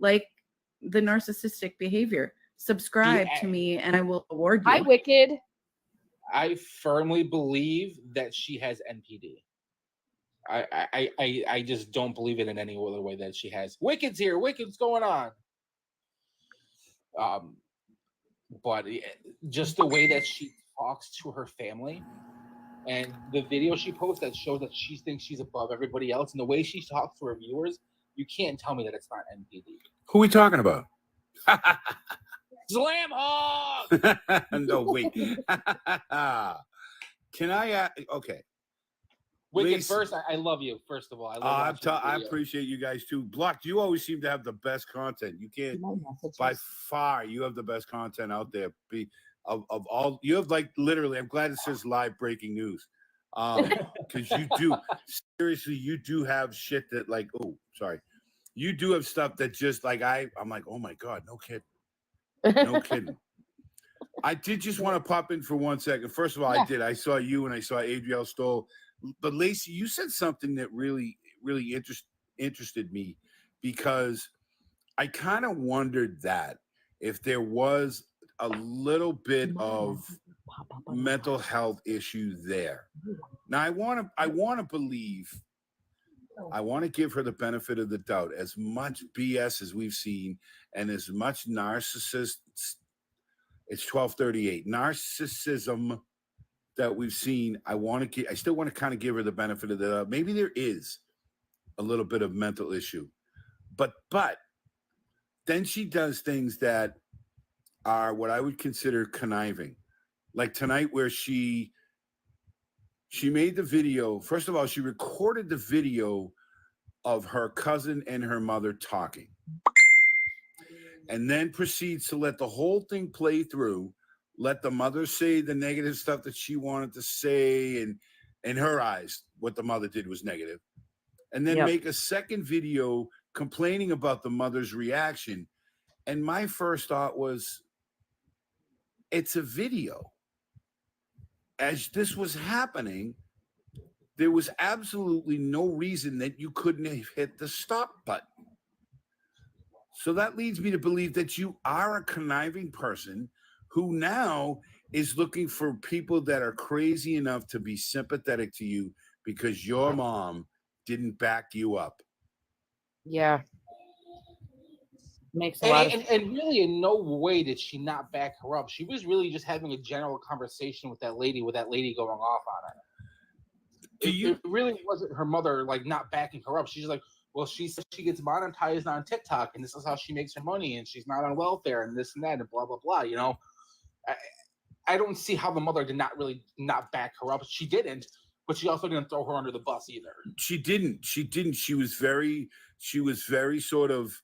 like the narcissistic behavior. Subscribe to me and I will award you. Hi, Wicked. I firmly believe that she has NPD. I just don't believe it in any other way that she has. Wicked's here. Wicked's going on. But just the way that she talks to her family and the video she posts that shows that she thinks she's above everybody else and the way she talks to her viewers, you can't tell me that it's not NPD. Who are we talking about? Slam hog! No, wait. Can I okay. Wicked, Lacey, first, I love you, first of all. I appreciate you guys too. Block, you always seem to have the best content. You can't, by far, you have the best content out there. Of all, you have like literally, I'm glad it says live breaking news. Because you do, seriously, you do have shit that like, oh, sorry. You do have stuff that just like, I'm like, oh my God, no kidding. No kidding. I did just want to pop in for 1 second. First of all, I did. I saw you and I saw Adriel Stoll. But Lacey, you said something that really, really interested me because I kind of wondered that if there was a little bit of mental health issue there. Now, I want to believe, I want to give her the benefit of the doubt. As much BS as we've seen and as much narcissist, it's 12:38, narcissism that we've seen, I still want to kind of give her the benefit of the doubt. Maybe there is a little bit of mental issue, but then she does things that are what I would consider conniving, like tonight where she made the video. First of all, she recorded the video of her cousin and her mother talking, and then proceeds to let the whole thing play through. Let the mother say the negative stuff that she wanted to say, and in her eyes, what the mother did was negative. And then make a second video complaining about the mother's reaction. And my first thought was, it's a video. As this was happening, there was absolutely no reason that you couldn't have hit the stop button. So that leads me to believe that you are a conniving person who now is looking for people that are crazy enough to be sympathetic to you because your mom didn't back you up. Yeah. Makes a lot of sense. And really in no way did she not back her up. She was really just having a general conversation with that lady going off on her. It really wasn't her mother like not backing her up. She's like, well, she says she gets monetized on TikTok and this is how she makes her money and she's not on welfare and this and that and blah, blah, blah. You know, I don't see how the mother did not really not back her up. She didn't, but she also didn't throw her under the bus either. She didn't. She was very sort of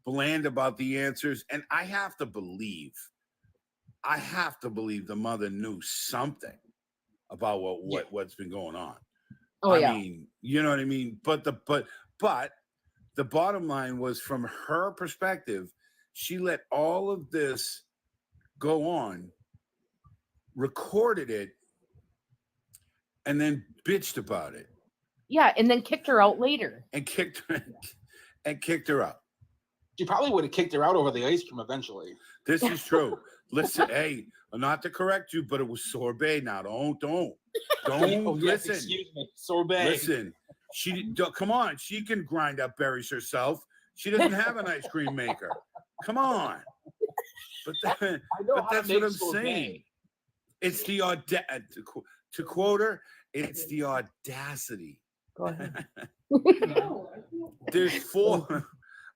bland about the answers. And I have to believe the mother knew something about what's been going on. Oh, I mean, you know what I mean? But the bottom line was, from her perspective, she let all of this go on, recorded it, and then bitched about it. Yeah, and then kicked her out later. And kicked her out. She probably would have kicked her out over the ice cream eventually. This is true. Listen, hey, not to correct you, but it was sorbet. Now, don't Yes, listen. excuse me, sorbet. Listen, come on. She can grind up berries herself. She doesn't have an ice cream maker. Come on. But that's what I'm saying. It's the audacity. To quote her, it's the audacity. Go ahead. There's four.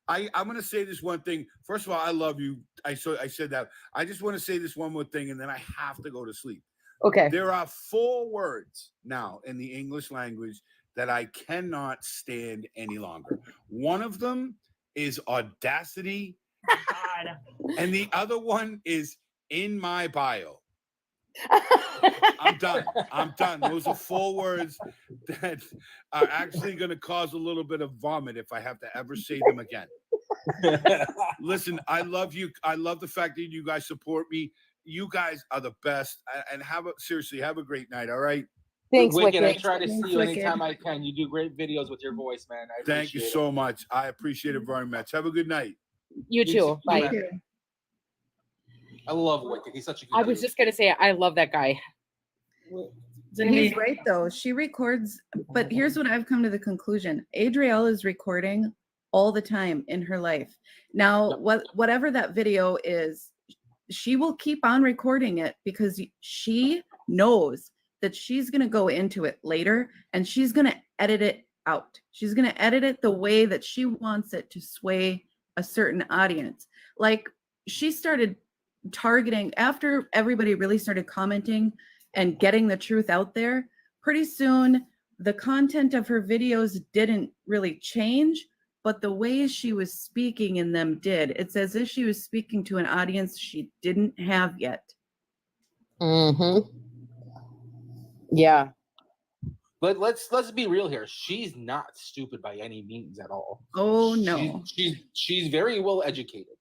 I'm going to say this one thing. First of all, I love you. I said that. I just want to say this one more thing, and then I have to go to sleep. Okay. There are 4 words now in the English language that I cannot stand any longer. One of them is audacity, and the other one is in my bio. I'm done. Those are 4 words that are actually going to cause a little bit of vomit if I have to ever say them again. Listen, I love you. I love the fact that you guys support me. You guys are the best. And seriously, have a great night. All right. Thanks, Wicked. I Wicked. try to Thanks, see you Wicked. anytime I can. You do great videos with your voice, man. I Thank you appreciate so much. I appreciate it very much. Have a good night. You You too. too, Bye. man. Thank you. I love Wicked. He's such a good I was dude. just gonna say I love that guy. And he's right though. She records, but here's what I've come to the conclusion. Adrielle is recording all the time in her life. Now, whatever that video is, she will keep on recording it because she knows that she's going to go into it later and she's going to edit it out. She's going to edit it the way that she wants it to sway a certain audience. Like she started targeting after everybody really started commenting and getting the truth out there. Pretty soon, the content of her videos didn't really change, but the way she was speaking in them did. It's as if she was speaking to an audience she didn't have yet. Mm-hmm. Yeah. But let's be real here. She's not stupid by any means at all. Oh no. She's very well educated.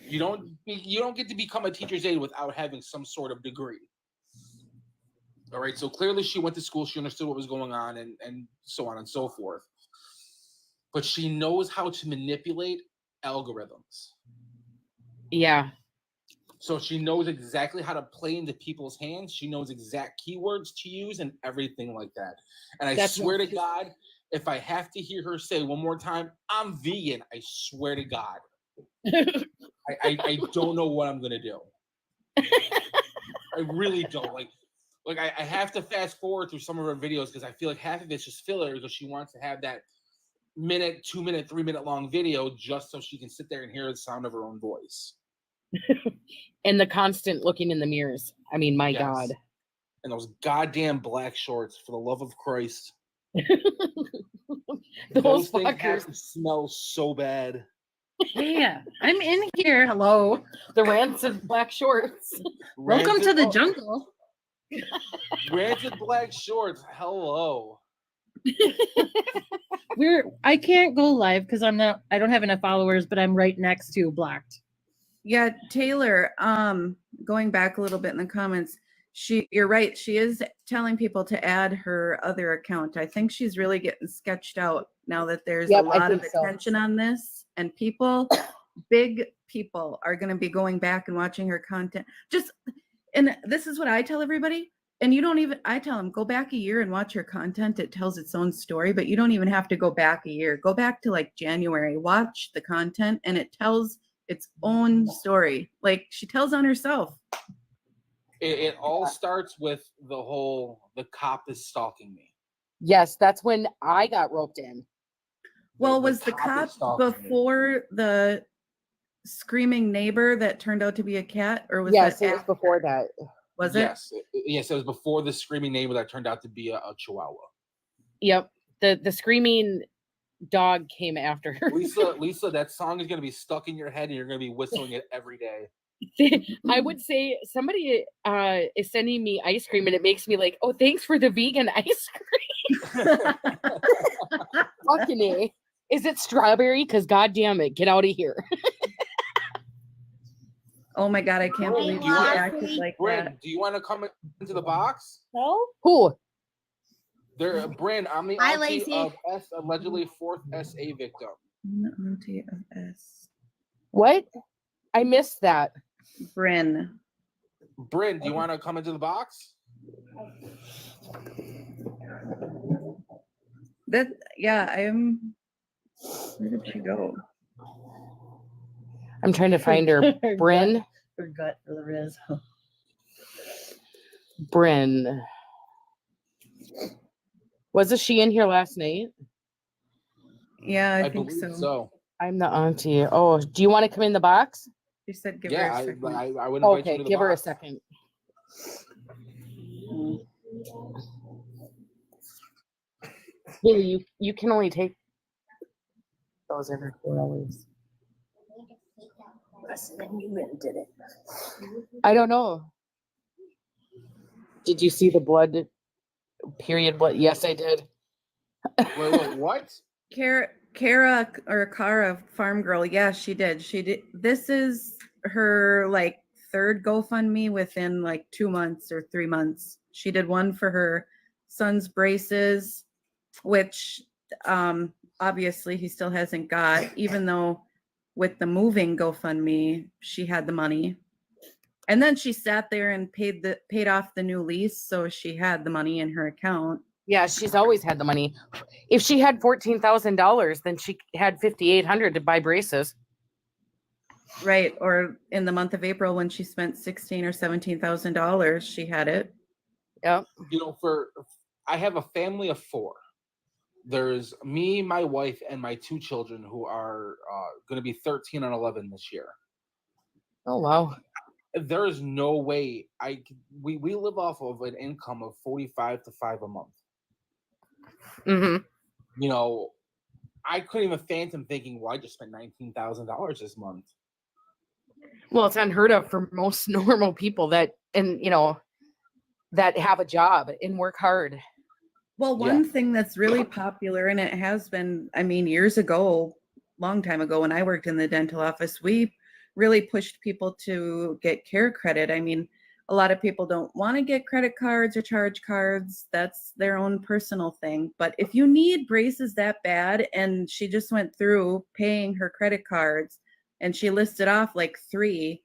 You don't get to become a teacher's aide without having some sort of degree. All right. So clearly she went to school, she understood what was going on and so on and so forth. But she knows how to manipulate algorithms. Yeah. So she knows exactly how to play into people's hands. She knows exact keywords to use and everything like that. And I swear to God, if I have to hear her say one more time, I'm vegan, I swear to God. I don't know what I'm gonna do. I really don't. Like I have to fast forward through some of her videos because I feel like half of it's just filler because she wants to have that minute, 2 minute, 3 minute long video just so she can sit there and hear the sound of her own voice. And the constant looking in the mirrors. I mean, my God. And those goddamn black shorts, for the love of Christ. Those things have fuckers to smell so bad. Yeah, I'm in here. Hello. The rancid black shorts. Welcome to the jungle. Rancid black shorts. Hello. I can't go live because I don't have enough followers, but I'm right next to Blocked. Yeah, Taylor, going back a little bit in the comments, you're right. She is telling people to add her other account. I think she's really getting sketched out now that there's a lot of attention on this, and big people are going to be going back and watching her content. And this is what I tell everybody. And I tell them, go back a year and watch her content. It tells its own story, but you don't even have to go back a year. Go back to like January, watch the content, and it tells its own story. Like she tells on herself. It all starts with the cop is stalking me. Yes, that's when I got roped in. Well, was the cop before the screaming neighbor that turned out to be a cat, or was yes, that it was before that? Was it? Yes, it was before the screaming neighbor that turned out to be a chihuahua. Yep. The screaming dog came after her. Lisa, that song is gonna be stuck in your head and you're gonna be whistling it every day. I would say somebody is sending me ice cream and it makes me like, oh, thanks for the vegan ice cream. Fucking A. Is it strawberry? Because goddamn it, get out of here. Oh my God, I can't believe you acted like Bryn, that. do you want to come into the box? No? Who? Bryn, I'm the auntie of S, allegedly fourth SA victim. I'm the auntie of S. What? I missed that. Bryn, do you want to come into the box? I'm. Where did she go? I'm trying to find her. Bryn. Her gut for the Rizz. Bryn. Wasn't she in here last night? Yeah, I think believe so. I'm the auntie. Oh, do you want to come in the box? She said give her a second. I would invite you Okay, to the give her a box. second. Haley, you can only take those every 4 hours. Then you went and did it. I don't know. Did you see the blood? Period. What? Yes, I did. Wait, what? Kara farm girl. Yeah, she did. This is her like third GoFundMe within like 2 months or 3 months. She did one for her son's braces, which obviously he still hasn't got, even though with the moving GoFundMe, she had the money. And then she sat there and paid off the new lease, so she had the money in her account. Yeah, she's always had the money. If she had $14,000, then she had $5,800 to buy braces. Right. Or in the month of April when she spent $16,000 or $17,000, she had it. Yeah. You know, I have a family of 4. There's me, my wife, and my 2 children who are going to be 13 and 11 this year. Oh, wow. There is no way we live off of an income of $45 to $5 a month. Mm-hmm. You know, I couldn't even fathom thinking, well, I just spent $19,000 this month. Well, it's unheard of for most normal people that have a job and work hard. Well, one thing that's really popular, and it has been, I mean, years ago, long time ago, when I worked in the dental office, we really pushed people to get care credit. I mean, a lot of people don't want to get credit cards or charge cards. That's their own personal thing. But if you need braces that bad, and she just went through paying her credit cards and she listed off like 3,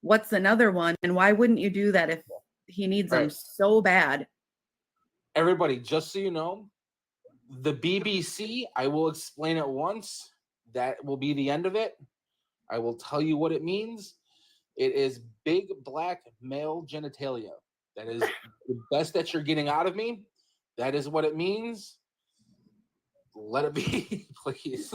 what's another one? And why wouldn't you do that if he needs them so bad? Everybody, just so you know, the BBC, I will explain it once. That will be the end of it. I will tell you what it means. It is big black male genitalia. That is the best that you're getting out of me. That is what it means. Let it be, please.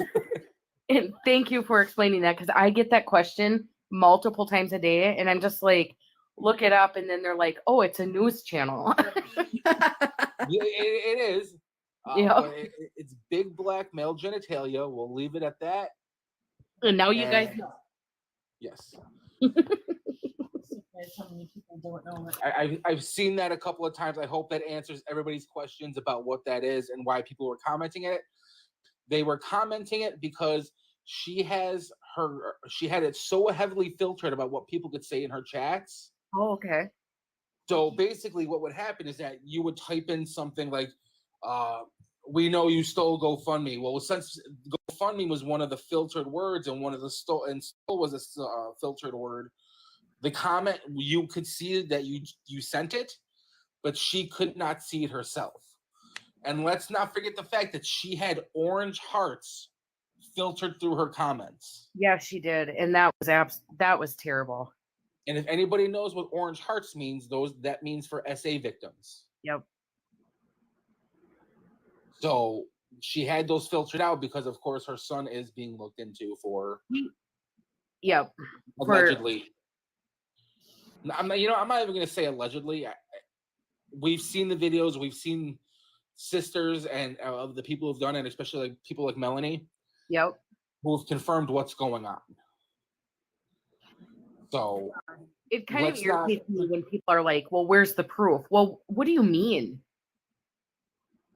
And thank you for explaining that, because I get that question multiple times a day, and I'm just like, look it up, and then they're like, oh, it's a news channel. It is. But it's big black male genitalia. We'll leave it at that. And now you guys know. Yes. I've seen that a couple of times. I hope that answers everybody's questions about what that is and why people were commenting it. They were commenting it because she had it so heavily filtered about what people could say in her chats. Oh, okay. So basically what would happen is that you would type in something like, we know you stole GoFundMe. Well, since GoFundMe was one of the filtered words and one of the stole was a filtered word, the comment, you could see that you sent it, but she could not see it herself. And let's not forget the fact that she had orange hearts filtered through her comments. Yeah, she did. And that was terrible. And if anybody knows what orange hearts means, that means for SA victims. Yep. So she had those filtered out because, of course, her son is being looked into for. Yep. Allegedly. I'm not even going to say allegedly. We've seen the videos. We've seen sisters and of the people who've done it, especially like people like Melanie. Yep. Who have confirmed what's going on. So it kind of irritates me when people are like, well, where's the proof? Well, what do you mean?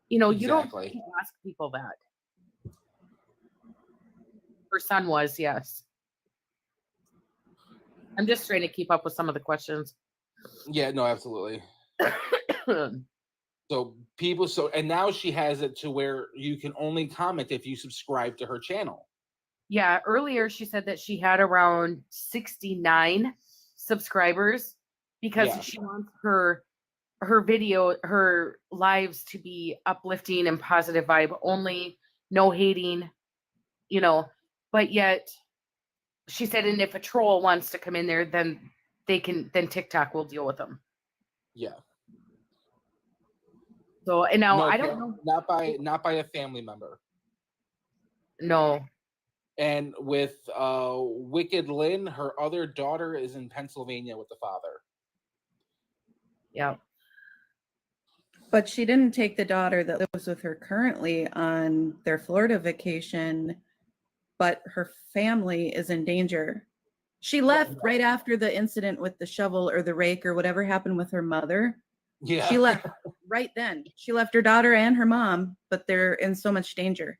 You know, you don't ask people that. Her son was, yes. I'm just trying to keep up with some of the questions. Yeah, no, absolutely. And now she has it to where you can only comment if you subscribe to her channel. Yeah, earlier she said that she had around 69 subscribers because she wants her video, her lives to be uplifting and positive vibe only, no hating, you know. But yet she said, and if a troll wants to come in there, then TikTok will deal with them. Yeah. So, and now I don't know. Not by a family member. No. And with Wicked Lynn, her other daughter is in Pennsylvania with the father. Yeah. But she didn't take the daughter that lives with her currently on their Florida vacation, but her family is in danger. She left right after the incident with the shovel or the rake or whatever happened with her mother. Yeah. She left right then. She left her daughter and her mom, but they're in so much danger.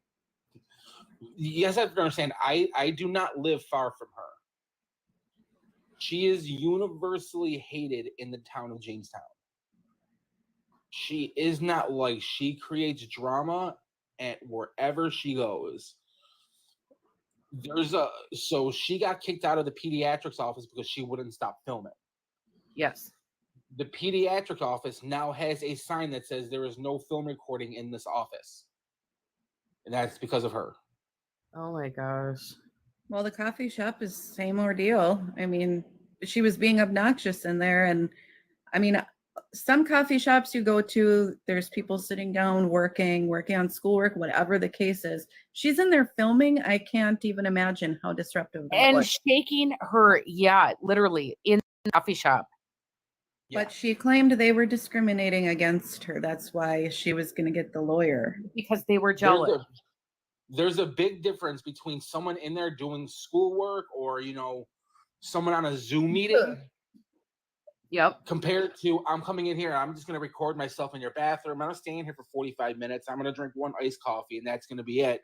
Yes, I have to understand. I do not live far from her. She is universally hated in the town of Jamestown. She is not like, she creates drama at wherever she goes. So she got kicked out of the pediatrics office because she wouldn't stop filming. Yes. The pediatric office now has a sign that says there is no film recording in this office. And that's because of her. Oh my gosh. Well, the coffee shop is same ordeal. I mean, she was being obnoxious in there. And I mean, some coffee shops you go to, there's people sitting down working on schoolwork, whatever the case is. She's in there filming. I can't even imagine how disruptive that And was. shaking her yacht, literally, in the coffee shop. But she claimed they were discriminating against her. That's why she was going to get the lawyer. Because they were jealous. There's a big difference between someone in there doing schoolwork or, someone on a Zoom meeting. Yep. Compared to, I'm coming in here, I'm just going to record myself in your bathroom. I'm going to stay in here for 45 minutes. I'm going to drink one iced coffee, and that's going to be it.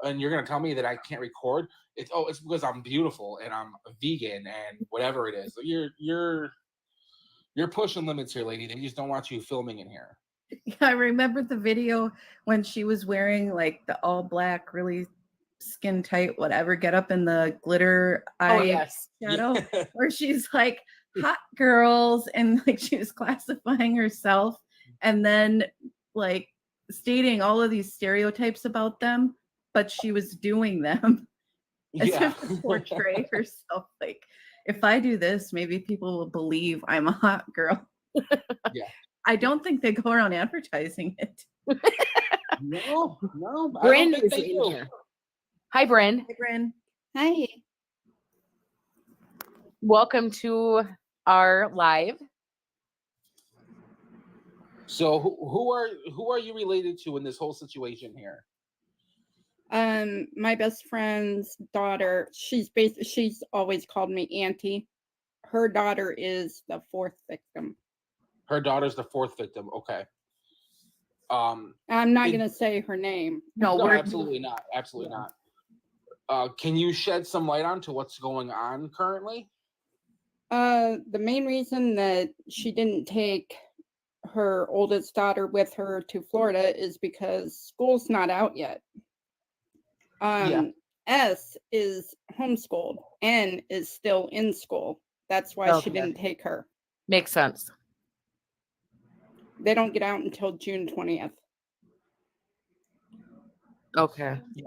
And you're going to tell me that I can't record? It's because I'm beautiful and I'm a vegan and whatever it is. So you're pushing limits here, lady. They just don't want you filming in here. Yeah, I remember the video when she was wearing like the all black, really skin tight, whatever, get up in the glitter eye shadow, where she's like, hot girls, and like she was classifying herself and then like stating all of these stereotypes about them, but she was doing them as if to portray herself like, if I do this, maybe people will believe I'm a hot girl. Yeah. I don't think they go around advertising it. No. Bryn is in here. Hi, Bryn. Hi, Bryn. Hi. Welcome to our live. So who are you related to in this whole situation here? My best friend's daughter, she's always called me Auntie. Her daughter is the fourth victim. Her daughter's the fourth victim. Okay. I'm not going to say her name. No, absolutely not. Absolutely not. Can you shed some light onto what's going on currently? The main reason that she didn't take her oldest daughter with her to Florida is because school's not out yet. S is homeschooled. N is still in school. That's why she didn't take her. Makes sense. They don't get out until June 20th. Okay. Yeah,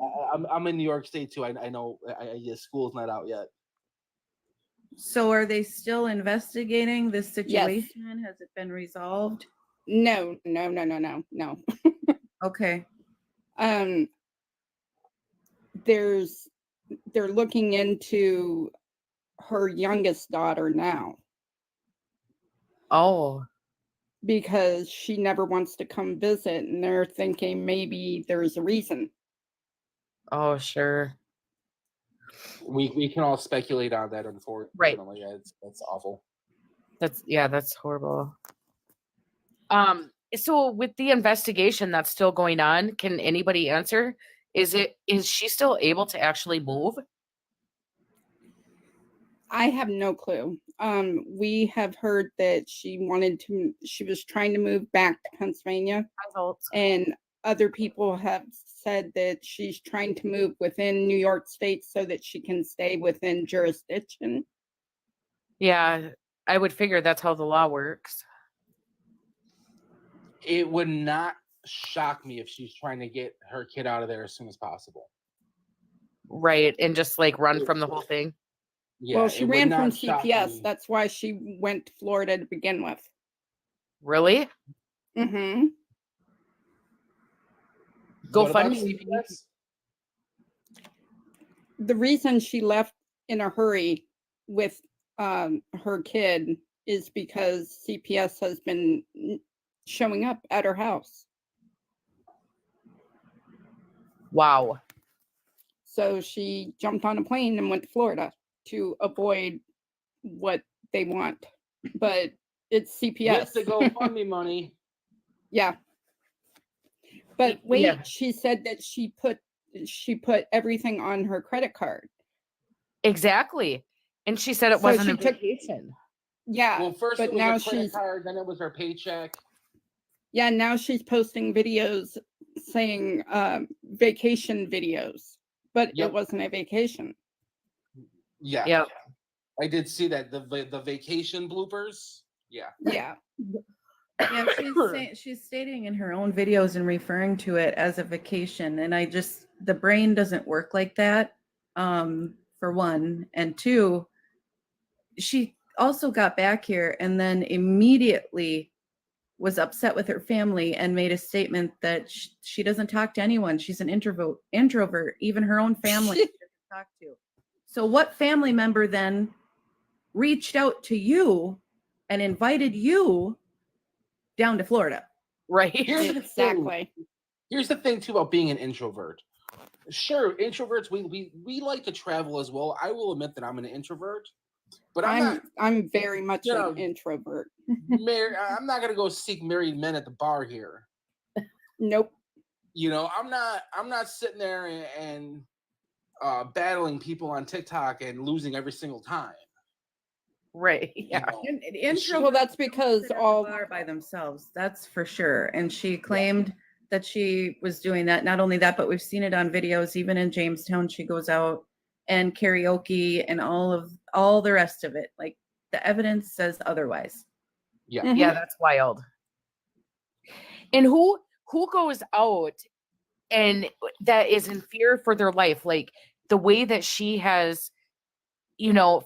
I'm in New York State too. I know. School's not out yet. So are they still investigating this situation? Yes. Has it been resolved? No. Okay. They're looking into her youngest daughter now. Oh. Because she never wants to come visit, and they're thinking maybe there's a reason. Oh, sure. We can all speculate on that, unfortunately. Right. Yeah, that's awful. That's horrible. So with the investigation that's still going on, can anybody answer? Is she still able to actually move? I have no clue. We have heard that she was trying to move back to Pennsylvania. And other people have said that she's trying to move within New York State so that she can stay within jurisdiction. Yeah, I would figure that's how the law works. It would not shock me if she's trying to get her kid out of there as soon as possible. Right, and just like run from the whole thing. Yeah, well, she ran from CPS. That's why she went to Florida to begin with. Really? Mm-hmm. GoFundMe. The reason she left in a hurry with her kid is because CPS has been showing up at her house. Wow. So she jumped on a plane and went to Florida to avoid what they want. But it's CPS. Get the GoFundMe money. Yeah. But wait, she said that she put everything on her credit card. Exactly. And she said it wasn't a vacation. Yeah. Well, first it was her credit card, then it was her paycheck. Yeah, now she's posting videos saying vacation videos, but Yep. it wasn't a vacation. Yeah. Yeah. I did see that the vacation bloopers. Yeah. Yeah. Yeah, she's stating in her own videos and referring to it as a vacation, and the brain doesn't work like that. For one, and two, she also got back here and then immediately was upset with her family and made a statement that she doesn't talk to anyone. She's an introvert, even her own family she doesn't talk to. So what family member then reached out to you and invited you down to Florida? Right. Exactly. Here's the thing too about being an introvert. Sure, introverts we like to travel as well. I will admit that I'm an introvert, but I'm very much you know, an introvert. I'm not gonna go seek married men at the bar here. Nope. You know, I'm not sitting there and battling people on TikTok and losing every single time. Right. Yeah. Well, that's because all are by themselves. That's for sure. And she claimed that she was doing that. Not only that, but we've seen it on videos. Even in Jamestown, she goes out and karaoke and all the rest of it. Like the evidence says otherwise. Yeah. Mhm. Yeah, that's wild. And who goes out and that is in fear for their life, like the way that she has,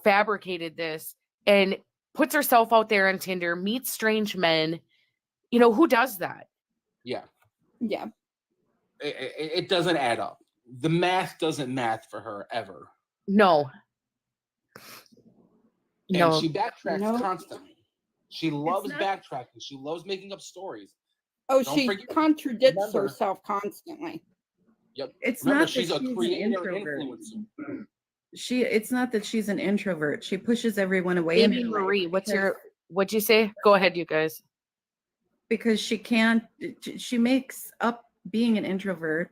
fabricated this and puts herself out there on Tinder, meets strange men. Who does that? Yeah. Yeah. It doesn't add up. The math doesn't math for her ever. No. And No. she backtracks constantly. She loves backtracking. She loves making up stories. Oh, she contradicts herself constantly. Yep. It's Remember, not she's that a she's creator an introvert. influencer. It's not that she's an introvert. She pushes everyone away. Amy Marie, what'd you say? Go ahead, you guys. Because she makes up being an introvert,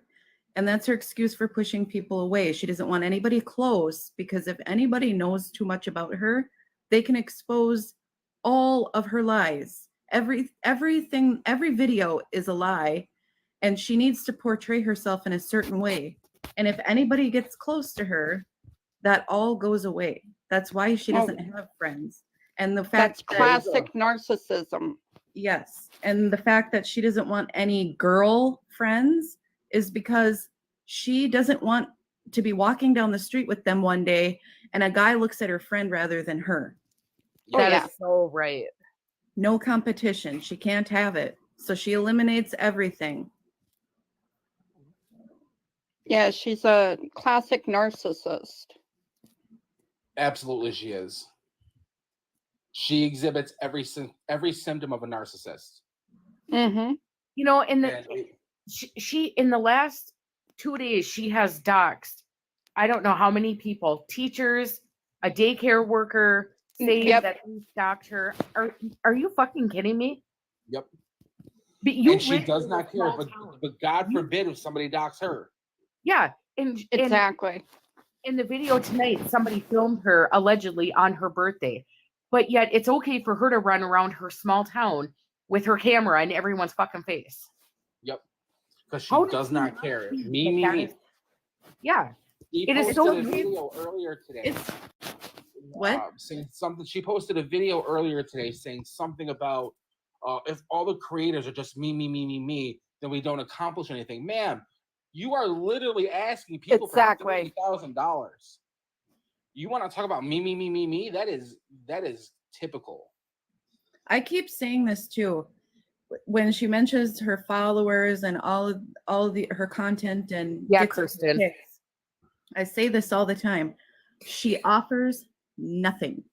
and that's her excuse for pushing people away. She doesn't want anybody close, because if anybody knows too much about her, they can expose all of her lies. Everything, every video is a lie, and she needs to portray herself in a certain way. And if anybody gets close to her, that all goes away. That's why she doesn't have friends. And the fact that's classic narcissism. Yes. And the fact that she doesn't want any girl friends is because she doesn't want to be walking down the street with them one day and a guy looks at her friend rather than her. That is so right. No competition. She can't have it. So she eliminates everything. Yeah, she's a classic narcissist. Absolutely, she is. She exhibits every symptom of a narcissist. Mm-hmm. She in the last 2 days, she has doxed, I don't know how many people, teachers, a daycare worker, saying that he stalked her. Are you fucking kidding me? Yep. But she does not care, but God forbid if somebody doxed her. Yeah. Exactly. In the video tonight, somebody filmed her allegedly on her birthday, but yet it's okay for her to run around her small town with her camera in everyone's fucking face. Yep. Because she does not care. Me. Yeah. It is so a video earlier today. Saying something. She posted a video earlier today saying something about if all the creators are just me, then we don't accomplish anything. Ma'am, you are literally asking people for $30,000. You want to talk about me? That is typical. I keep saying this too. When she mentions her followers and all of her content and Kirsten. Picks, I say this all the time. She offers nothing.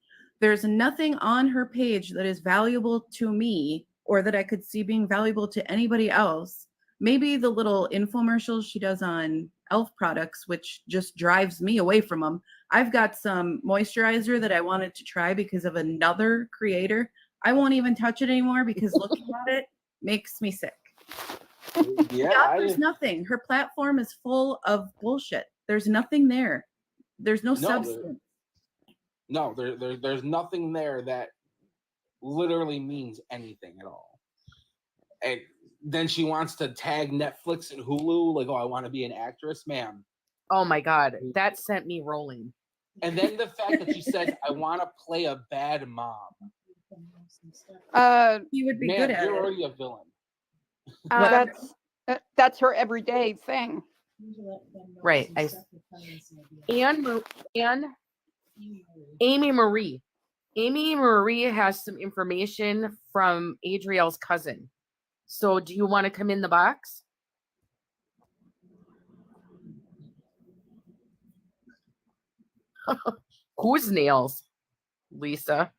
There's nothing on her page that is valuable to me or that I could see being valuable to anybody else. Maybe the little infomercials she does on e.l.f. products, which just drives me away from them. I've got some moisturizer that I wanted to try because of another creator. I won't even touch it anymore because looking at it makes me sick. There's nothing. Her platform is full of bullshit. There's nothing there. There's no substance. There's nothing there that literally means anything at all. And then she wants to tag Netflix and Hulu, like, oh, I want to be an actress, ma'am. Oh my God, that sent me rolling. And then the fact that she says, I want to play a bad mom. You would be good at you're it. already a villain. That's her everyday thing. Right. Amy Marie. Amy Marie has some information from Adriel's cousin. So do you want to come in the box? Whose nails, Lisa?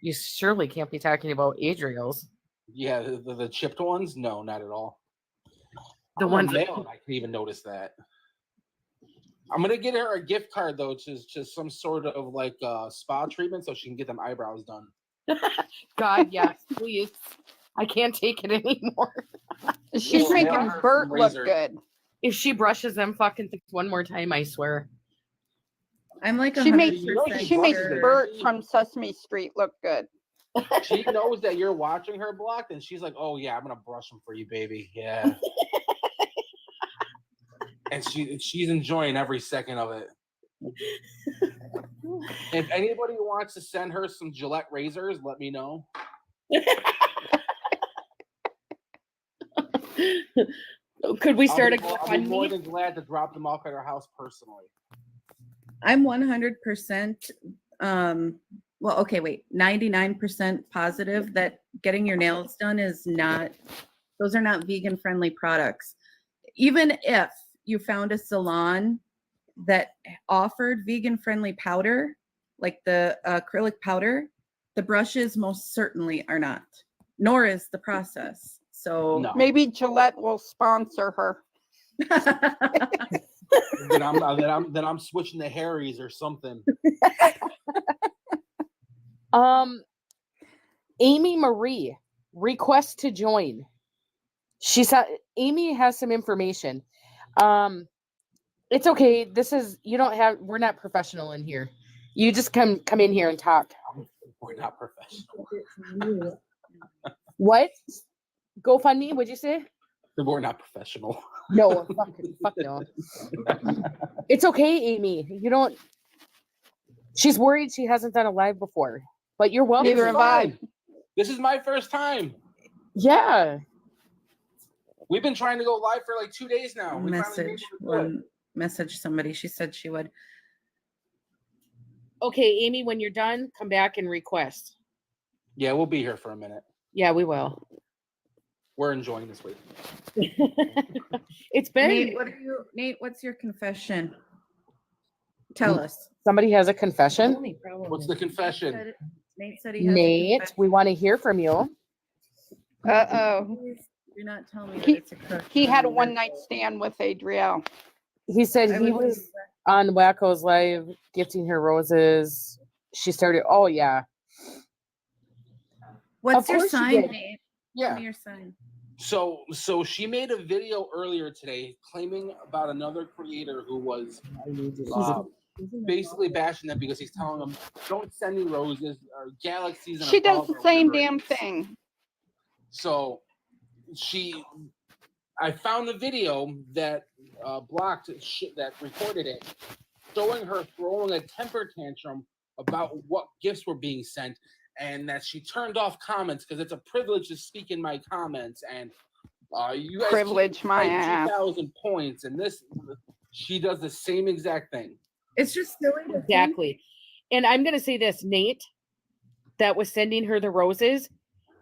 You surely can't be talking about Adriel's. Yeah, the chipped ones? No, not at all. The ones that I can even notice that. I'm gonna get her a gift card though, to some sort of like spa treatment so she can get them eyebrows done. God, yes, please. I can't take it anymore. She's making Bert look good. If she brushes them fucking things one more time, I swear. I'm like she makes sure. Bert from Sesame Street look good. She knows that you're watching her blocked, and she's like, "Oh yeah, I'm gonna brush them for you, baby." Yeah. And she's enjoying every second of it. If anybody wants to send her some Gillette razors, let me know. Could we start I'll be more than glad to drop them off at her house personally. I'm 100%. Well, okay, wait, 99% positive that getting your nails done is not. Those are not vegan friendly products. Even if you found a salon that offered vegan friendly powder, like the acrylic powder, the brushes most certainly are not, nor is the process. So maybe Gillette will sponsor her. then I'm switching to Harry's or something. Amy Marie, request to join. She said Amy has some information. It's okay. We're not professional in here. You just come in here and talk. We're not professional. What? GoFundMe, what'd you say? We're not professional. No, fuck no. It's okay, Amy. She's worried she hasn't done a live before, but you're welcome. Neither have I. This is my first time. Yeah. We've been trying to go live for like 2 days now. Message somebody. She said she would. Okay, Amy, when you're done, come back and request. Yeah, we'll be here for a minute. Yeah, we will. We're enjoying this week. It's been Nate, what's your confession? Tell us. Somebody has a confession? What's the confession? Nate said he has Nate, a confession. we want to hear from you. Uh-oh. Do not tell me that it's a crush. He had a one-night stand with Adriel. He said he was on Wacko's live gifting her roses. She started, oh yeah. What's your sign, Nate? Yeah. Give me your sign. So she made a video earlier today claiming about another creator who was basically bashing them because he's telling them, don't send me roses or galaxies. She does the same damn thing. So I found a video that blocked that recorded it, showing her throwing a temper tantrum about what gifts were being sent, and that she turned off comments because it's a privilege to speak in my comments, and you guys privilege my ass. 2,000 points, and this she does the same exact thing. It's just silly. Exactly. And I'm gonna say this, Nate, that was sending her the roses.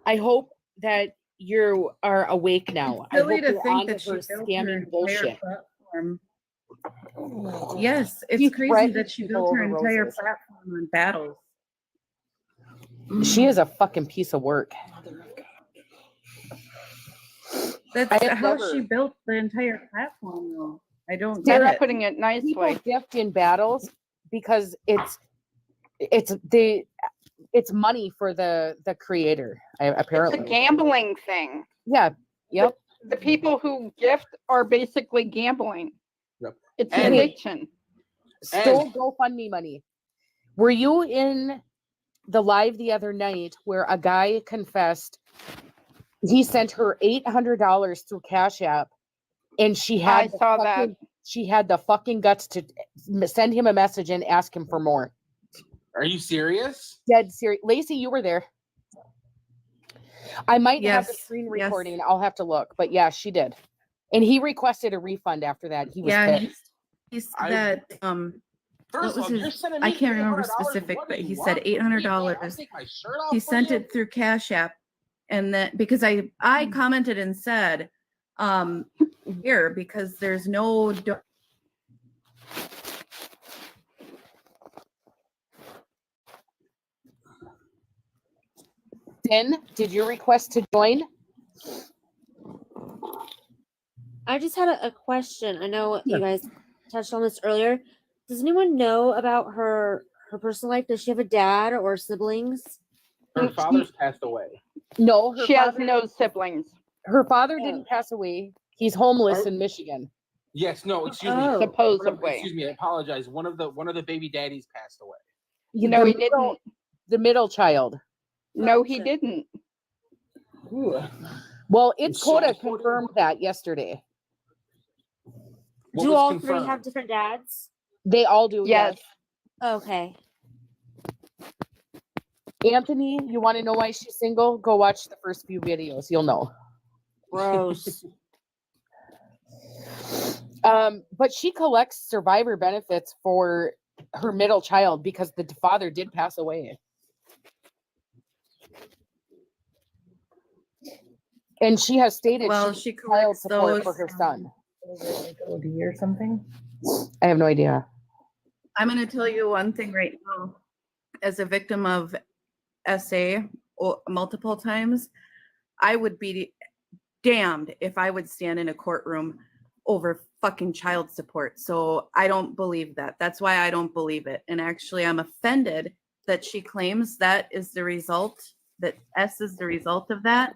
I hope that you are awake now. It's silly I hope to think that she built her bullshit. Platform. Yes, it's crazy that she built her entire platform on battles. She is a fucking piece of work. That's how she built the entire platform, though. I don't get it. Putting it nicely. People gift in battles because it's money for the creator. Apparently, it's a gambling thing. Yeah. Yep. The people who gift are basically gambling. Yep. It's an addiction. Stole GoFundMe money. Were you in the live the other night where a guy confessed He sent her $800 through Cash App, and she had she had the fucking guts to send him a message and ask him for more. Are you serious? Dead serious. Lacey, you were there. I might have the Yes, screen yes. recording. I'll have to look, but yeah, she did. And he requested a refund after that. He was pissed. He said that First what was of all, you're his, sending I me can't remember $800. specific, What but do he you said want? $800. I'll take my shirt off He for sent you? it through Cash App, and that because I commented and said here because there's no Din, did you request to join? I just had a question. I know you guys touched on this earlier. Does anyone know about her personal life? Does she have a dad or siblings? Her father's passed away. No, She has no siblings. Her father didn't pass away. He's homeless in Michigan. Yes, no, excuse me. Oh. Supposedly. Excuse me, I apologize. One of the baby daddies passed away. No, he didn't. The middle child. No, he didn't. Well, it's Coda confirmed that yesterday. What Do was all confirmed? three have different dads? They all do. Yes. Okay. Anthony, you want to know why she's single? Go watch the first few videos. You'll know. Gross. But she collects survivor benefits for her middle child because the father did pass away. And she has stated she child collects support those for her son. Was it like OD or something? I have no idea. I'm going to tell you one thing right now. As a victim of SA multiple times, I would be damned if I would stand in a courtroom over fucking child support. So I don't believe that. That's why I don't believe it. And actually, I'm offended that she claims that is the result, that S is the result of that.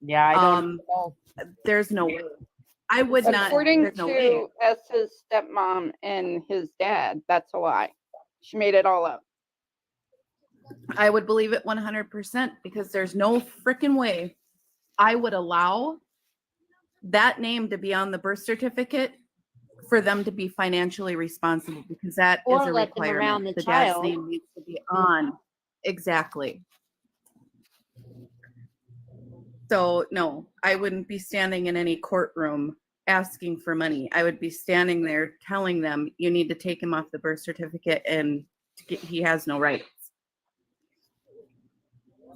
Yeah, I don't know. There's no way. I would not. According There's no way. to S's stepmom and his dad, that's a lie. She made it all up. I would believe it 100% because there's no freaking way I would allow that name to be on the birth certificate for them to be financially responsible because that is Or a let them around requirement. the dad's child. name needs to be on. Exactly. So no, I wouldn't be standing in any courtroom asking for money. I would be standing there telling them you need to take him off the birth certificate and he has no rights.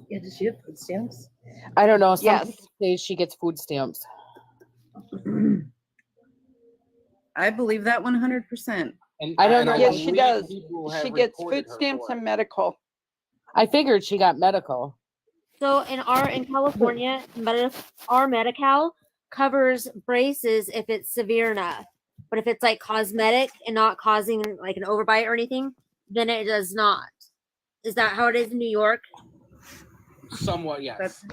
Yeah, does she have food stamps? I don't know. Some Yes. people say she gets food stamps. I believe that 100%. And I don't know. Yes, believe she does. people have She gets reported food her stamps for and it. medical. I figured she got medical. So in California, our Medi-Cal covers braces if it's severe enough. But if it's like cosmetic and not causing like an overbite or anything, then it does not. Is that how it is in New York? Somewhat, yes.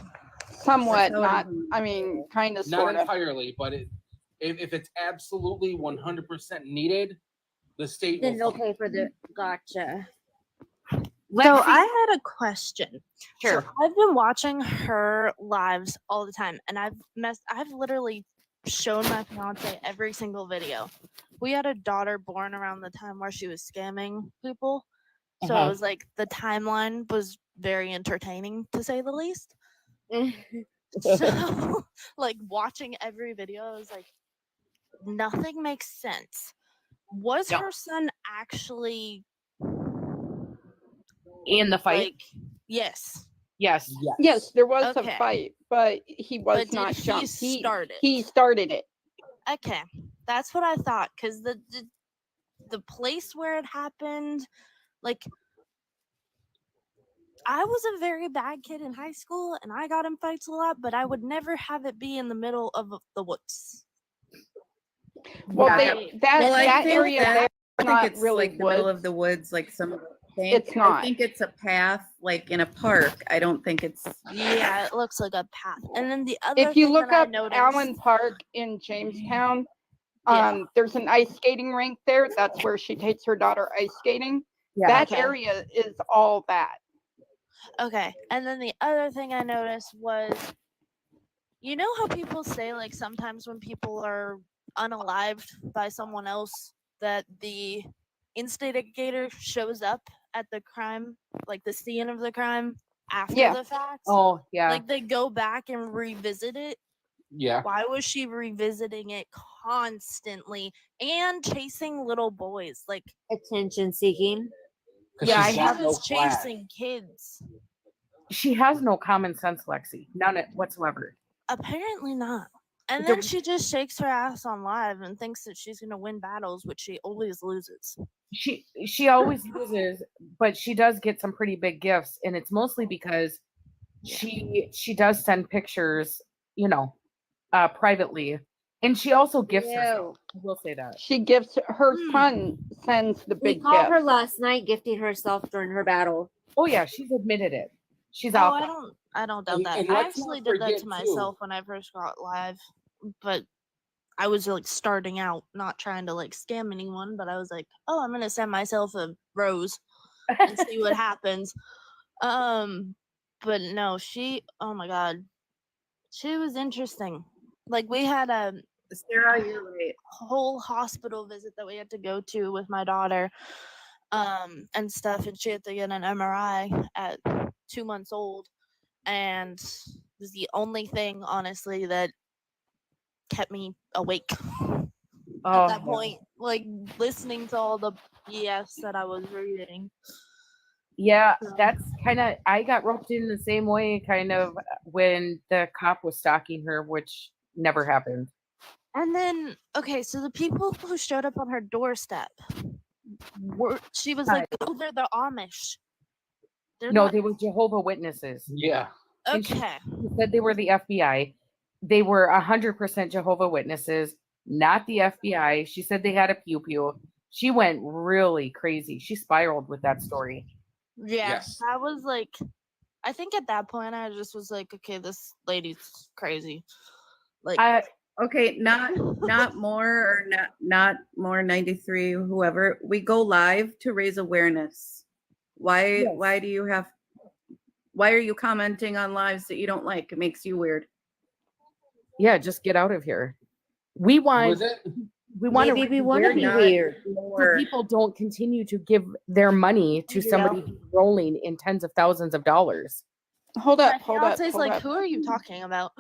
Somewhat, That's how not, it is. I mean, kind of, Not sort of. entirely, but if it's absolutely 100% needed, the state Then they'll will pay for the gotcha. So I had a question. Sure. So I've been watching her lives all the time, and I've literally shown my fiance every single video. We had a daughter born around the time where she was scamming people, so it was like the timeline was very entertaining to say the least. So like watching every video, I was like, nothing makes sense. Was her son actually In the fight? like? Yes. Yes. Yes, there was Okay. a fight, but he was But did not he jumped. start it? He started it. Okay, that's what I thought. Cause the place where it happened, like, I was a very bad kid in high school, and I got in fights a lot, but I would never have it be in the middle of the woods. Well, Yeah. that think area that- there I is think not it's really like the middle woods. of the woods, like some of the It's not. I think it's a path, like in a park. I don't think it's. Yeah, it looks like a path. And then the other If you thing look that I up noticed, Allen Park in Jamestown, Yeah. there's an ice skating rink there. That's where she takes her daughter ice skating. Yeah. That Okay. area is all that. okay, and then the other thing I noticed was You know how people say, like, sometimes when people are unalived by someone else, that the instigator shows up at the crime, like the scene of the crime, after the fact? Oh, yeah. Like, they go back and revisit it. Yeah. Why was she revisiting it constantly and chasing little boys? Like, Attention seeking. Yeah, she was chasing kids. She has no common sense, Lexi. None whatsoever. Apparently not. And then she just shakes her ass on live and thinks that she's gonna win battles, which she always loses. She always loses, but she does get some pretty big gifts, and it's mostly because she does send pictures, privately, and she also gifts herself. I will say that she gives her son sends the We big called her gifts. last night gifting herself during her battle. Oh yeah, she's admitted it. She's Oh, out. I don't doubt that. And I let's not actually did that forget, to myself when I first got live, but I was like starting out, not trying to like scam anyone, but I was like, oh, I'm gonna send myself a rose and see what happens. But no, oh my god, she was interesting. Like, we had a Sarah, you're right. whole hospital visit that we had to go to with my daughter, and stuff, and she had to get an MRI at 2 months old, and it was the only thing, honestly, that kept me awake at that point, like listening to all the BS that I was reading. Yeah, that's kind of, I got roped in the same way, kind of, when the cop was stalking her, which never happened. And then, okay, so the people who showed up on her doorstep she was like, oh, they're the Amish. They were Jehovah Witnesses. Yeah. Okay. She said they were the FBI. They were 100% Jehovah Witnesses, not the FBI. She said they had a pew-pew. She went really crazy. She spiraled with that story. Yeah, Yes. I was like, I think at that point I just was like, okay, this lady's crazy. Like, okay, not more, or not more 93, whoever. We go live to raise awareness. Why do you have, why are you commenting on lives that you don't like? It makes you weird. Yeah, just get out of here. We want to Maybe we want to be weird. So people don't continue to give their money to somebody who's rolling in tens of thousands of dollars. Hold up. who are you talking about?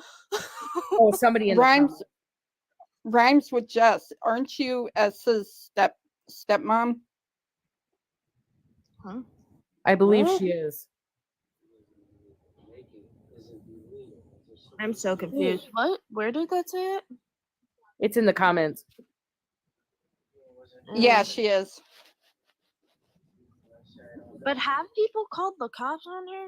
Oh, somebody in rhymes with Jess. Aren't you S's stepmom? Huh? I believe she is. I'm so confused. What? Where did that say it? It's in the comments. Yeah, she is. But have people called the cops on her?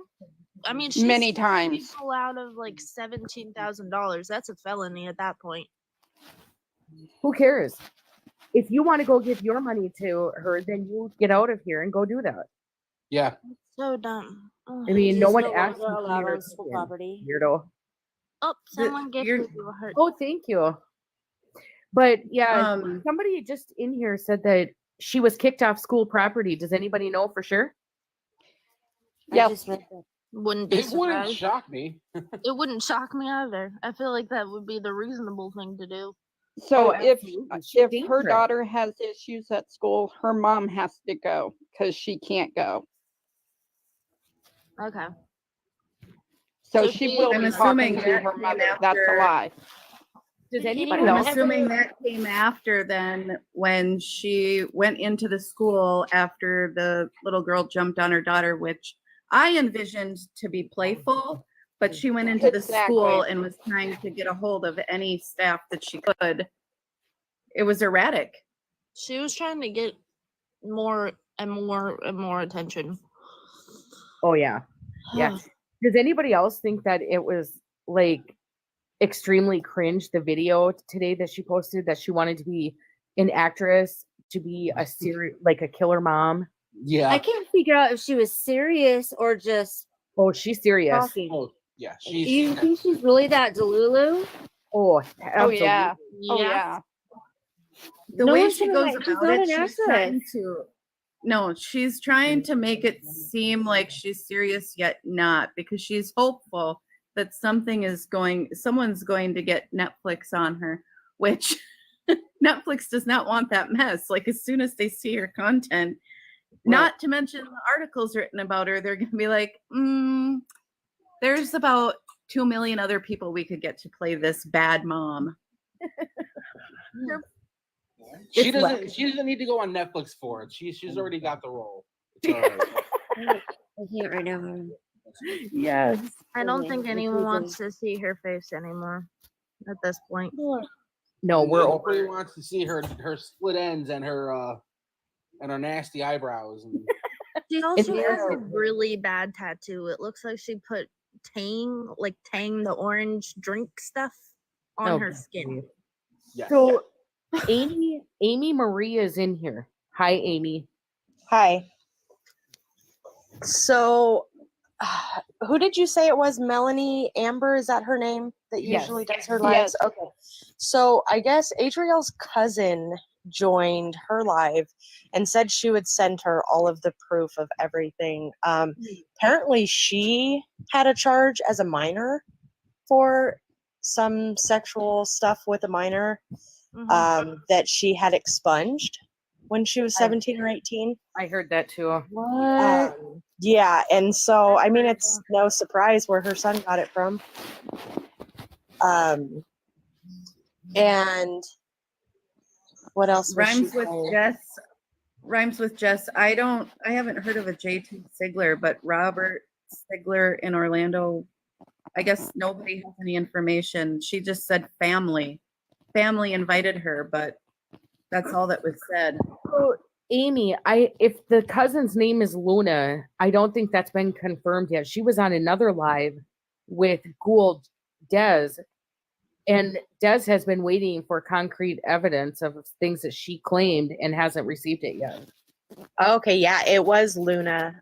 I mean, she's many times. People out of like $17,000. That's a felony at that point. Who cares? If you want to go give your money to her, then you get out of here and go do that. Yeah. So dumb. I mean, no one asked you allowed for on school property. weirdo. Oh, someone gifted you a heart. Oh, thank you. But yeah, somebody just in here said that she was kicked off school property. Does anybody know for sure? Yes. Wouldn't be surprised. Wouldn't shock me. It wouldn't shock me either. I feel like that would be the reasonable thing to do. So if dangerous. her daughter has issues at school, her mom has to go because she can't go. Okay. So she will be talking to her mother. That's a lie. Does anybody I'm else? assuming that came after then, when she went into the school after the little girl jumped on her daughter, which I envisioned to be playful, but she went into the school and was trying to get a hold of any staff that she could. It was erratic. She was trying to get more and more and more attention. Oh yeah. Yeah. Does anybody else think that it was like extremely cringe, the video today that she posted, that she wanted to be an actress, to be a like a killer mom? Yeah. I can't figure out if she was serious or just. Oh, she's serious. Talking. Oh, yeah. Do you think she's really that delulu? Oh, absolutely. Oh yeah. Oh yeah. The way she goes about it, she's trying to. No, she's trying to make it seem like she's serious, yet not, because she's hopeful that someone's going to get Netflix on her, which Netflix does not want that mess. Like as soon as they see her content, not to mention the articles written about her, they're going to be like, there's about 2 million other people we could get to play this bad mom. She doesn't need to go on Netflix for it. She's already got the role. It's all right. I can't right now. Yes. I don't think anyone wants to see her face anymore at this point. No, we're Nobody over. wants to see her split ends and her nasty eyebrows. And She also It's has a terrible. really bad tattoo. It looks like she put Tang, the orange drink stuff, on Oh, her skin. yes. So Amy Marie is in here. Hi, Amy. Hi. So, who did you say it was? Melanie Amber, is that her name that Yes. usually does her lives? Okay. So, I guess Adrielle's cousin joined her live and said she would send her all of the proof of everything. Apparently, she had a charge as a minor for some sexual stuff with a minor that she had expunged when she was 17 or 18. I heard that too. What? Yeah, and so I mean, it's no surprise where her son got it from. And what else was Rhymes she with saying? Jess. Rhymes with Jess. I haven't heard of a JT Sigler, but Robert Sigler in Orlando. I guess nobody has any information. She just said family. Family invited her, but that's all that was said. So, Amy, if the cousin's name is Luna, I don't think that's been confirmed yet. She was on another live with Gould Des, and Des has been waiting for concrete evidence of things that she claimed and hasn't received it yet. Okay, yeah, it was Luna.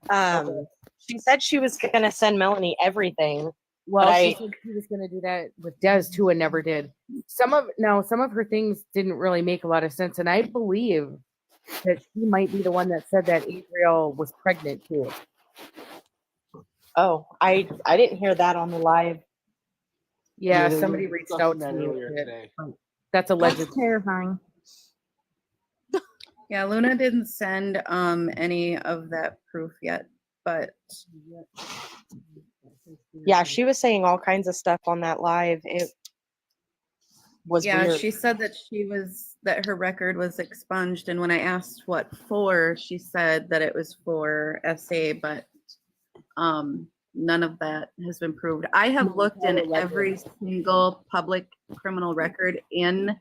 She said she was gonna send Melanie everything. Well, But she said she was going to do that with Des too, and never did. Some of her things didn't really make a lot of sense, and I believe that she might be the one that said that Adriel was pregnant too. Oh, I didn't hear that on the live. Yeah, they somebody were reached discussing out to that me. earlier with it. today. That's alleged. That's terrifying. Yeah, Luna didn't send any of that proof yet, but Yeah, she was saying all kinds of stuff on that live. It was weird. she said that her record was expunged, and when I asked what for, she said that it was for SA, but none of that has been proved. I have looked in every single public criminal record in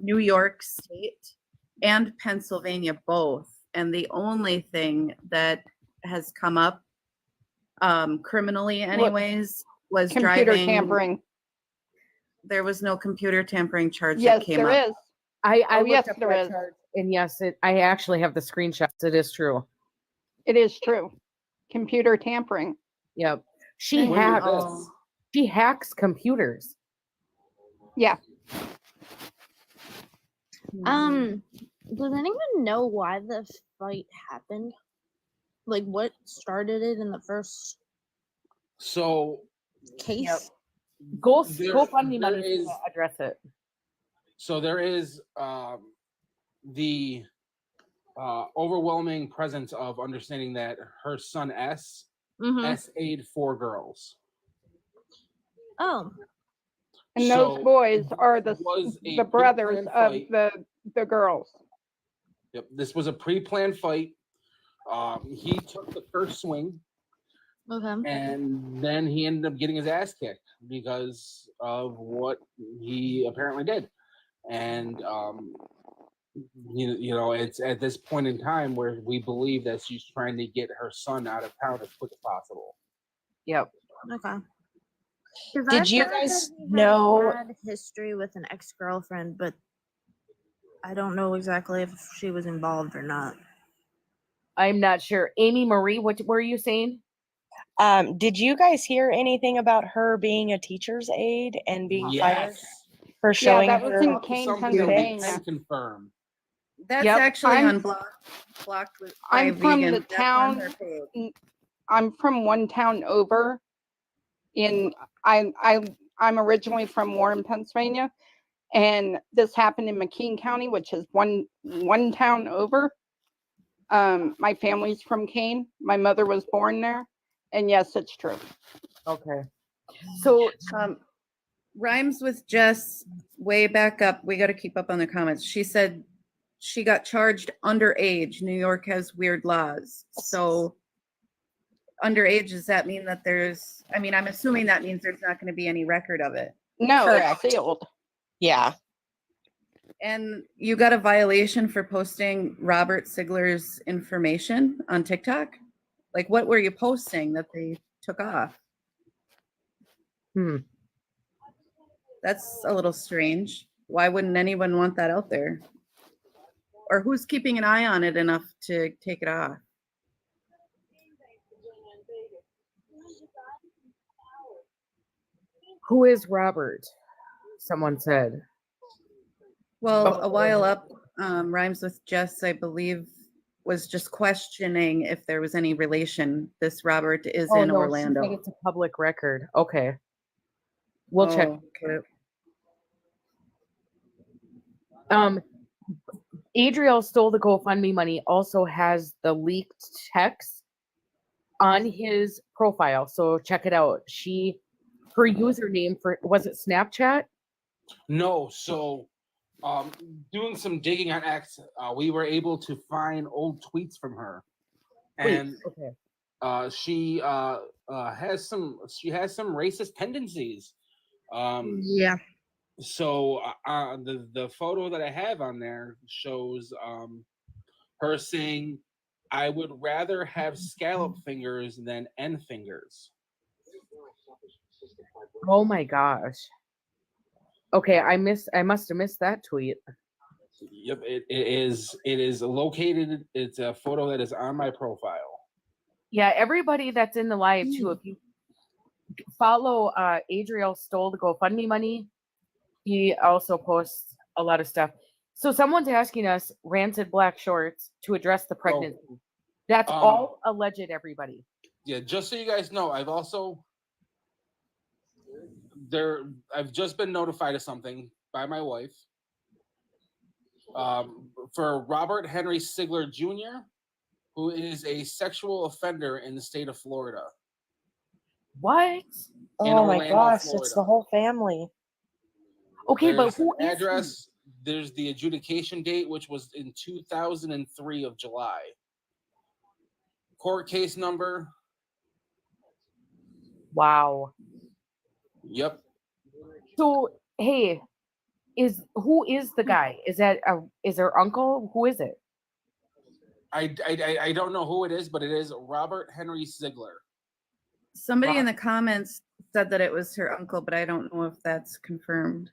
New York State and Pennsylvania both, and the only thing that has come up criminally anyways was Computer driving. tampering. There was no computer tampering charge Yes, that came there up. is. I Oh, looked yes, up there that is. charge, and yes, I actually have the screenshots. It is true. It is true. Computer tampering. Yep. She When hacks. was this? She hacks computers. Yeah. Does anyone know why the fight happened? Like, what started it in the first So case? Yep. GoFundMe there money is- to address it. So there is the overwhelming presence of understanding that her son Mm-hmm. SA'd 4 girls. Oh, And So those boys are it was a the brothers pre-planned of fight. the girls. Yep, this was a pre-planned fight. He took the first swing, okay. and then he ended up getting his ass kicked because of what he apparently did. And you know, it's at this point in time where we believe that she's trying to get her son out of town as quick as possible. Yep. Okay. Did you guys know? Had history with an ex-girlfriend, but I don't know exactly if she was involved or not. I'm not sure. Amy Marie, what were you saying? Did you guys hear anything about her being a teacher's aide and being fired for showing that was her? in Kane, Something that we Pennsylvania. can confirm. That's Yep. actually I'm- blocked with I'm by from vegan. the That's on town- her page. I'm from one town over in I'm originally from Warren, Pennsylvania, and this happened in McKean County, which is one town over. My family's from Kane. My mother was born there, and yes, it's true. Okay. So Rhymes with Jess, way back up. We got to keep up on the comments. She said she got charged underage. New York has weird laws. So underage, does that mean that there's, I mean, I'm assuming that means there's not going to be any record of it. No, Correct. it's sealed. Yeah. And you got a violation for posting Robert Sigler's information on TikTok? Like, what were you posting that they took off? That's a little strange. Why wouldn't anyone want that out there? Or who's keeping an eye on it enough to take it off? who is Robert? Someone said. Well, a while up, Rhymes with Jess, I believe, was just questioning if there was any relation. This Robert is in Orlando. She said it's a public record. Okay. We'll check. Okay. Adriel Stole the GoFundMe money also has the leaked checks on his profile. So check it out. Her username was it Snapchat? No. So doing some digging on X, we were able to find old tweets from her. And she has some racist tendencies. Yeah. So the photo that I have on there shows her saying, "I would rather have scallop fingers than end fingers." Oh my gosh. Okay, I must have missed that tweet. Yep, it is located. It's a photo that is on my profile. Yeah, everybody that's in the live too, if you follow Adriel Stole the GoFundMe money, he also posts a lot of stuff. So someone's asking us rancid black shorts to address the pregnancy. That's all alleged, everybody. Yeah, just so you guys know, I've just been notified of something by my wife. For Robert Henry Sigler Jr., who is a sexual offender in the state of Florida. What? Oh my gosh, it's the whole family. Okay, There's but who is address? There's the adjudication date, which was in 2003 of July. Court case number. Wow. Yep. So hey, who is the guy? Is her uncle? Who is it? I don't know who it is, but it is Robert Henry Sigler. Somebody in the comments said that it was her uncle, but I don't know if that's confirmed.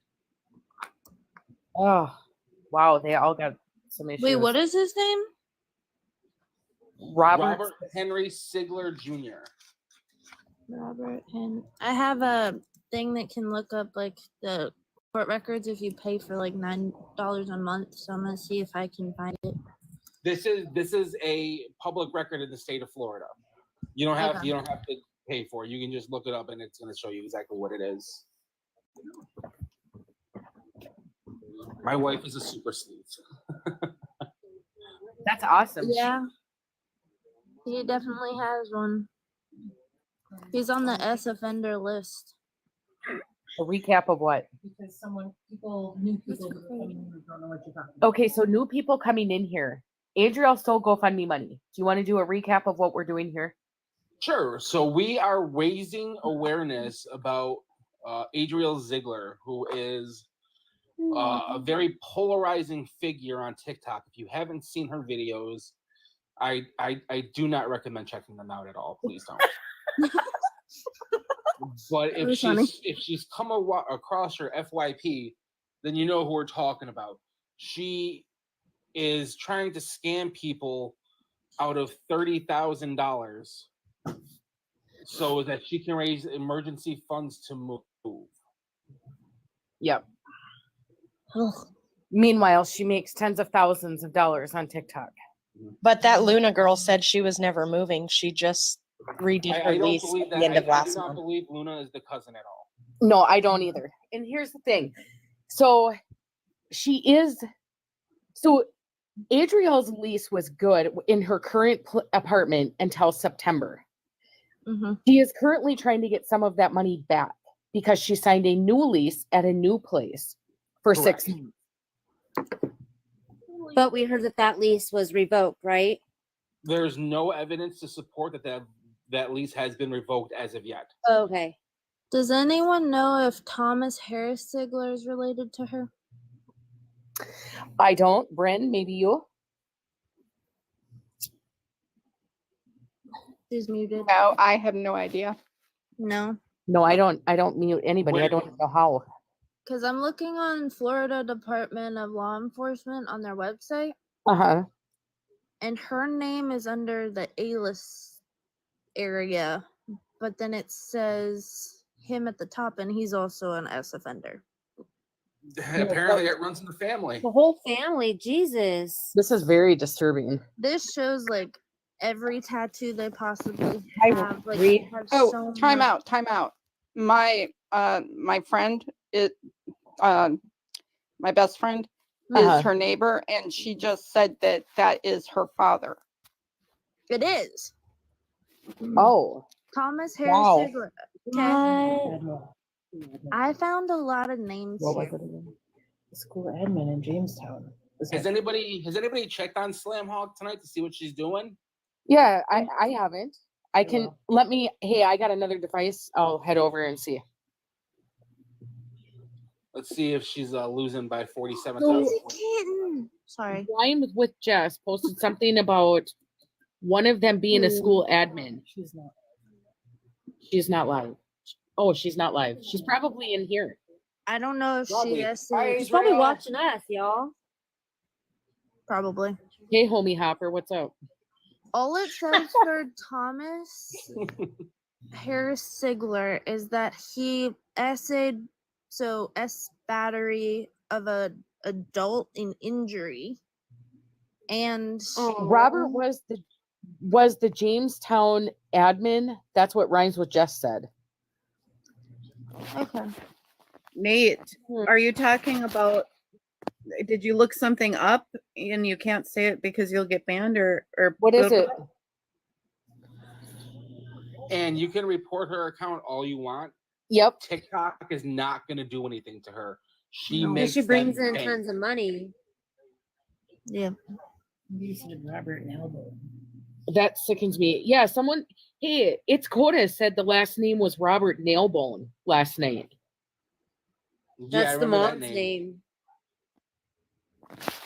Oh, wow. They all got some issues. Wait, what is his name? Robert Henry Sigler Jr. Robert Henry. I have a thing that can look up like the court records if you pay for like $9 a month. So I'm gonna see if I can find it. This is a public record in the state of Florida. You don't have to pay for it. You can just look it up and it's going to show you exactly what it is. My wife is a super sleuth. That's awesome. Yeah. He definitely has one. He's on the S offender list. A recap of what? Because new people don't know what you're talking about. Okay, so new people coming in here. Adriel Stole GoFundMe money. Do you want to do a recap of what we're doing here? Sure. So we are raising awareness about Adriel Sigler, who is a very polarizing figure on TikTok. If you haven't seen her videos, I do not recommend checking them out at all. Please don't. But if she's come across her FYP, then you know who we're talking about. She is trying to scam people out of $30,000 so that she can raise emergency funds to move. Yep. Meanwhile, she makes tens of thousands of dollars on TikTok. But that Luna girl said she was never moving. She just redid her I don't lease believe at that. the end of I do last not month. believe Luna is the cousin at all. No, I don't either. And here's the thing. So Adrielle's lease was good in her current apartment until September. Mm-hmm. She is currently trying to get some of that money back because she signed a new lease at a new place for Correct. 6 months. But we heard that lease was revoked, right? There's no evidence to support that lease has been revoked as of yet. Okay. Does anyone know if Thomas Harris Sigler is related to her? I don't. Bren, maybe you? She's muted. No, I have no idea. No, No, I don't mute anybody. I don't know how. because I'm looking on Florida Department of Law Enforcement on their website, Uh-huh. and her name is under the A-list area, but then it says him at the top, and he's also an S offender. Apparently, it runs in the family. The whole family, Jesus. This is very disturbing. This shows like every tattoo they possibly I have. Like read- they have Oh, so time much. out, time out. My friend, my best friend Uh-huh. is her neighbor, and she just said that is her father. It is Oh, Thomas Harris Wow. Sigler. Okay. What I found a lot of names was here. it again? School admin in Jamestown. Has anybody checked on Slam Hawk tonight to see what she's doing? yeah, I haven't. I can hey, I got another device. I'll head over and see. Let's see if she's losing by 47,000. There's a kitten. Sorry. Rhyme with Jess posted something about one of them being a school admin. She's not. She's not live. Oh, she's not live. She's probably in here. I don't know if Lovely. she is. Hi, She's probably Israel. watching us, y'all. Probably. Hey, homie Hopper, what's up? All it says for Thomas Harris Sigler is that he essayed S battery of a adult in injury, and Robert was the Jamestown admin. That's what rhymes with Jess said. okay. Nate, are you talking about? Did you look something up and you can't say it because you'll get banned, or What is it? And you can report her account all you want. Yep. TikTok is not going to do anything to her. She No. makes She brings them in bank. tons of money. Yeah. You said Robert and Elbow. That sickens me. Yeah, someone. Hey, it's Coda said the last name was Robert Nailbone last night. Yeah, I That's the remember that mom's name.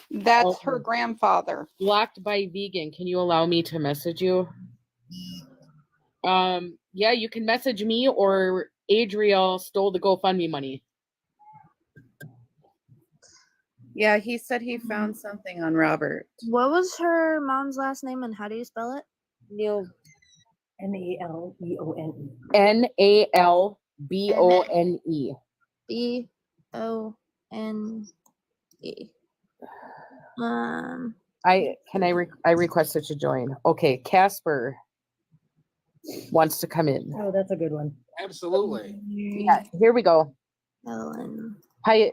That's her Okay. grandfather. Blocked by vegan. Can you allow me to message you? Yeah, you can message me, or Adriel stole the GoFundMe money. Yeah, he said he found something on Robert. What was her mom's last name, and how do you spell it? Neil. Naleone. Nalbone. B-O-N-E. I requested to join. Okay, Casper wants to come in. Oh, that's a good one. Absolutely. Yeah, here we go. Ellen. Hi,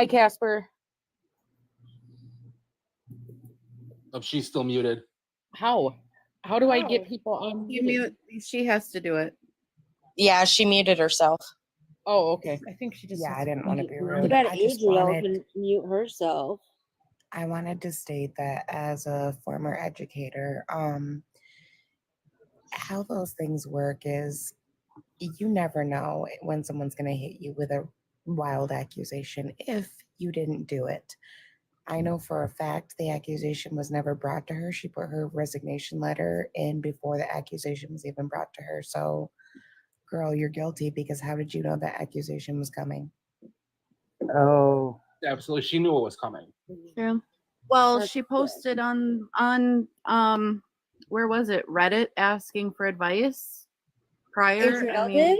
Casper. Oh, she's still muted. How do I get people on? You mute. She has to do it. Yeah, she muted herself. Oh, okay. I think she just. Yeah, has I to didn't want to mute be her. rude. Too bad I just Adriel wanted, can mute herself. I wanted to state that as a former educator, how those things work is you never know when someone's going to hit you with a wild accusation if you didn't do it. I know for a fact the accusation was never brought to her. She put her resignation letter in before the accusation was even brought to her. So, girl, you're guilty because how did you know that accusation was coming? Oh. Absolutely. She knew it was coming. True. Well, That's she good. posted on where was it? Reddit, asking for advice prior. Adriel did?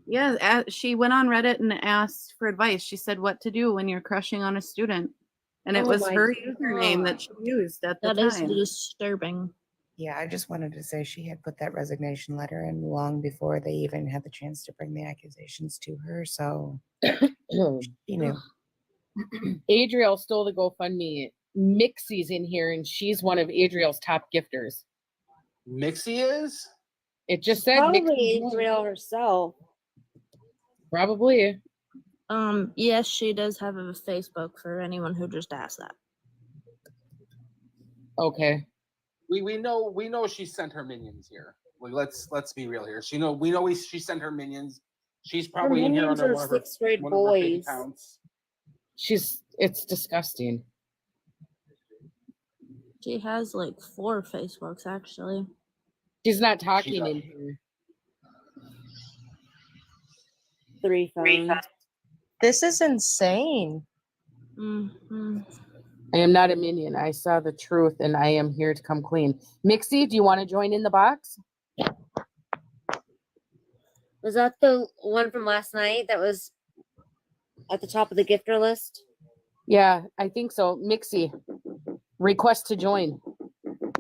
Yeah, she went on Reddit and asked for advice. She said what to do when you're crushing on a student, and it Oh was my her username God. that she used at the That is time. disturbing. Yeah, I just wanted to say she had put that resignation letter in long before they even had the chance to bring the accusations to her. So she knew. Adriel stole the GoFundMe. Mixie's in here, and she's one of Adriel's top gifters. Mixie is? It just said Probably Mixie. Adriel herself. Probably. Yes, she does have a Facebook for anyone who just asked that. Okay. We know she sent her minions here. Like, let's be real here. She sent her minions. She's probably in here minions under are one of her sixth grade one of her fake boys. accounts. It's disgusting. She has like 4 Facebooks actually. She's not She talking does. in here. 3 phones. This is insane. Mm-hmm. I am not a minion. I saw the truth, and I am here to come clean. Mixie, do you want to join in the box? Was that the one from last night that was at the top of the gifter list? Yeah, I think so. Mixie, request to join.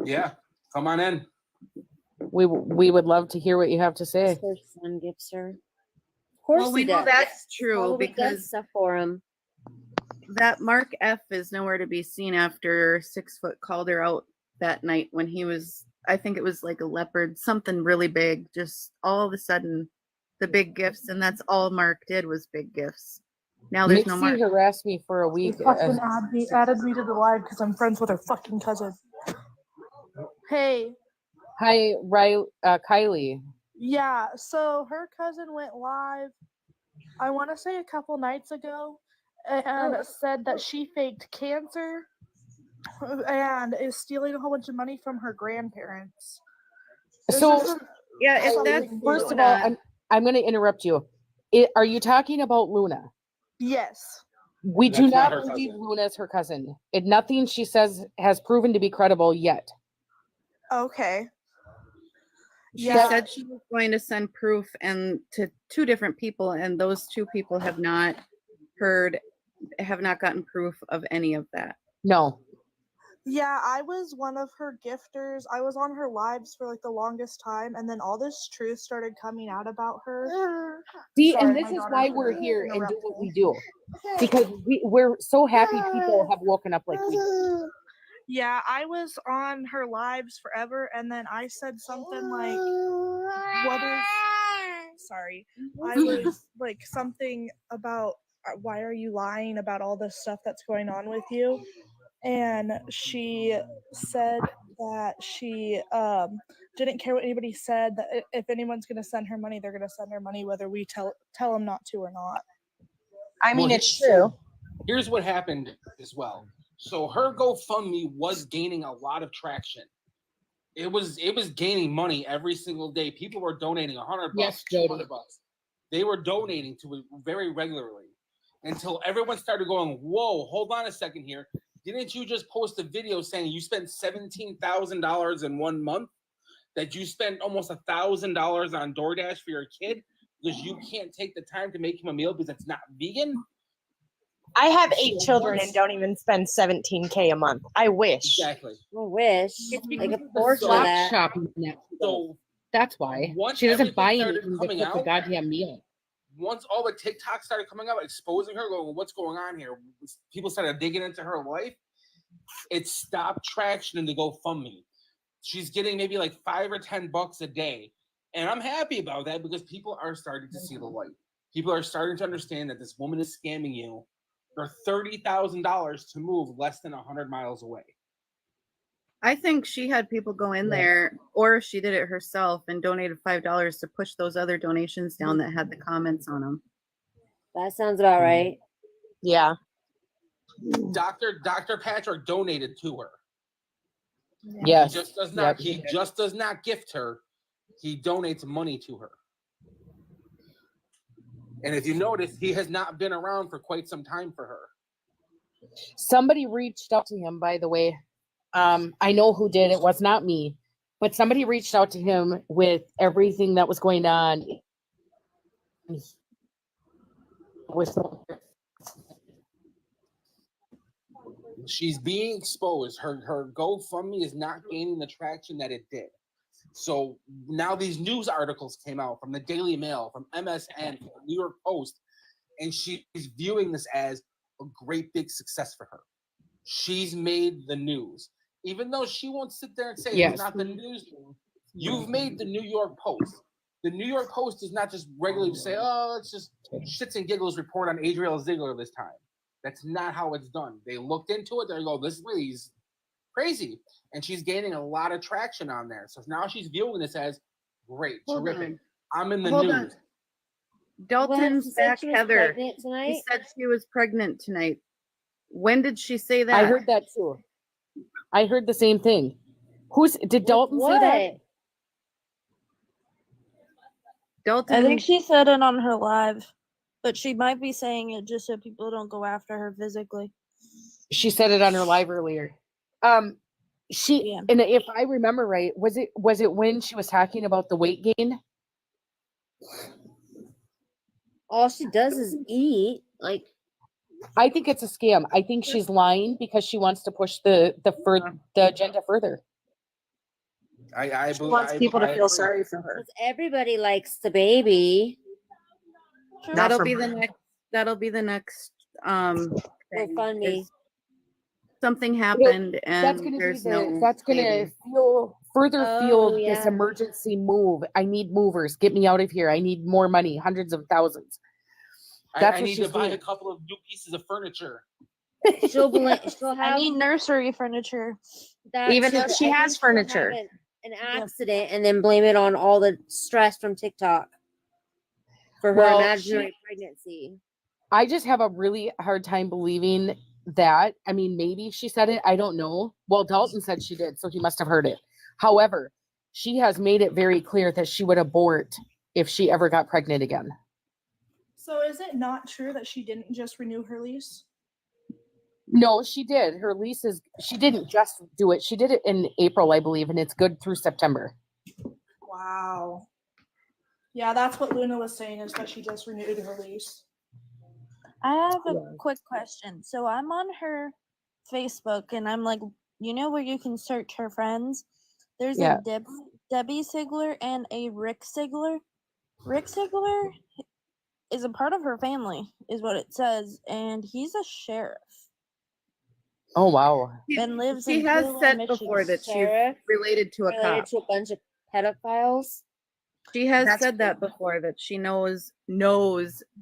Yeah, come on in. We would love to hear what you have to say. Her son gifts her. Of course Well, we he know does. that's true Probably does because stuff for him. that Mark F is nowhere to be seen after 6 Foot called her out that night when he was, I think it was like a leopard, something really big. Just all of a sudden, the big gifts, and that's all Mark did was big gifts. Now there's no Mark. Mixie harassed me for a They week. fucking added me to the live because I'm friends with her fucking cousin. Hey, Hi, Kylie. yeah, so her cousin went live, I want to say a couple nights ago, and said that she faked cancer and is stealing a whole bunch of money from her grandparents. This So, isn't Yeah, if something that's new. first of all, I'm going to interrupt you. Are you talking about Luna? Yes. We do That's not not her believe cousin. Luna is her cousin. Nothing she says has proven to be credible yet. Okay. she Yeah. said she was going to send proof and to 2 different people, and those 2 people have not gotten proof of any of that. No. Yeah, I was one of her gifters. I was on her lives for like the longest time, and then all this truth started coming out about her. See, Sorry, and my this is daughter's why gonna we're here and do interrupt what me. we do. Because we're so happy people have woken up like we do. Yeah, I was on her lives forever, and then I said something like, "What is?" Sorry, I was like something about why are you lying about all this stuff that's going on with you? And she said that she didn't care what anybody said. That if anyone's gonna send her money, they're gonna send her money, whether we tell them not to or not. I mean, Well, it's true. Here's what happened as well. So her GoFundMe was gaining a lot of traction. It was gaining money every single day. People were donating $100, Yes, Jody. $200. They were donating to it very regularly until everyone started going, "Whoa, hold on a second here. Didn't you just post a video saying you spent $17,000 in 1 month? That you spent almost $1,000 on DoorDash for your kid because you can't take the time to make him a meal because it's not vegan?" I have 8 children and don't even spend $17K a month. I wish. Exactly. I wish. It's Like a because of the portion of Stop that. shopping net. So That's why. once She doesn't buy everything started anything to coming cook a out, goddamn meal. once all the TikToks started coming out, exposing her, going, "What's going on here?" People started digging into her life. It stopped traction in the GoFundMe. She's getting maybe like $5 or $10 a day, and I'm happy about that because people are starting to see the light. People are starting to understand that this woman is scamming you for $30,000 to move less than 100 miles away. I think she had people go in there, or she did it herself and donated $5 to push those other donations down that had the comments on them. That sounds about right. Yeah. Dr. Patrick donated to her. Yes. He just does Yep. not. He just does not gift her. He donates money to her. And if you notice, he has not been around for quite some time for her. Somebody reached out to him, by the way. I know who did. It was not me. But somebody reached out to him with everything that was going on. She's being exposed. Her GoFundMe is not gaining the traction that it did. So now these news articles came out from the Daily Mail, from MSN, from the New York Post, and she's viewing this as a great big success for her. She's made the news. Even though she won't sit there and say it's not the news, you've made the New York Post. The New York Post does not just regularly say, oh, it's just shits and giggles report on Adrielle Ziegler this time. That's not how it's done. They looked into it. They go, this lady's crazy. And she's gaining a lot of traction on there. So now she's viewing this as great, terrific. I'm in the news. Dalton's back, Heather. She said she was pregnant tonight. When did she say that? I heard that too. I heard the same thing. Did Dalton say that? Dalton. I think she said it on her live, but she might be saying it just so people don't go after her physically. She said it on her live earlier. And if I remember right, was it when she was talking about the weight gain? All she does is eat. Like, I think it's a scam. I think she's lying because she wants to push the agenda further. She wants people to feel sorry for her. Everybody likes the baby. That'll be the next GoFundMe. Something happened and that's gonna fuel this emergency move. I need movers. Get me out of here. I need more money, hundreds of thousands. I need to buy a couple of new pieces of furniture. She'll have I need nursery furniture. Even though she has furniture. An accident and then blame it on all the stress from TikTok for her imaginary pregnancy. I just have a really hard time believing that. I mean, maybe she said it. I don't know. Well, Dalton said she did, so he must have heard it. However, she has made it very clear that she would abort if she ever got pregnant again. So is it not true that she didn't just renew her lease? No, she did. Her lease she didn't just do it. She did it in April, I believe, and it's good through September. Wow. Yeah, that's what Luna was saying, is that she just renewed her lease. I have a quick question. So I'm on her Facebook and I'm like, where you can search her friends? There's a Debbie Ziegler and a Rick Ziegler. Rick Ziegler is a part of her family, is what it says, and he's a sheriff. Oh wow! And lives. She in has said Michigan. before that she's related to a cop. To a bunch of pedophiles. She has said that before, that she knows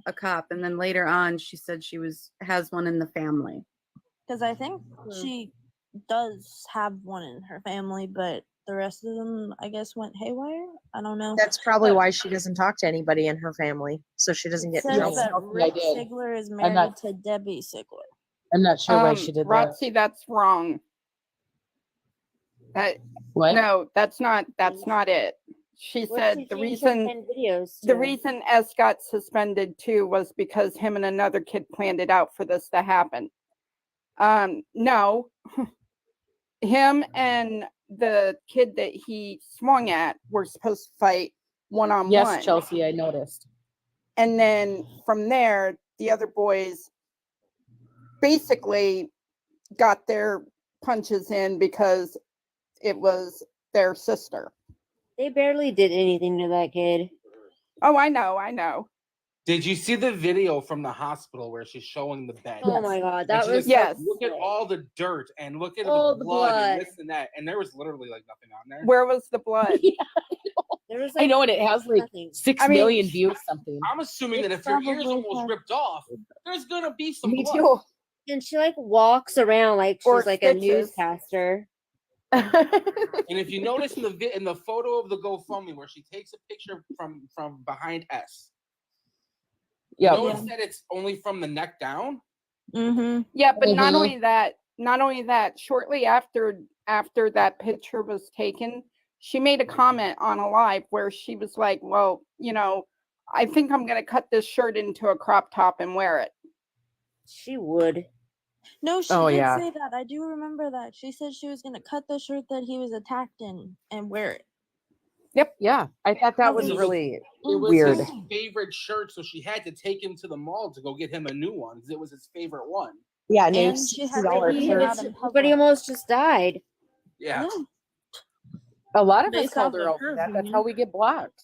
a cop, and then later on she said she has one in the family. Because I think she does have one in her family, but the rest of them, I guess, went haywire. I don't know. That's probably why she doesn't talk to anybody in her family, so she doesn't get in trouble. That Rick Ziegler is married to Debbie Ziegler. I'm not sure why she did that. Roxy, that's wrong. What? No, that's not it. She said the reason S got suspended too was because him and another kid planned it out for this to happen. No, him and the kid that he swung at were supposed to fight one-on-one. Yes, Chelsea, I noticed. And then from there, the other boys basically got their punches in because it was their sister. They barely did anything to that kid. Oh, I know. Did you see the video from the hospital where she's showing the bed? Oh my God, that was Look at all the dirt and look at all the blood and this and that, and there was literally like nothing on there. Where was the blood? Yeah, I know, and it has like 6 million views. Something. I'm assuming that if your ears almost ripped off, there's gonna be some Me blood. too. And she walks around like she's like a newscaster. And if you notice in the photo of the GoFundMe where she takes a picture from behind S, notice that it's only from the neck down. Mm-hmm. Yeah, but not only that. Shortly after that picture was taken, she made a comment on a live where she was like, "Well, I think I'm gonna cut this shirt into a crop top and wear it." She would. No, she did say that. I do remember that. She said she was going to cut the shirt that he was attacked in and wear it. Yep. Yeah. I thought that was really weird. His favorite shirt, so she had to take him to the mall to go get him a new one because it was his favorite one. Yeah, And Nate's she had $60 to leave shirt. out in But he public. almost just died. Yeah. A lot of us Based called off her of out her for that. That's opinion. how we get blocked.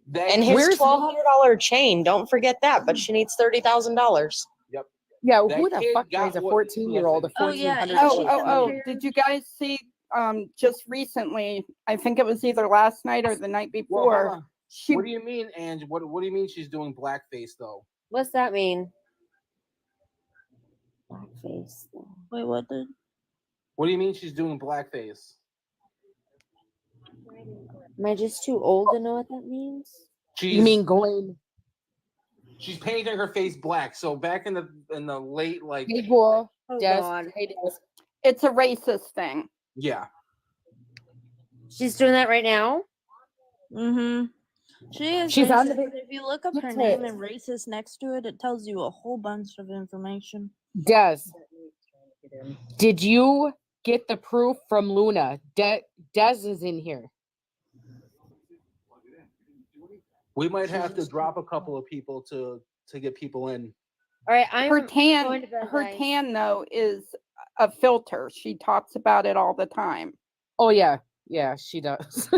That And kid- his Where's- $1,200 chain. Don't forget that. But she needs $30,000. Yeah, That who the kid fuck got buys a what- 14-year-old a Oh, yeah, and $1,400? she- Did you guys see just recently, I think it was either last night or the night Well, before, hold on. she What do you mean, Ange? What do you mean she's doing blackface though? What's that mean? Blackface. Wait, what did? What do you mean she's doing blackface? Am I just too old to know what that means? She's You mean going she's painting her face black. So back in the late like hey, Bull, Oh Des, God. hey, Des. it's a racist thing. yeah. She's doing that right now? Mm-hmm. She is She's on racist, the but if you look up her What's name it? and racist next to it, it tells you a whole bunch of information. Des, did you get the proof from Luna? Des is in here. We might have to drop a couple of people to get people in. All right, I'm Her going tan, to bed, her guys. tan though is a filter. She talks about it all the time. Oh yeah, yeah, she does.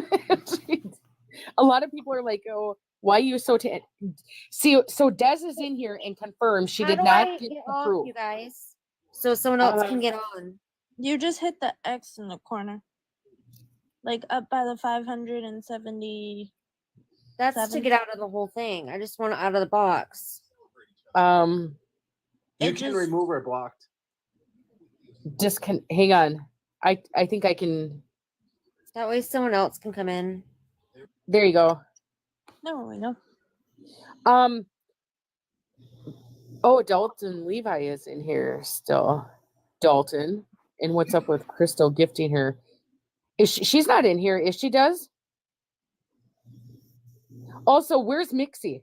A lot of people are like, "Oh, why are you so tan?" See, so Des is in here and confirms she How did do not I get get the off, proof. you guys? So someone else can get on. You just hit the X in the corner, like up by the 570. That's to 7. get out of the whole thing. I just want it out of the box. You It can just- remove her blocked. Hang on. I think I can. That way someone else can come in. There you go. There we go. Oh, Dalton Levi is in here still. Dalton, and what's up with Crystal gifting her? Is she's not in here? Is she? Does? Also, where's Mixie?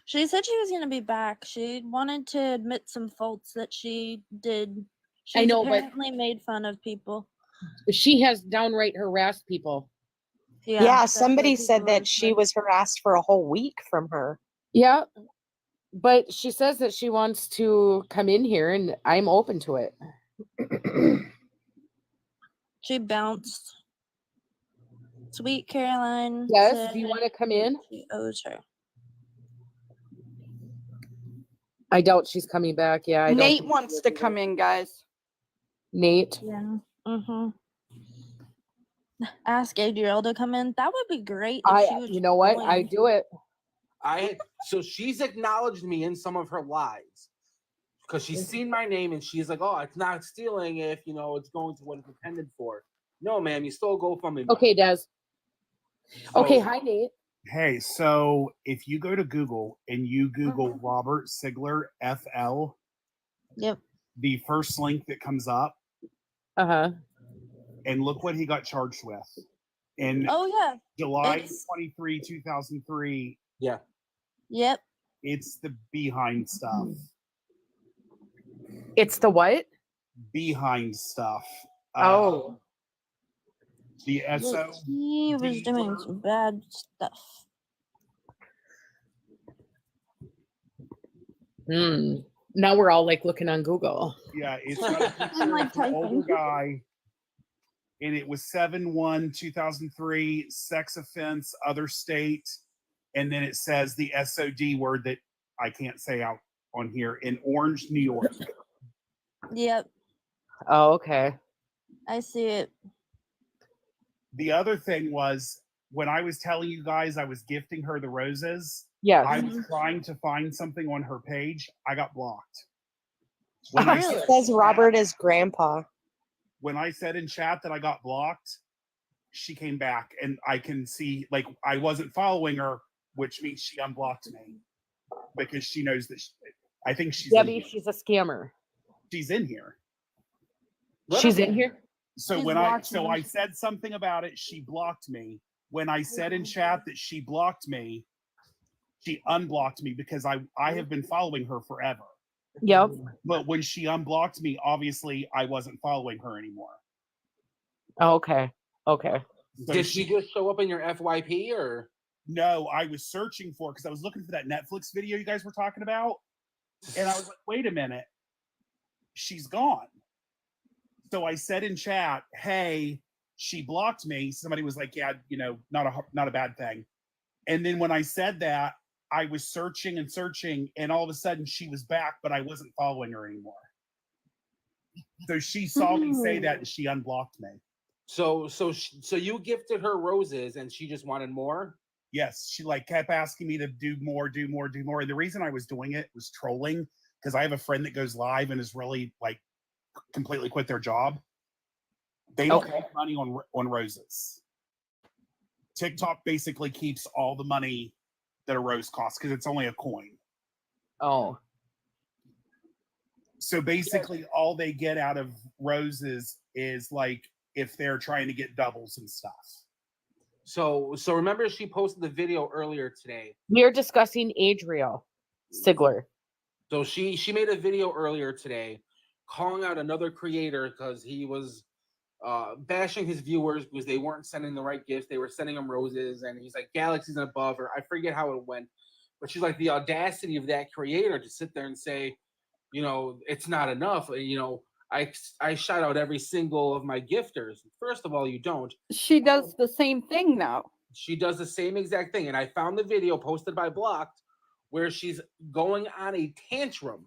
She said she was gonna be back. She wanted to admit some faults that she did. She's I know, but- apparently made fun of people. She has downright harassed people. Yeah, that's what somebody people said are that she saying. was harassed for a whole week from her. Yeah, but she says that she wants to come in here, and I'm open to it. She bounced. Sweet Caroline. Yes, said do you want to come in? she owes her. I doubt she's coming back. Yeah, I don't Nate think wants she is to either. come in, guys. Nate. Yeah. Mm-hmm. Ask Adriel to come in. That would be great. If she would You know what? I join. do it. So she's acknowledged me in some of her lives because she's seen my name and she's like, "Oh, it's not stealing if it's going to what it's intended for." No, ma'am, you stole GoFundMe. Okay, Des. So- Okay, hi, Nate. Hey, so if you go to Google and you Google Robert Sigler FL, Yep. the first link that comes up, Uh-huh. and look what he got charged with. In Oh yeah. July it's- 23, 2003, Yeah. Yep. it's the behind stuff. It's the what? Behind stuff. Oh. The Look, SO. he was doing some bad stuff. Now we're all like looking on Google. Yeah, it's got a picture I'm, like, of an older typing. guy. And it was 7/1/2003, sex offense, other state. And then it says the SOD word that I can't say out on here in Orange, New York. Yep. Oh, okay. I see it. The other thing was when I was telling you guys I was gifting her the roses, Yes. I was trying to find something on her page. I got blocked. Oh, When I Really? It says Robert is grandpa. when I said in chat that I got blocked, she came back and I can see like I wasn't following her, which means she unblocked me because she knows that I think she's Debbie, she's a scammer. she's in here. She's in here? So She's when watching. I said something about it, she blocked me. When I said in chat that she blocked me, she unblocked me because I have been following her forever. Yep. But when she unblocked me, obviously I wasn't following her anymore. Oh, okay. Okay. So Did she just show up in your FYP or? No, I was searching for because I was looking for that Netflix video you guys were talking about. And I was like, wait a minute. she's gone. So I said in chat, hey, she blocked me. Somebody was like, yeah, not a bad thing. And then when I said that, I was searching and searching, and all of a sudden she was back, but I wasn't following her anymore. So she saw me say that and she unblocked me. So you gifted her roses and she just wanted more? Yes, she like kept asking me to do more. And the reason I was doing it was trolling, because I have a friend that goes live and is really like completely quit their job. They don't make money on roses. TikTok basically keeps all the money that a rose costs because it's only a coin. Oh. So basically all they get out of roses is like if they're trying to get doubles and stuff. So remember she posted the video earlier today. We're discussing Adriel Sigler. So she made a video earlier today calling out another creator because he was bashing his viewers because they weren't sending the right gifts. They were sending him roses, and he's like, galaxies and above, or I forget how it went. But she's like, the audacity of that creator to sit there and say, it's not enough. I shout out every single of my gifters. First of all, you don't. She does the same thing now. She does the same exact thing. And I found the video posted by Blocked where she's going on a tantrum.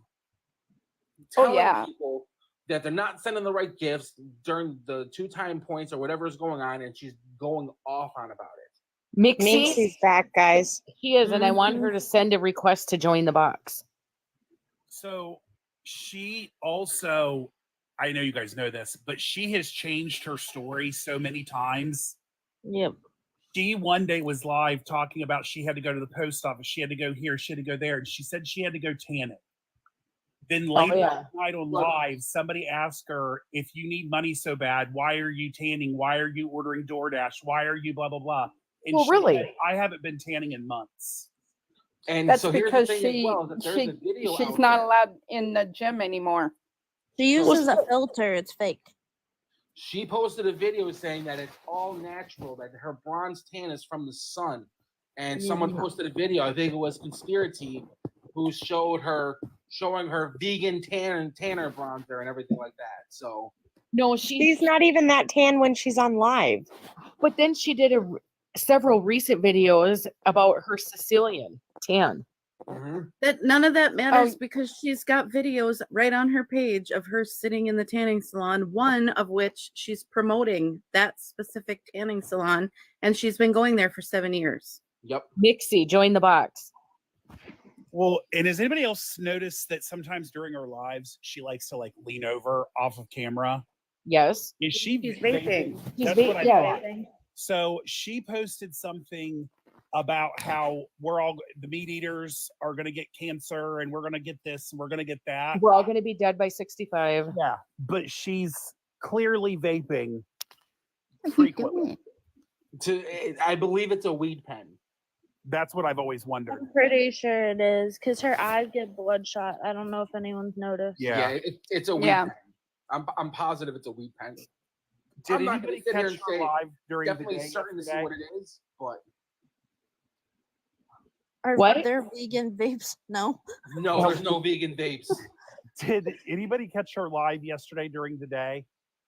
Telling people that they're not sending the right gifts during the 2 time points or whatever is going on, and she's going off on about it. Mixie's back, guys. He is, and I want her to send a request to join the box. So she also, I know you guys know this, but she has changed her story so many times. Yep. She one day was live talking about she had to go to the post office. She had to go here. She had to go there. And she said she had to go tan it. Then later that night on live, somebody asked her, if you need money so bad, why are you tanning? Why are you ordering DoorDash? Why are you blah, blah, blah? And well, really? Said, I haven't been tanning in months. And that's so because she's not allowed in the gym anymore. She uses a filter. It's fake. She posted a video saying that it's all natural, that her bronze tan is from the sun. And someone posted a video, I think it was Conspiracy, who showing her vegan tanner bronzer and everything like that. So no, she's not even that tan when she's on live. But then she did several recent videos about her Sicilian tan. That none of that matters because she's got videos right on her page of her sitting in the tanning salon, one of which she's promoting that specific tanning salon, and she's been going there for 7 years. Yep. Mixie, join the box. Well, and has anybody else noticed that sometimes during her lives she likes to like lean over off of camera? Yes. Is she She's vaping? That's what I thought. So she posted something about how the meat eaters are going to get cancer and we're going to get this and we're going to get that. We're all going to be dead by 65. Yeah, but she's clearly vaping frequently. I believe it's a weed pen. That's what I've always wondered. I'm pretty sure it is because her eyes get bloodshot. I don't know if anyone's noticed. Yeah, it's a weed pen. I'm positive it's a weed pen. Did anybody catch her live during the day? Definitely certain to see what it is, but are there vegan vapes? No. No, there's no vegan vapes. Did anybody catch her live yesterday during the day?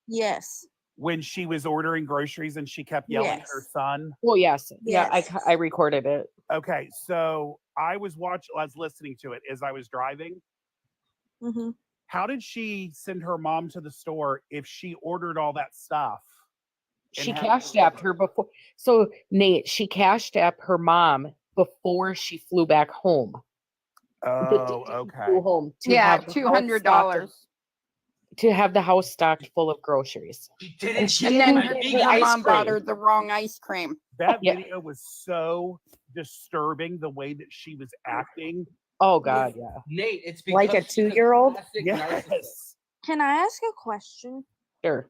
Yes. When she was ordering groceries and she kept yelling at her son? Well, yes. Yeah, I recorded it. Okay, so I was listening to it as I was driving. Mm-hmm. How did she send her mom to the store if she ordered all that stuff? She cashed apped her before. So, Nate, she cashed app her mom before she flew back home. Oh, okay. Flew home $200 to have the house stocked full of groceries. And then her mom bought her the wrong ice cream. That video was so disturbing, the way that she was acting. Oh God, yeah. Nate, it's like a 2-year-old. Yes. Can I ask a question? Sure.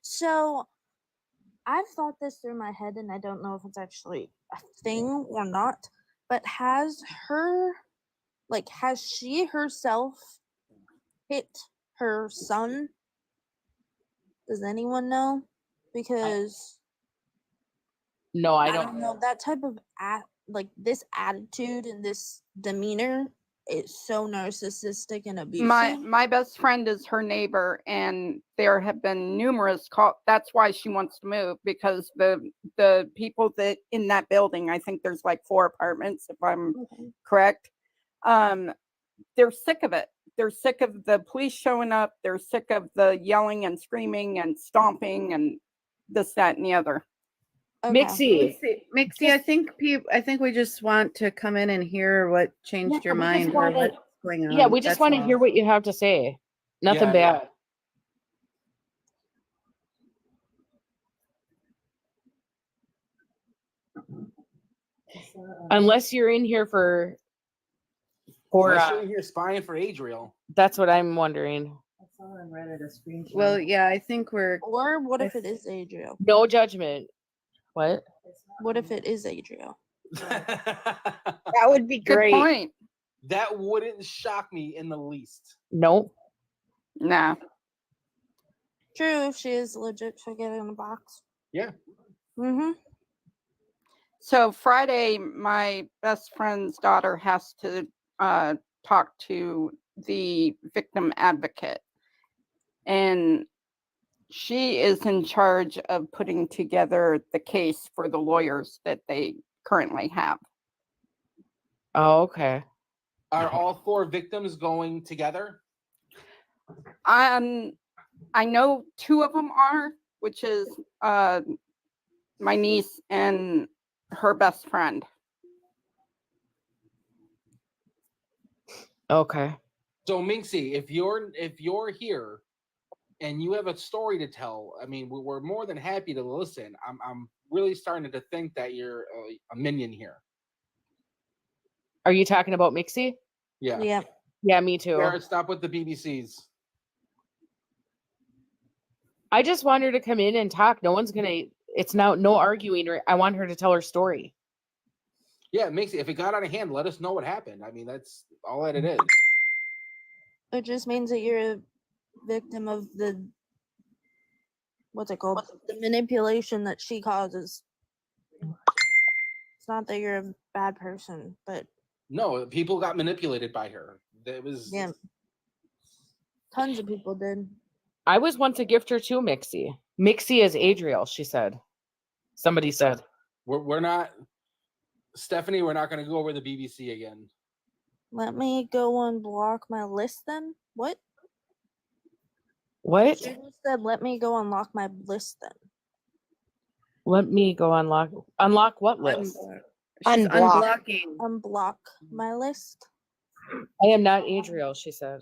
So, I've thought this through my head, and I don't know if it's actually a thing or not. But has she herself hit her son? Does anyone know? Because no, I don't know that type of this attitude and this demeanor is so narcissistic and abusive. My best friend is her neighbor, and there have been numerous calls. That's why she wants to move, because the people that in that building, I think there's like 4 apartments, if I'm correct. They're sick of it. They're sick of the police showing up. They're sick of the yelling and screaming and stomping and this, that, and the other. Mixie. Mixie, I think we just want to come in and hear what changed your we just mind or wanna- what's going on. Yeah, we just That's want to all. hear what you have to say. Nothing Yeah, bad. Unless you're in here for Unless you're in here spying for Adriel. that's what I'm wondering. I saw on Reddit a screenshot. Well, yeah, I think we're. Or what if it is Adriel? No judgment. What? What if it is Adriel? That would be Good great. point. That wouldn't shock me in the least. Nope. Nah. True, if she is legit, she'll get it in a box. Yeah. Mm-hmm. So Friday, my best friend's daughter has to talk to the victim advocate, and she is in charge of putting together the case for the lawyers that they currently have. Oh, okay. Are all 4 victims going together? I know 2 of them are, which is my niece and her best friend. Okay. So Minxie, if you're here and you have a story to tell, I mean, we're more than happy to listen. I'm really starting to think that you're a minion here. Are you talking about Mixie? Yeah. Yeah. Yeah, me too. Garrett, stop with the BBCs. I just want her to come in and talk. No one's gonna. It's now no arguing. I want her to tell her story. Yeah, Minxie, if it got out of hand, let us know what happened. I mean, that's all that it is. It just means that you're a victim of the what's it called? The manipulation that she causes. It's not that you're a bad person, but No, people got manipulated by her. It was yeah, tons of people did. I was once a gifter too, Mixie. Mixie is Adriel, she said. Somebody said. we're not Stephanie, we're not gonna go over the BBC again. Let me go unblock my list then. What? What? She just said, let me go unlock my list then. Let me go unlock what list? She's Unblock. unblocking. Unblock my list. I am not Adriel, she said.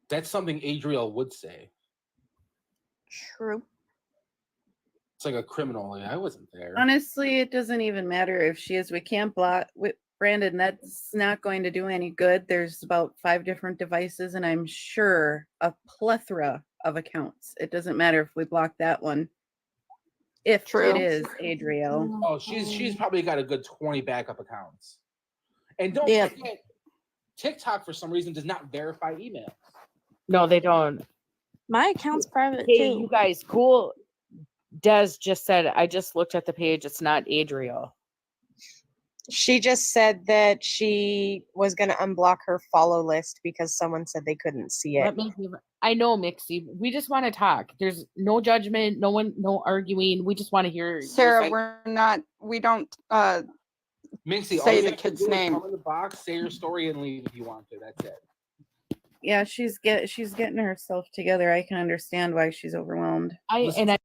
That's something Adriel would say. True. It's like a criminal. Like, I wasn't there. Honestly, it doesn't even matter if she is. We can't block with Brandon. That's not going to do any good. There's about 5 different devices, and I'm sure a plethora of accounts. It doesn't matter if we block that one. If True. it is Adriel. Oh, she's probably got a good 20 backup accounts. And don't Yeah. forget, TikTok for some reason does not verify email. No, they don't. My account's private Hey, too. you guys, cool. Des just said, I just looked at the page. It's not Adriel. She just said that she was going to unblock her follow list because someone said they couldn't see it. Let me give, I know, Mixie. We just want to talk. There's no judgment, no arguing. We just want to hear. Sarah, we don't Minxie, all say you the have to kid's do is name. come in the box, say your story, and leave if you want to. That's it. Yeah, she's getting herself together. I can understand why she's overwhelmed. I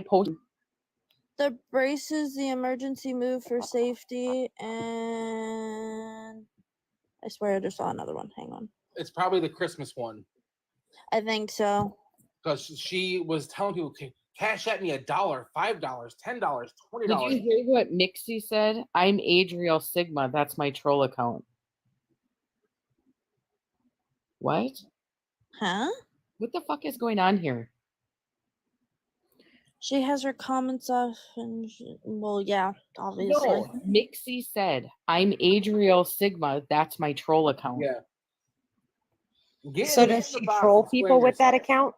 posted. The braces, the emergency move for safety, and I swear I just saw another one. Hang on. It's probably the Christmas one. I think so. Because she was telling people, cash at me $1, $5, $10, $20. Did you hear what Mixie said? I'm Adriel Sigma. That's my troll account. What? Huh? What the fuck is going on here? She has her comments off, and well, yeah, obviously. No, Mixie said, "I'm Adriel Sigma. That's my troll account." Yeah. So does she troll people with that account?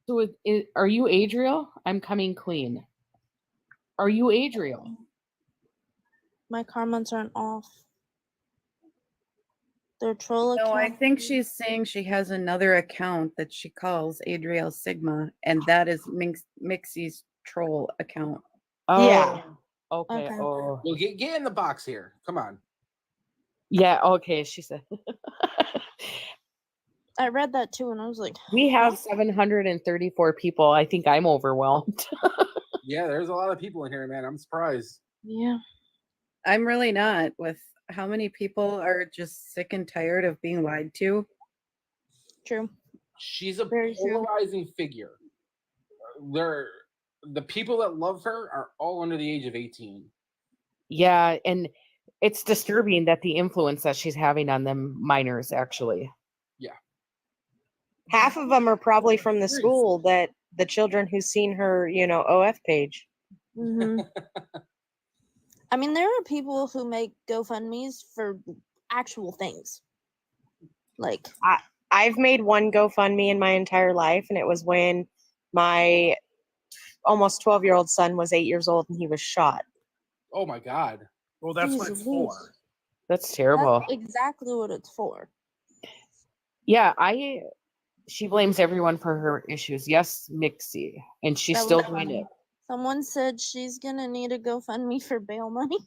So, are you Adriel? I'm coming clean. Are you Adriel? My comments aren't off. Their troll No, account. I think she's saying she has another account that she calls Adriel Sigma, and that is Mixie's troll account. Oh, Yeah. Okay. Okay. Oh, Well, get in the box here. Come on. yeah. Okay. She said. I read that too, and I was like, We have 734 people. I think I'm overwhelmed. Yeah, there's a lot of people in here, man. I'm surprised. yeah. I'm really not, with how many people are just sick and tired of being lied to. True. She's a Very true. polarizing figure. The people that love her are all under the age of 18. Yeah, and it's disturbing that the influence that she's having on them minors, actually. Half of them are probably from the school that the children who've seen her, OF page. hmm I mean, there are people who make GoFundMe's for actual things. Like, I've made one GoFundMe in my entire life, and it was when my almost 12-year-old son was 8 years old and he was shot. Oh my God. Well, that's what it's for. That's terrible. that's exactly what it's for. Yeah, she blames everyone for her issues. Yes, Mixie, and she's That still was doing funny. it. Someone said she's gonna need a GoFundMe for bail money.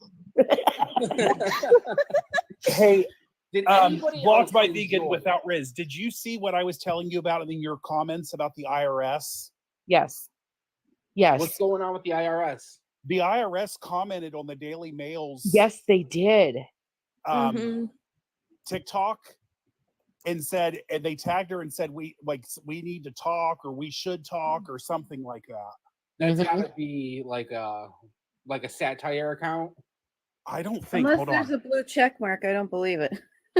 Hey, Did anybody Blocked else by Vegan enjoy- without Riz. Did you see what I was telling you about in your comments about the IRS? Yes. Yes. What's going on with the IRS? The IRS commented on the Daily Mail's Yes, they did. TikTok and said, and they tagged her and said, we need to talk, or we should talk, or something like that. That's Mhm. gotta be like a satire account. I don't think. Unless Hold there's on. a blue check mark, I don't believe it.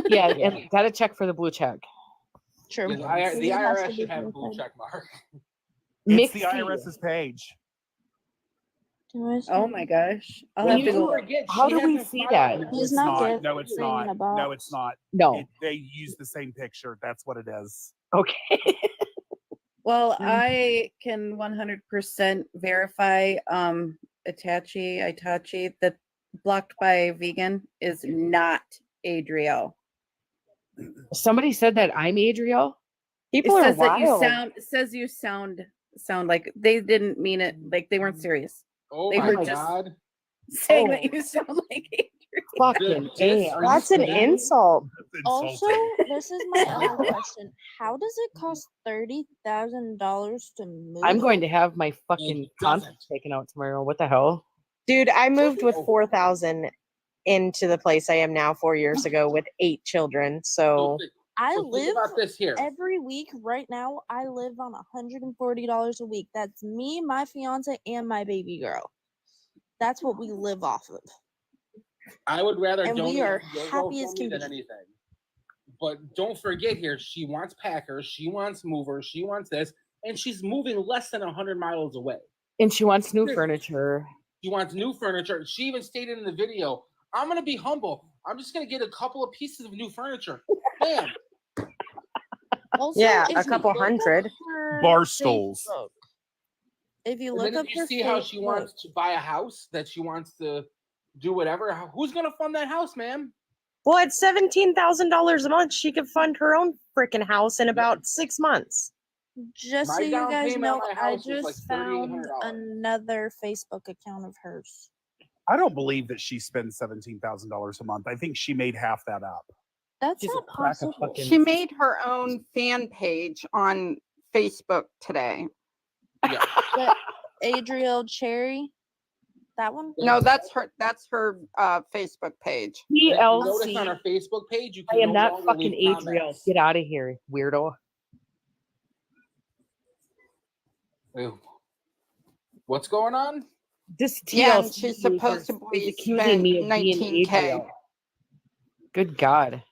Yeah, and gotta check for the blue check. True. The It has to IRS be should have a blue verified. check mark. It's the Mixie. IRS's page. Oh my gosh. I'll When have you to do go. forget, How she do we hasn't see filed that? it. He's It's not not. good No, it's saying not. about- No, it's not. No. They use the same picture. That's what it is. Okay. Well, I can 100% verify Itachi that Blocked by Vegan is not Adriel. Somebody said that I'm Adriel. People It are says that wild. you sound like they didn't mean it, like they weren't serious. Oh They my were just- God. Saying Oh. that you sound like Adriel. Fucking This- A. are you That's an kidding me? insult. That's Also, insulting. this is my other question. How does it cost $30,000 to move? I'm going to have my fucking It doesn't. content taken out tomorrow. What the hell? Dude, I moved with 4,000 into the place I am now 4 years ago with 8 children. So I So think live about this here. every week right now. I live on $140 a week. That's me, my fiance, and my baby girl. That's what we live off of. I would rather And we donate are to your happy as GoFundMe can than be. anything. But don't forget here, she wants packers, she wants movers, she wants this, and she's moving less than 100 miles away. And she wants new Good. furniture. She wants new furniture. She even stated in the video, I'm going to be humble. I'm just going to get a couple of pieces of new furniture. Bam. Also, yeah, if a you couple look up hundred. her Bar stools. Facebook- If you And look then up if you her see how she Facebook- wants to buy a house, that she wants to do whatever, who's going to fund that house, ma'am? Well, at $17,000 a month, she could fund her own freaking house in about 6 months. Just My so you down guys payment on know, my I house was like just found $3,800. another Facebook account of hers. I don't believe that she spends $17,000 a month. I think she made half that up. That's She's a not crack of possible. fucking- She made her own fan page on Facebook today. Yeah. Adriel Cherry, that one. No, that's her Facebook page. And if you notice TLC. on her Facebook page, you I can am no not longer fucking leave Adriel. comments. Get out of here, weirdo. Ew. What's going on? This TLC Yeah, and she's user supposed to is be accusing spent me of being 19K. Adriel. Good God.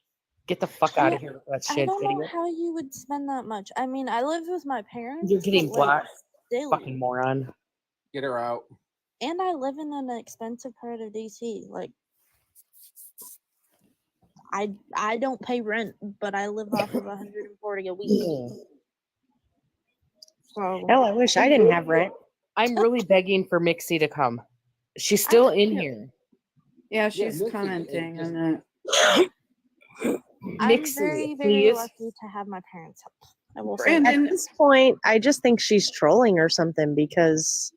Get the fuck out of Yeah, here with that I shit don't know video. how you would spend that much. I mean, I live with my parents. You're getting but, like, blocked. still. Fucking moron. Get her out. And I live in an expensive part of DC. Like, I don't pay rent, but I live off of 140 a week. So Hell, I wish I didn't have rent. I'm really begging for Mixie to come. She's still in too. here. Yeah, she's Mixie, commenting just- on that. I'm Mixie, very, very please. lucky to have my parents' help. I will say Brandon, that. At this point, I just think she's trolling or something because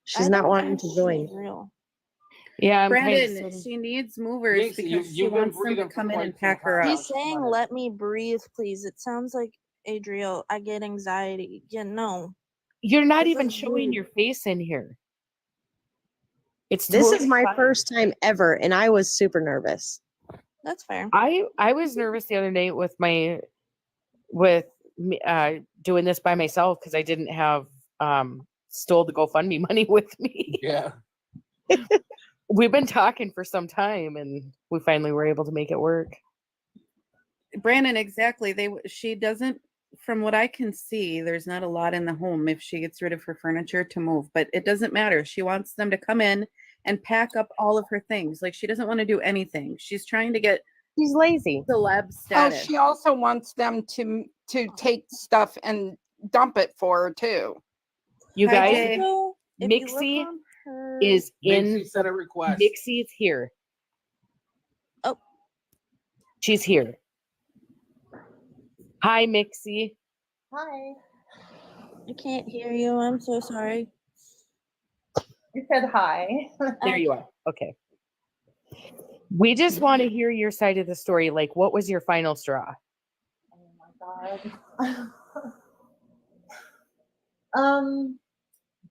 she's I not don't wanting think to she's join. real. Yeah, I'm Brandon, kind of. she needs movers Mixie, because she you've been wants them to breathing for come in quite and some pack her time. up. He's saying, "Let me breathe, please." It sounds like Adriel. I get anxiety. Yeah, no. You're not This even is showing rude. your face in here. It's This totally is my fine. first time ever, and I was super nervous. That's fair. I was nervous the other night with doing this by myself because I didn't have stole the GoFundMe money with me. Yeah. We've been talking for some time and we finally were able to make it work. Brandon, exactly. She doesn't, from what I can see, there's not a lot in the home if she gets rid of her furniture to move, but it doesn't matter. She wants them to come in and pack up all of her things. Like, she doesn't want to do anything. She's trying to get She's lazy. celeb Oh, status. she also wants them to take stuff and dump it for her too. You Hi, guys, Jay. Also, if you look Mixie on her, is in. Mixie sent a request. Mixie is here. Oh. She's here. Hi, Mixie. Hi. I can't hear you. I'm so sorry. You said hi. There you are. Okay. We just want to hear your side of the story. Like, what was your final straw? Oh my god.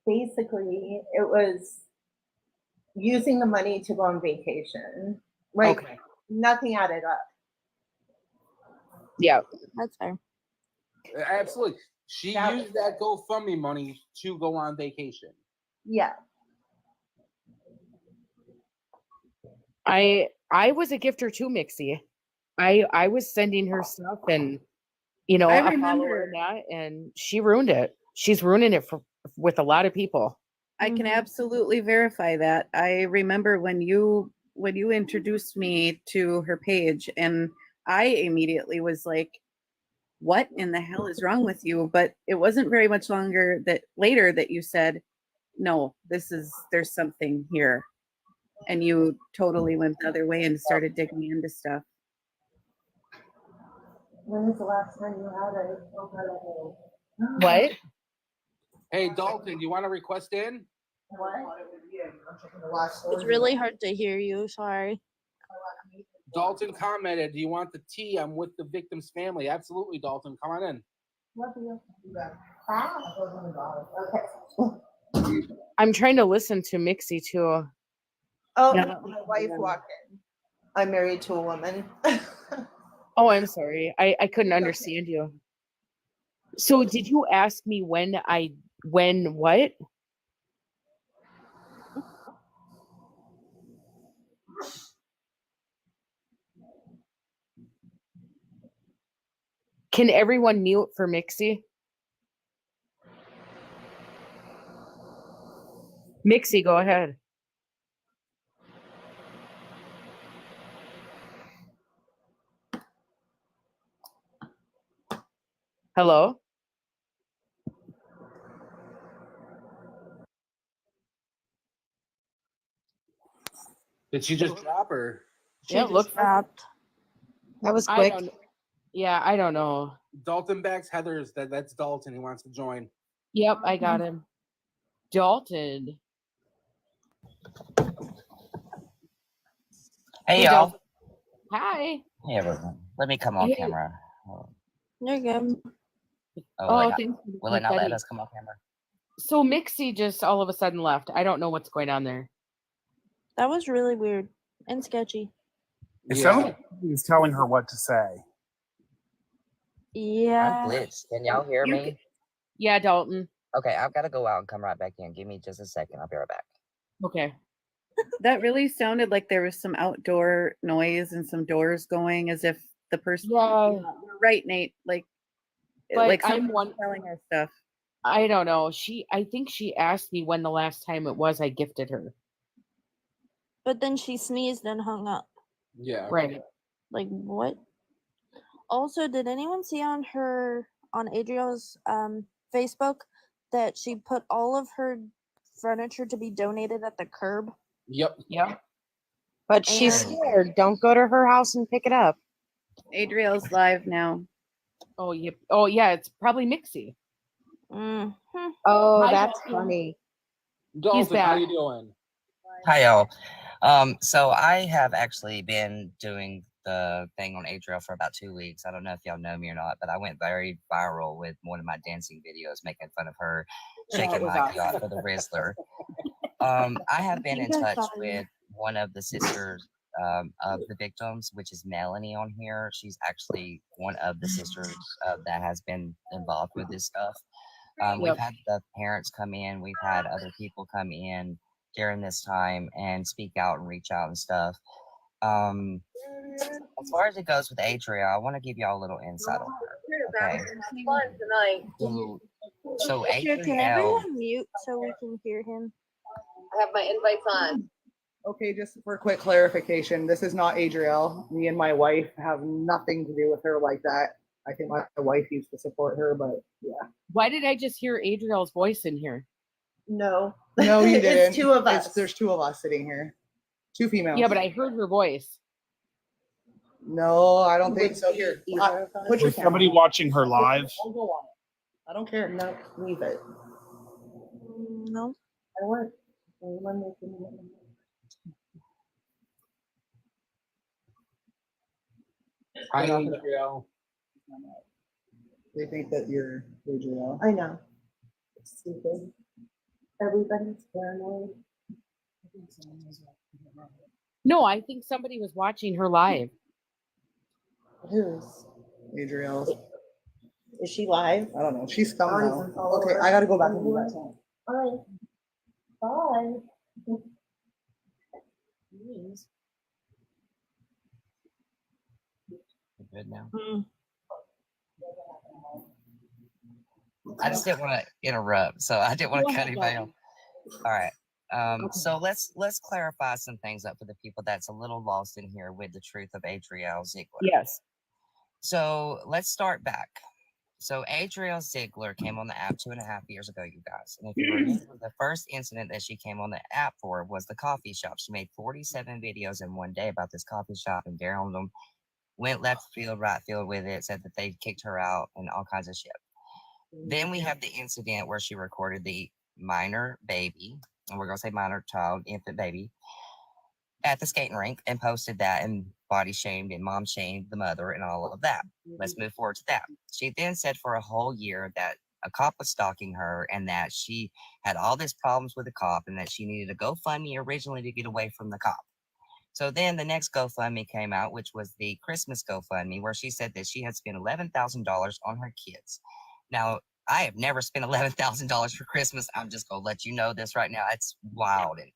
Basically, it was using the money to go on vacation. Like, Okay. nothing added up. Yeah. That's fair. Absolutely. She That used was that GoFundMe money to go on vacation. Yeah. I was a gifter too, Mixie. I was sending her stuff and I a follower remember. and that, and she ruined it. She's ruining it with a lot of people. I can Mhm. absolutely verify that. I remember when you introduced me to her page, and I immediately was like, what in the hell is wrong with you? But it wasn't very much longer later that you said, no, there's something here. And you totally went the other way and started digging into stuff. When was the last time you had a GoFundMe? What? Hey, Dalton, do you want to request in? What? It's really hard to hear you. Sorry. Dalton commented, do you want the tea? I'm with the victim's family. Absolutely, Dalton. Come on in. Love you. Okay. I'm trying to listen to Mixie too. Oh, Yeah. my wife walked in. I'm married to a woman. Oh, I'm sorry. I couldn't understand you. So did you ask me when what? Can everyone mute for Mixie? Mixie, go ahead. Hello? Did she just drop her? Yeah, look. Dropped. That was I quick. don't. Yeah, I don't know. Dalton backs Heather's. That's Dalton. He wants to join. Yep, I got him. Dalton. Hey, y'all. Dalton. Hi. Hey, everyone. Let me come on Hey. camera. Oh, You're good. Oh, thanks for the will it not let confetti. us come on camera? So Mixie just all of a sudden left. I don't know what's going on there. That was really weird and sketchy. It Yeah. sounds like he's telling her what to say. Yeah. I'm glitched. Can y'all hear You me? Yeah, Dalton. Okay, I've got to go out and come right back in. Give me just a second. I'll be right back. Okay. That really sounded like there was some outdoor noise and some doors going, as if the person. Yeah. You're right, Nate. Like But someone was telling her stuff. I don't know. I think she asked me when the last time it was I gifted her. But then she sneezed and hung up. Yeah. Right. Like what? Also, did anyone see on Adriel's Facebook that she put all of her furniture to be donated at the curb? Yep. Yeah. But she's And- scared. Don't go to her house and pick it up. Adriel's live now. Oh, yep. Oh, yeah. It's probably Mixie. Mm-hmm. Oh, Hi, that's Dalton. funny. Dalton, how back. you doing? Hi, y'all. So I have actually been doing the thing on Adriel for about 2 weeks. I don't know if y'all know me or not, but I went very viral with one of my dancing videos making fun of her shaking my yacht for the Rizzler. I have been in touch with one of the sisters of the victims, which is Melanie on here. She's actually one of the sisters that has been involved with this stuff. We've had the parents come in, we've had other people come in during this time and speak out and reach out and stuff. As far as it goes with Adria, I want to give y'all a little insight on her. Okay. So Here, can Adriel, everyone mute so we can hear him? I have my invites on. Okay, just for quick clarification, this is not Adriel. Me and my wife have nothing to do with her like that. I think my wife used to support her, but yeah. Why did I just hear Adriel's voice in here? No. No, you didn't. It's two of us. There's two of us sitting here. Two females. Yeah, but I heard her voice. No, I don't think so. Here, put your Was somebody watching her live? I'll go on it. I don't care. No, leave it. No. I want. Hi, Adriel. They think that you're Adriel. I know. It's stupid. Everybody's paranoid. No, I think somebody was watching her live. Who's? Adriel. Is she live? I don't know. She's scum Thousands now. all Okay, over. I gotta go back and do that song. Bye. Bye. good now. Mm. I just didn't want to interrupt, so I didn't want Go to cut ahead, anybody Dalton. off. All right. So let's clarify some things up for the people that's a little lost in here with the truth of Adriel Ziegler. Yes. So let's start back. So Adriel Ziegler came on the app 2.5 years ago, you guys. And if you remember, the first incident that she came on the app for was the coffee shop. She made 47 videos in one day about this coffee shop and downed them. Went left field, right field with it, said that they kicked her out and all kinds of shit. Then we have the incident where she recorded the minor baby, and we're going to say minor child, infant baby, at the skating rink and posted that and body shamed and mom shamed the mother and all of that. Let's move forward to that. She then said for a whole year that a cop was stalking her and that she had all these problems with the cop and that she needed a GoFundMe originally to get away from the cop. So then the next GoFundMe came out, which was the Christmas GoFundMe, where she said that she had spent $11,000 on her kids. Now, I have never spent $11,000 for Christmas. I'm just going to let you know this right now. It's wild. And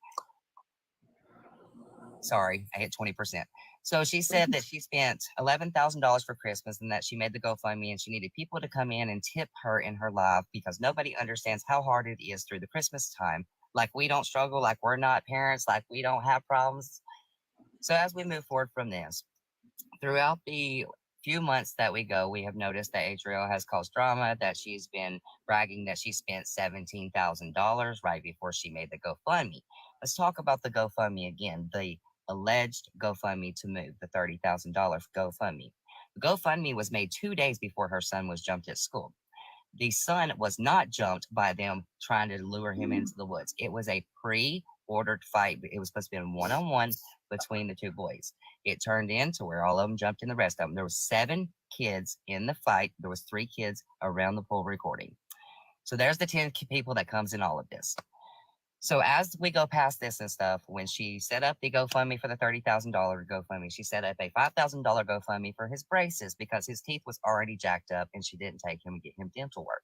sorry, I hit 20%. So she said that she spent $11,000 for Christmas and that she made the GoFundMe and she needed people to come in and tip her in her life because nobody understands how hard it is through the Christmas time. Like we don't struggle, like we're not parents, like we don't have problems. So as we move forward from this, throughout the few months that we go, we have noticed that Adriel has caused drama, that she's been bragging that she spent $17,000 right before she made the GoFundMe. Let's talk about the GoFundMe again, the alleged GoFundMe to move, the $30,000 GoFundMe. The GoFundMe was made 2 days before her son was jumped at school. The son was not jumped by them trying to lure him into the woods. It was a pre-ordered fight. It was supposed to be a one-on-one between the two boys. It turned into where all of them jumped in the rest of them. There was 7 kids in the fight. There was 3 kids around the pool recording. So there's the 10 people that comes in all of this. So as we go past this and stuff, when she set up the GoFundMe for the $30,000 GoFundMe, she set up a $5,000 GoFundMe for his braces because his teeth was already jacked up and she didn't take him and get him dental work.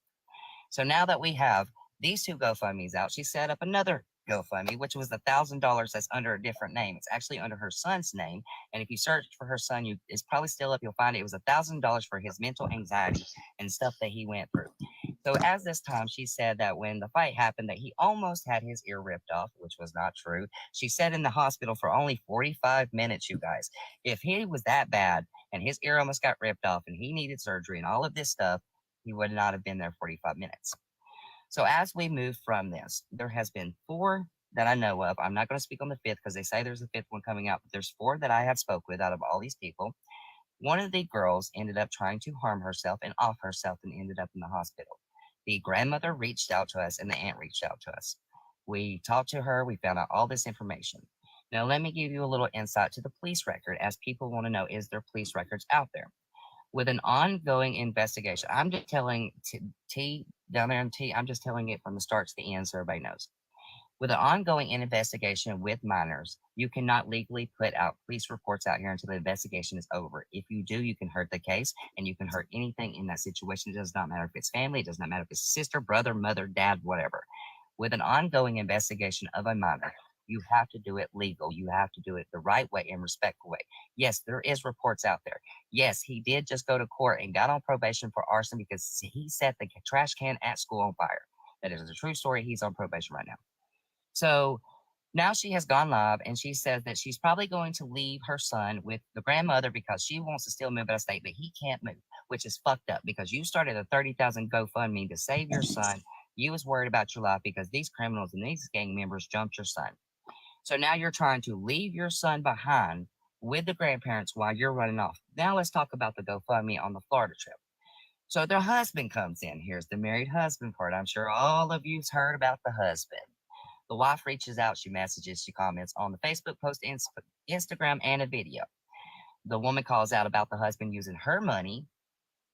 So now that we have these 2 GoFundMes out, she set up another GoFundMe, which was $1,000 that's under a different name. It's actually under her son's name. And if you search for her son, it's probably still up. You'll find it was $1,000 for his mental anxiety and stuff that he went through. So as this time, she said that when the fight happened, that he almost had his ear ripped off, which was not true. She said in the hospital for only 45 minutes, you guys. If he was that bad and his ear almost got ripped off and he needed surgery and all of this stuff, he would not have been there 45 minutes. So as we move from this, there has been 4 that I know of. I'm not going to speak on the 5th because they say there's a 5th one coming out, but there's 4 that I have spoke with out of all these people. One of the girls ended up trying to harm herself and off herself and ended up in the hospital. The grandmother reached out to us and the aunt reached out to us. We talked to her. We found out all this information. Now, let me give you a little insight to the police record as people want to know, is there police records out there? With an ongoing investigation, I'm just telling T down there in T, I'm just telling it from the start to the end so everybody knows. With an ongoing investigation with minors, you cannot legally put out police reports out here until the investigation is over. If you do, you can hurt the case and you can hurt anything in that situation. It does not matter if it's family, it does not matter if it's sister, brother, mother, dad, whatever. With an ongoing investigation of a minor, you have to do it legal. You have to do it the right way and respectful way. Yes, there is reports out there. Yes, he did just go to court and got on probation for arson because he set the trash can at school on fire. That is a true story. He's on probation right now. So now she has gone live and she says that she's probably going to leave her son with the grandmother because she wants to still move out of state, but he can't move, which is fucked up because you started a 30,000 GoFundMe to save your son. You was worried about your life because these criminals and these gang members jumped your son. So now you're trying to leave your son behind with the grandparents while you're running off. Now let's talk about the GoFundMe on the Florida trip. So their husband comes in. Here's the married husband part. I'm sure all of you've heard about the husband. The wife reaches out, she messages, she comments on the Facebook post, Instagram, and a video. The woman calls out about the husband using her money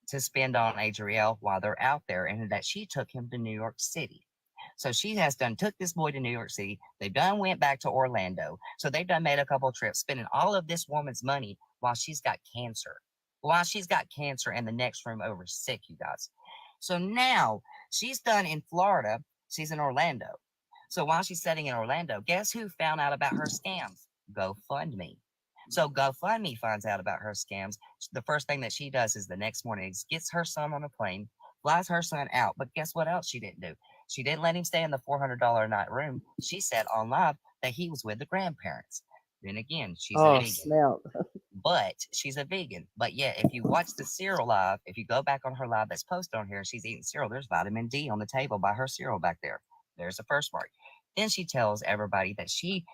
to spend on Adriel while they're out there and that she took him to New York City. So she has took this boy to New York City. They've went back to Orlando. So they've made a couple of trips, spending all of this woman's money while she's got cancer. While she's got cancer and the next room over sick, you guys. So now she's done in Florida. She's in Orlando. So while she's sitting in Orlando, guess who found out about her scams? GoFundMe. So GoFundMe finds out about her scams. The first thing that she does is the next morning gets her son on a plane, flies her son out. But guess what else she didn't do? She didn't let him stay in the $400 a night room. She said on live that he was with the grandparents. Then again, she's a vegan. Smell. But she's a vegan. But yeah, if you watch the cereal live, if you go back on her live that's posted on here and she's eating cereal, there's vitamin D on the table by her cereal back there. There's the first mark. Then she tells everybody that she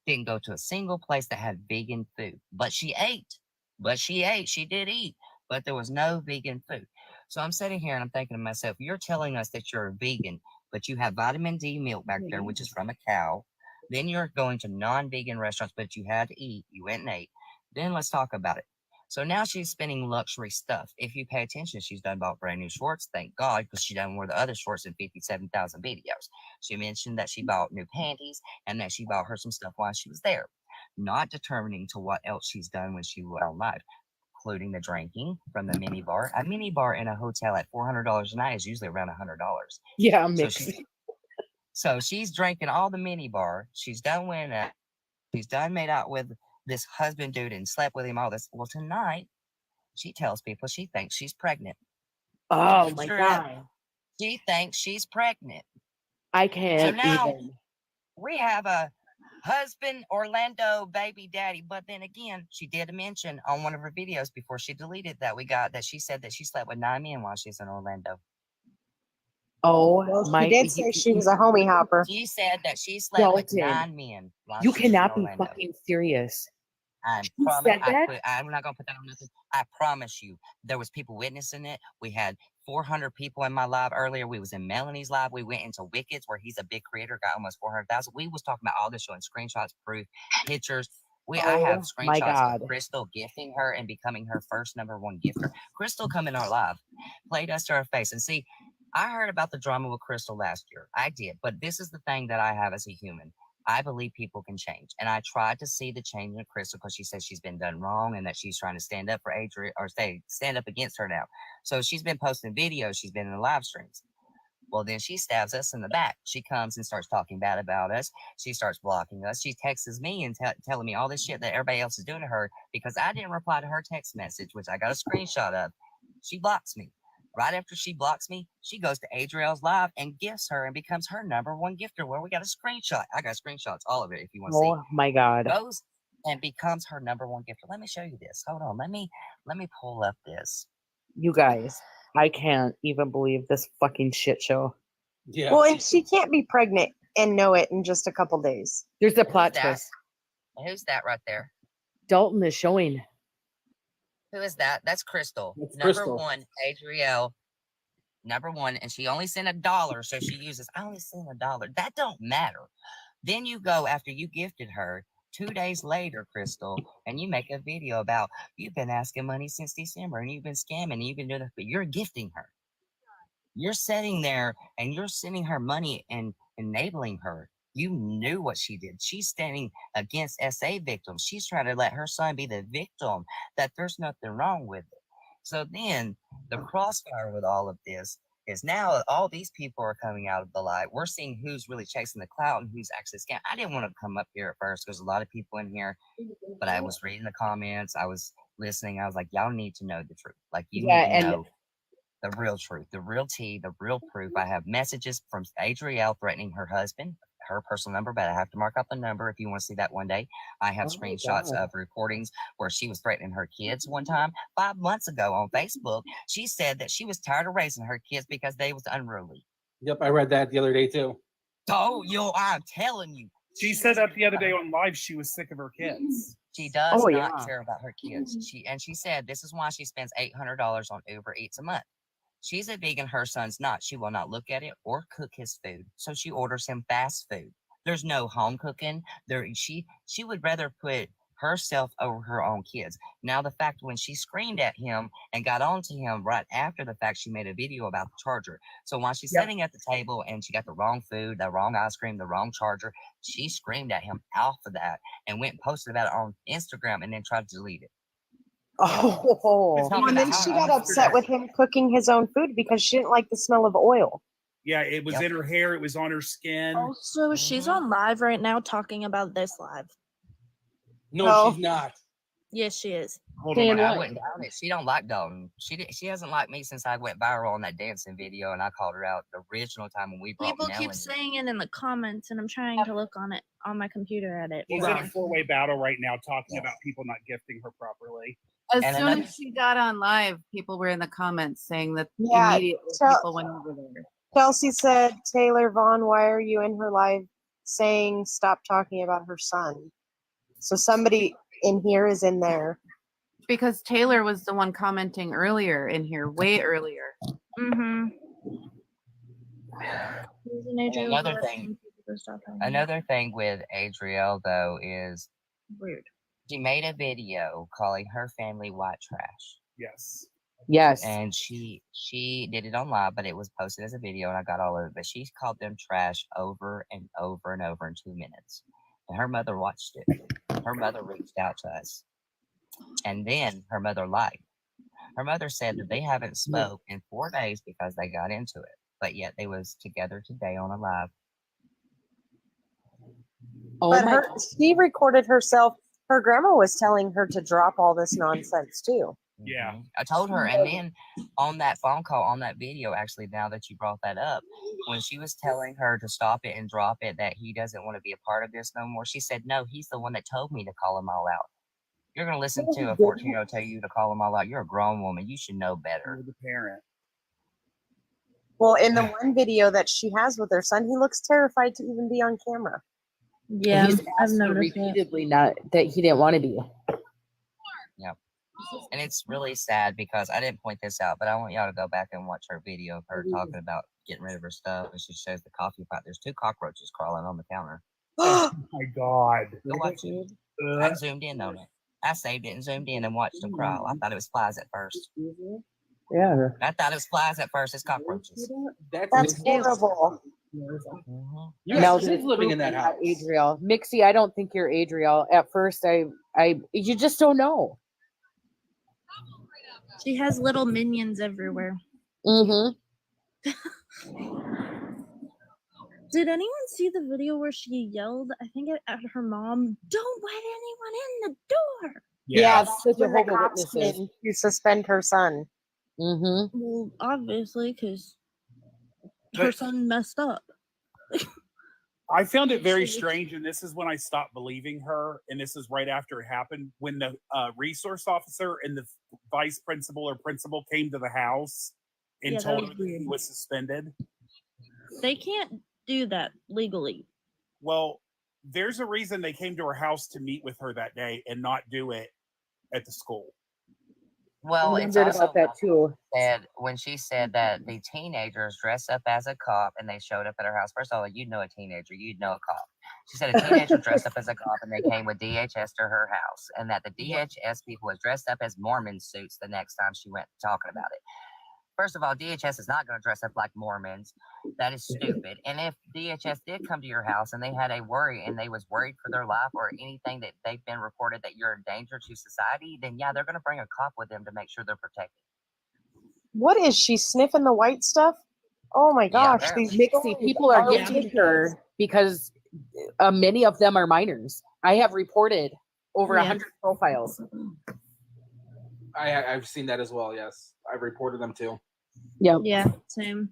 didn't go to a single place that had vegan food, but she ate. She did eat, but there was no vegan food. So I'm sitting here and I'm thinking to myself, you're telling us that you're a vegan, but you have vitamin D milk back there, which is from a cow. Then you're going to non-vegan restaurants, but you had to eat. You went and ate. Then let's talk about it. So now she's spending luxury stuff. If you pay attention, she's bought brand new shorts. Thank God, because she done wore the other shorts in 57,000 videos. She mentioned that she bought new panties and that she bought her some stuff while she was there. Not determining to what else she's done when she went on live, including the drinking from the mini bar. A mini bar in a hotel at $400 a night is usually around $100. Yeah, mixing. So she's drinking all the mini bar. She's done with that. She's done made out with this husband dude and slept with him all this. Well, tonight she tells people she thinks she's pregnant. Oh my God. She thinks she's pregnant. I can't. So now even. we have a husband, Orlando baby daddy. But then again, she did mention on one of her videos before she deleted that she said that she slept with 9 men while she's in Orlando. Oh, well, she did say she was a homie hopper. She said that she slept with 9 men. You cannot be fucking serious. I'm not gonna put that on nothing. I promise you, there was people witnessing it. We had 400 people in my live earlier. We was in Melanie's live. We went into Wicked's, where he's a big creator, got almost 400,000. We was talking about all this, showing screenshots, proof, pictures. I have screenshots of Crystal gifting her and becoming her first #1 gifter. Crystal come in our live, played us to her face, and see. I heard about the drama with Crystal last year. I did, but this is the thing that I have as a human. I believe people can change. And I tried to see the change in Crystal because she says she's been done wrong and that she's trying to stand up for Adrian or stand up against her now. So she's been posting videos. She's been in the live streams. Well, then she stabs us in the back. She comes and starts talking bad about us. She starts blocking us. She texts me and telling me all this shit that everybody else is doing to her because I didn't reply to her text message, which I got a screenshot of. She blocks me. Right after she blocks me, she goes to Adriel's live and gifts her and becomes her #1 gifter. Where we got a screenshot. I got screenshots, all of it, if you want to see. Oh my God. Goes and becomes her #1 gifter. Let me show you this. Hold on. Let me pull up this. You guys, I can't even believe this fucking shit show. Yeah. Well, and she can't be pregnant and know it in just a couple days. There's a Who's plot that? twist. Who's that right there? Dalton is showing. Who is that? That's Crystal. That's Number Crystal. 1, Adriel. #1, and she only sent $1, so she uses, I only sent $1. That don't matter. Then you go after you gifted her 2 days later, Crystal, and you make a video about you've been asking money since December and you've been scamming and you've been doing it, but you're gifting her. You're sitting there and you're sending her money and enabling her. You knew what she did. She's standing against SA victims. She's trying to let her son be the victim, that there's nothing wrong with it. So then the crossfire with all of this is now all these people are coming out of the light. We're seeing who's really chasing the clout and who's actually scamming. I didn't want to come up here at first. There's a lot of people in here, but I was reading the comments. I was listening. I was like, y'all need to know the truth. Like, you Yeah, need to and know the real truth, the real tea, the real proof. I have messages from Adriel threatening her husband, her personal number, but I have to mark out the number if you want to see that one day. I have Oh my screenshots God. of recordings where she was threatening her kids one time 5 months ago on Facebook. She said that she was tired of raising her kids because they was unruly. Yep, I read that the other day too. Oh, I'm telling you. She said that the other day on live. She was sick of her kids. She does Oh, not yeah. care about her kids. She said this is why she spends $800 on Uber Eats a month. She's a vegan, her son's not. She will not look at it or cook his food. So she orders him fast food. There's no home cooking. She would rather put herself over her own kids. Now the fact when she screamed at him and got on to him right after the fact, she made a video about the charger. So while she's sitting at the table and she got the wrong food, the wrong ice cream, the wrong charger, she screamed at him off of that and went and posted about it on Instagram and then tried to delete it. Oh, And then she got upset with him cooking his own food because she didn't like the smell of oil. Yeah, it was in her hair. It was on her skin. Also, she's on live right now talking about this live. No, she's not. Yes, she is. Hold Saying on. I what? wouldn't doubt it. She don't like Dalton. She hasn't liked me since I went viral on that dancing video and I called her out the original time when we brought People keep Melanie. saying it in the comments, and I'm trying to look on it on my computer at it. He's in a four-way battle right now talking about people not gifting her properly. As And soon another- as she got on live, people were in the comments saying that Yeah, immediately so- people went over there. Chelsea said, Taylor Vaughn, why are you in her live saying stop talking about her son? So somebody in here is in there. Because Taylor was the one commenting earlier in here, way earlier. Mm-hmm. Another thing with Adriel though is Weird. she made a video calling her family white trash. Yes. yes. And she did it on live, but it was posted as a video and I got all of it. But she called them trash over and over and over in 2 minutes. And her mother watched it. Her mother reached out to us. And then her mother lied. Her mother said that they haven't spoke in 4 days because they got into it. But yet they was together today on a live. Oh But my she recorded herself. Her grandma was telling her to drop all this nonsense too. Yeah. I told her, and then on that phone call, on that video, actually, now that you brought that up, when she was telling her to stop it and drop it, that he doesn't want to be a part of this no more, she said, no, he's the one that told me to call them all out. You're going to listen to a 14-year-old tell you to call them all out. You're a grown woman. You should know better. You're the parent. Well, in the one video that she has with her son, he looks terrified to even be on camera. Yeah, He's I've asked her noticed it. repeatedly not that he didn't want to be. Yep. And it's really sad because I didn't point this out, but I want y'all to go back and watch her video of her talking about getting rid of her stuff. And she shows the coffee pot. There's 2 cockroaches crawling on the counter. Oh my God. Go watch it. I zoomed in on it. I saved it and zoomed in and watched them crawl. I thought it was flies at first. Yeah. I thought it was flies at first. It's cockroaches. That's horrible. Mm-hmm. She's living in that house. Adriel. Mixie, I don't think you're Adriel. At first, you just don't know. She has little minions everywhere. Mm-hmm. Did anyone see the video where she yelled, I think at her mom, "Don't let anyone in the door"? Yeah, the that's when the Jehovah cops Witnesses. came to suspend her son. Mm-hmm. Well, obviously, because her But son messed up. I found it very She was- strange, and this is when I stopped believing her. And this is right after it happened, when the resource officer and the vice principal or principal came to the house and Yeah, that told was her that he weird. was suspended. They can't do that legally. Well, there's a reason they came to her house to meet with her that day and not do it at the school. Well, I it's wondered also about that too. said when she said that the teenagers dressed up as a cop and they showed up at her house. First of all, you'd know a teenager, you'd know a cop. She said a teenager dressed up as a cop and they came with DHS to her house, and that the DHS people was dressed up as Mormon suits the next time she went talking about it. First of all, DHS is not going to dress up like Mormons. That is stupid. And if DHS did come to your house and they had a worry and they was worried for their life or anything that they've been reported that you're a danger to society, then yeah, they're going to bring a cop with them to make sure they're protected. What is she sniffing the white stuff? Oh my Yeah, gosh, apparently. these Mixie people are gifting her because many of them are minors. I have reported over 100 profiles. I've seen that as well. Yes, I've reported them too. Yeah. Yeah, same.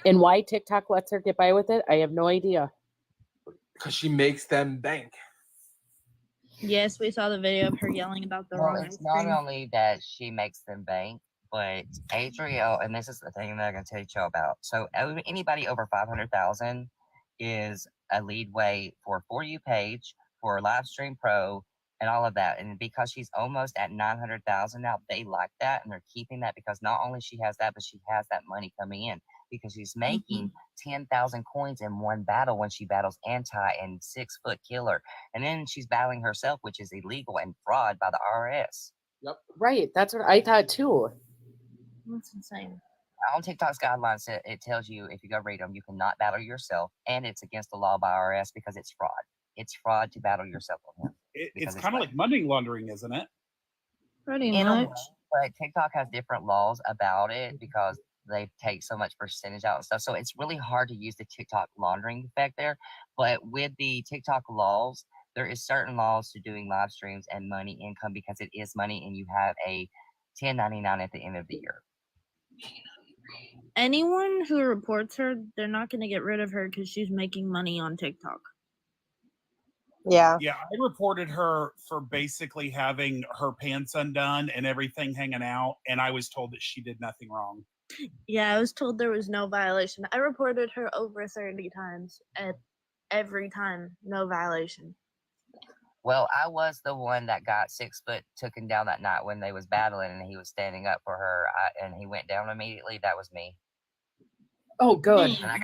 And why TikTok lets her get by with it, I have no idea. Because she makes them bank. Yes, we saw the video of her yelling about the Well, wrong it's ice not cream. only that she makes them bank, but Adriel, and this is the thing that I'm going to teach you about. So anybody over 500,000 is a lead way for For You page, for Livestream Pro, and all of that. And because she's almost at 900,000 now, they like that, and they're keeping that because not only she has that, but she has that money coming in because she's making 10,000 coins in one battle when she battles Anti and 6-foot Killer. And then she's battling herself, which is illegal and fraud by the IRS. Yep. Right. That's what I thought too. That's insane. On TikTok's guidelines, it tells you if you go read them, you cannot battle yourself, and it's against the law by IRS because it's fraud. It's fraud to battle yourself on him. It's kind of like money laundering, isn't it? Pretty In a way, much. but TikTok has different laws about it because they take so much percentage out and stuff. So it's really hard to use the TikTok laundering effect there. But with the TikTok laws, there is certain laws to doing live streams and money income because it is money and you have a 1099 at the end of the year. Anyone who reports her, they're not going to get rid of her because she's making money on TikTok. Yeah. Yeah, I reported her for basically having her pants undone and everything hanging out, and I was told that she did nothing wrong. Yeah, I was told there was no violation. I reported her over 30 times, and every time, no violation. Well, I was the one that got 6 foot taken down that night when they was battling and he was standing up for her and he went down immediately. That was me. Oh, good. And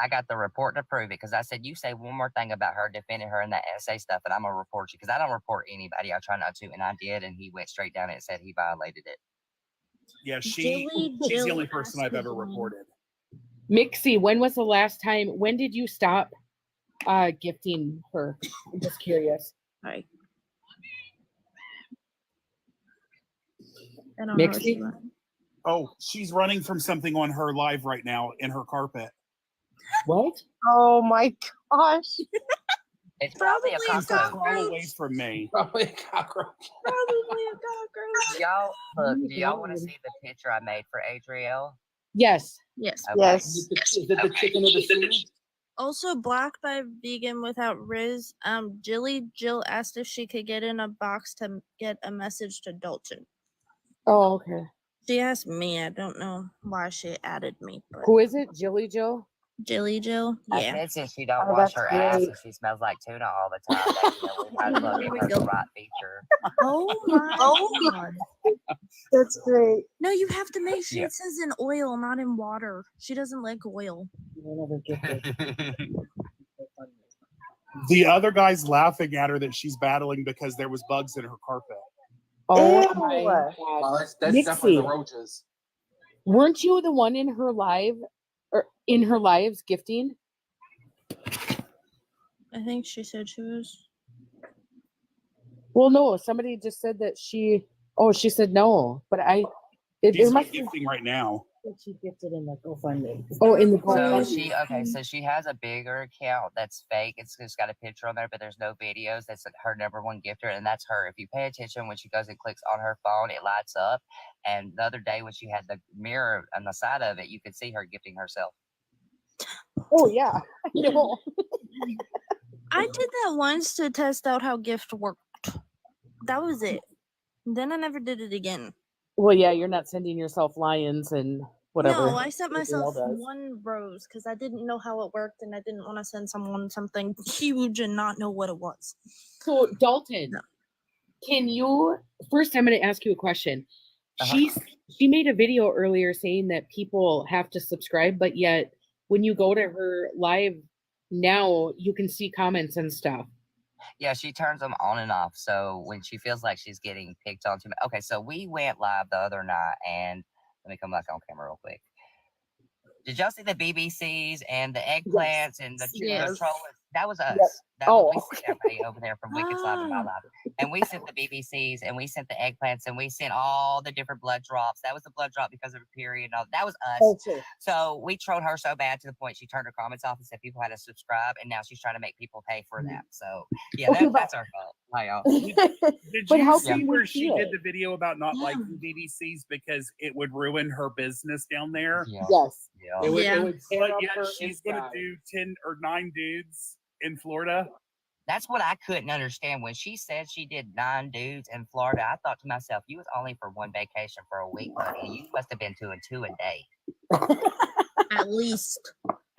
I got the report to prove it because I said, you say one more thing about her defending her in that essay stuff and I'm going to report you because I don't report anybody. I try not to. And I did. And he went straight down and said he violated it. Yeah, she's the only person I've ever reported. Mixie, when was the last time? When did you stop gifting her? I'm just curious. Hi. I don't know where she Mixie? went. Oh, she's running from something on her live right now in her carpet. What? Oh my gosh. It's probably a She's cockroach. far away from me. Probably a cockroach. Probably a cockroach. Y'all, look, do y'all want to see the picture I made for Adriel? Yes. Yes. Okay. Yes. Is it the chicken of the sea? Also, Black by Vegan Without Rizz. Jill asked if she could get in a box to get a message to Dalton. Oh, okay. She asked me. I don't know why she added me. But Who is it? Jilly Jill? Jill? I Yeah. said since she don't Oh, wash that's her ass great. and she smells like tuna all the time, that, we might as well There give we her go. the right feature. Oh my god. That's great. No, you have to make sure Yeah. it says in oil, not in water. She doesn't like oil. The other guy's laughing at her that she's battling because there was bugs in her carpet. Oh Ew. my God. Well, that's definitely the Mixie. roaches. Weren't you the one in her live or in her lives gifting? I think she said she was. Well, no, somebody just said that she said no, but She's must be, gifting right now. that she gifted in the GoFundMe. Oh, in the So GoFundMe. so she has a bigger account that's fake. It's just got a picture on there, but there's no videos. That's her number one gifter, and that's her. If you pay attention, when she goes and clicks on her phone, it lights up. And the other day when she had the mirror on the side of it, you could see her gifting herself. Oh yeah. No. I did that once to test out how gift worked. That was it. Then I never did it again. Well, yeah, you're not sending yourself lions and whatever. No, I sent Adriel myself does. one rose because I didn't know how it worked and I didn't want to send someone something huge and not know what it was. So Dalton, can you first? I'm going to ask you a question. She made a video earlier saying that people have to subscribe, but yet when you go to her live now, you can see comments and stuff. Yeah, she turns them on and off. So when she feels like she's getting picked on too much. Okay, so we went live the other night, and let me come back on camera real quick. Did y'all see the BBCs and the eggplants and the trollers? That was us. That was we sent everybody over there from Wicked Live and My Live. And we sent the BBCs and we sent the eggplants and we sent all the different blood drops. That was the blood drop because of a period. And all. That was us. Okay. So we trolled her so bad to the point she turned her comments off and said people had to subscribe. And now she's trying to make people pay for that. So yeah, that's our fault. Hi, y'all. Did But you how see can we where see she did it? the video about not liking BBCs because it would ruin her business down there? Yeah. Yes. Yeah. It would tear But up yet her she's going to inside. do 10 or 9 dudes in Florida. That's what I couldn't understand. When she said she did 9 dudes in Florida, I thought to myself, you was only for one vacation for a week, buddy. You must have been doing 2 a day. At least.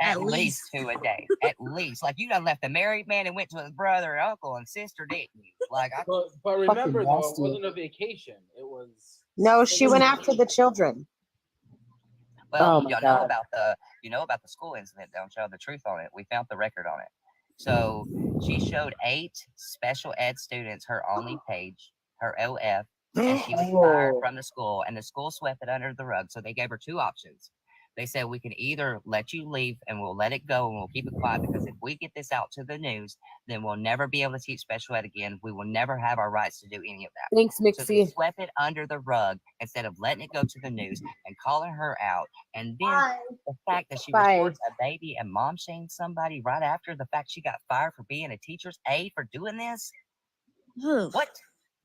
At least 2 a day. At least. Like, you done left the married man and went to his brother and uncle and sister, didn't you? Like, But remember, though, it nasty. wasn't a vacation. It was. No, she went after the children. well, Oh my God. you know about the school incident, don't you? The truth on it. We found the record on it. So she showed 8 special ed students her only page, her OF, and she was fired from the school, and the school swept it under the rug. So they gave her 2 options. They said, we can either let you leave and we'll let it go and we'll keep it quiet, because if we get this out to the news, then we'll never be able to teach special ed again. We will never have our rights to do any of that. Thanks, So they Mixie. swept it under the rug instead of letting it go to the news and calling her out. And then the fact that she reports a baby and mom shamed somebody right after the fact she got fired for being a teacher's aide for doing this. What?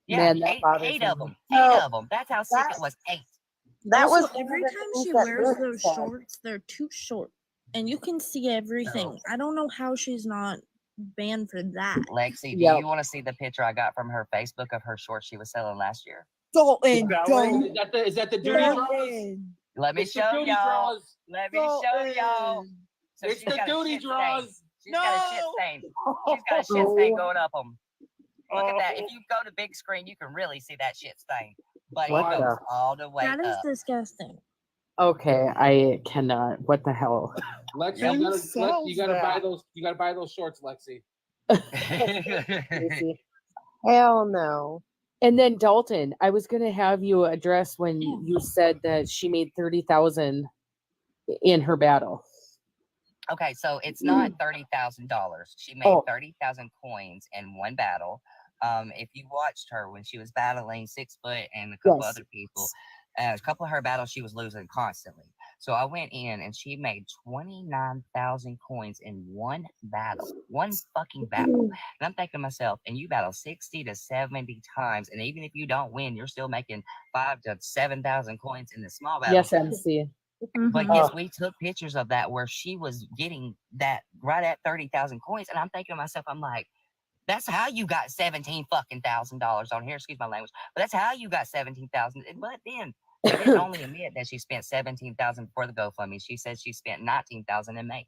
Yeah, Man, that 8 bothers of me. them. 8 of them. That's how sick it was. 8. That Also, was every one of time the she things that wears Rick those said. shorts, they're too short, and you can see everything. I don't know how she's not banned for that. Lexi, do Yep. you want to see the picture I got from her Facebook of her shorts she was selling last year? Is that the duty draws? Let me It's the show duty y'all. draws. Let me show y'all. So It's she's the got a duty shit stain. draws. She's got a shit stain. She's got a shit stain going up them. Look at that. If you go to big screen, you can really see that shit stain. But it What goes the- all the way That is up. disgusting. Okay, I cannot. What the hell? Lexi, Yep. you gotta buy those. You gotta buy those shorts, Lexi. Crazy. Hell no. And then Dalton, I was gonna have you address when you said that she made 30,000 in her battle. Okay, so it's not $30,000. She made 30,000 coins in one battle. If you watched her when she was battling 6 foot and a couple other people, a couple of her battles she was losing constantly. So I went in and she made 29,000 coins in one battle, one fucking battle. And I'm thinking to myself, and you battle 60 to 70 times, and even if you don't win, you're still making 5,000 to 7,000 coins in the small battle. Yes, MC. But yes, we took pictures of that where she was getting that right at 30,000 coins, and I'm thinking to myself, I'm like, that's how you got $17,000 on here. Excuse my language, but that's how you got 17,000. But then she didn't only admit that she spent 17,000 for the GoFundMe. She said she spent 19,000 in May.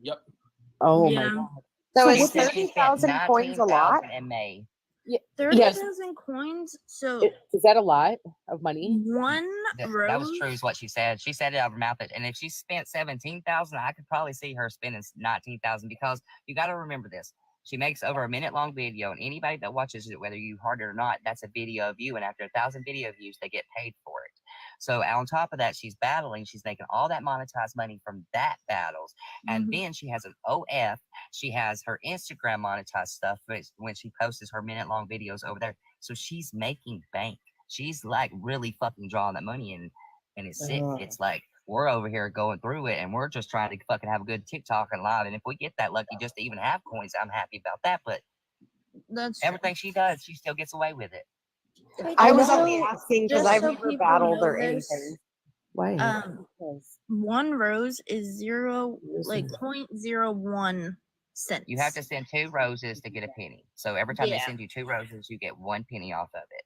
Yep. Oh my God. So She is said she spent 30,000 coins a lot? 19,000 in May. Yeah. 30,000 coins. So Is that a lot of money? one That rose. was true, is what she said. She said it out of her mouth. And if she spent 17,000, I could probably see her spending 19,000, because you got to remember this. She makes over a minute-long video, and anybody that watches it, whether you heard it or not, that's a video of you. And after 1,000 video views, they get paid for it. So on top of that, she's battling. She's making all that monetized money from that battles. And then she has an OF. She has her Instagram monetized stuff when she posts her minute-long videos over there. So she's making bank. She's like really fucking drawing that money in. And it's sick. It's like, we're over here going through it, and we're just trying to fucking have a good TikTok and live. And if we get that lucky just to even have coins, I'm happy about that. But everything she does, she still gets away with it. I was Also, only asking because just I've so never people battled know or this, anything. Why? One rose is 0.01 cents. You have to send 2 roses to get a penny. So every time they Yeah. send you 2 roses, you get 1 penny off of it.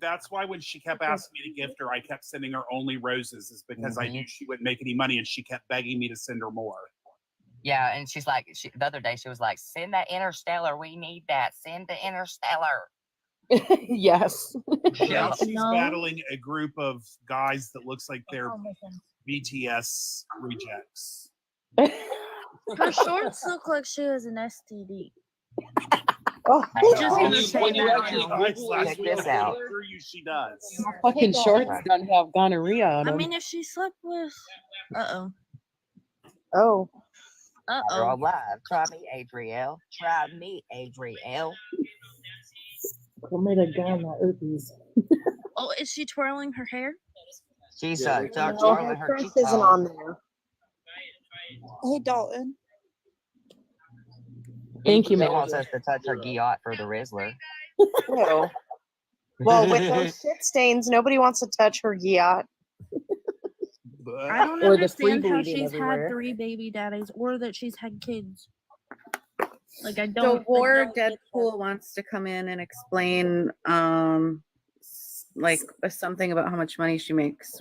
That's why when she kept asking me to gift her, I kept sending her only roses, is because I knew she wouldn't make any money, and she kept begging me to send her more. Yeah, and she's like, the other day she was like, "Send that Interstellar. We need that. Send the Interstellar." Yes. Now she's No. battling a group of guys that looks like they're BTS rejects. Her shorts look like she has an STD. Oh, Just When gonna you, say when you that actually now. Google Check this out. Sure you she does. Fucking shorts don't have gonorrhea on I them. mean, if she slept with, oh. We're uh-oh. all live. Try me, Adriel. Try me, Adriel. Who made a gun that herpes? Oh, is she twirling her hair? She's No, twirling her Chris cheek isn't bone. on there. Hey, Dalton. Thank you, She man. wants us to touch her guillot for the Rizzler. Ew. Well, with those shit stains, nobody wants to touch her yacht. I don't Or the free understand how bleeding she's everywhere. had 3 baby daddies or that she's had kids. Like, I So don't. War I don't get that. Deadpool wants to come in and explain something about how much money she makes.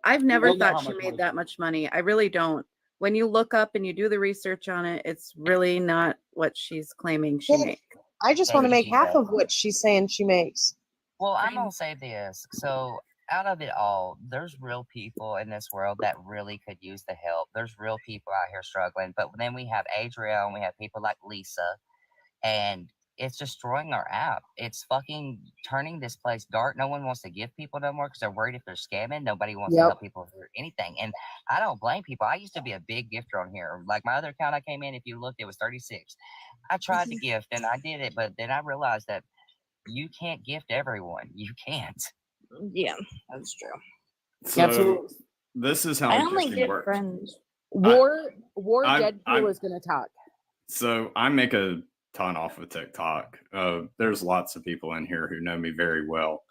I've never don't know how thought she much made money that much money. I really don't. When you look up and you do the research on it, it's really not what she's claiming she Well, makes. I just want to Maybe make she half does. of what she's saying she makes. Well, I'm gonna say this. So out of it all, there's real people in this world that really could use the help. There's real people out here struggling. But then we have Adriel and we have people like Lisa, and it's destroying our app. It's fucking turning this place dark. No one wants to give people no more because they're worried if they're scamming. Nobody wants to Yep. help people for anything. And I don't blame people. I used to be a big gifter on here. Like my other account I came in, if you looked, it was 36. I tried to gift and I did it, but then I realized that you can't gift everyone. You can't. Yeah, that's true. So Absolutely. this is how I only gifting get works. friends. War I'm- Deadpool is gonna talk. So I make a ton off of TikTok. There's lots of people in here who know me very well.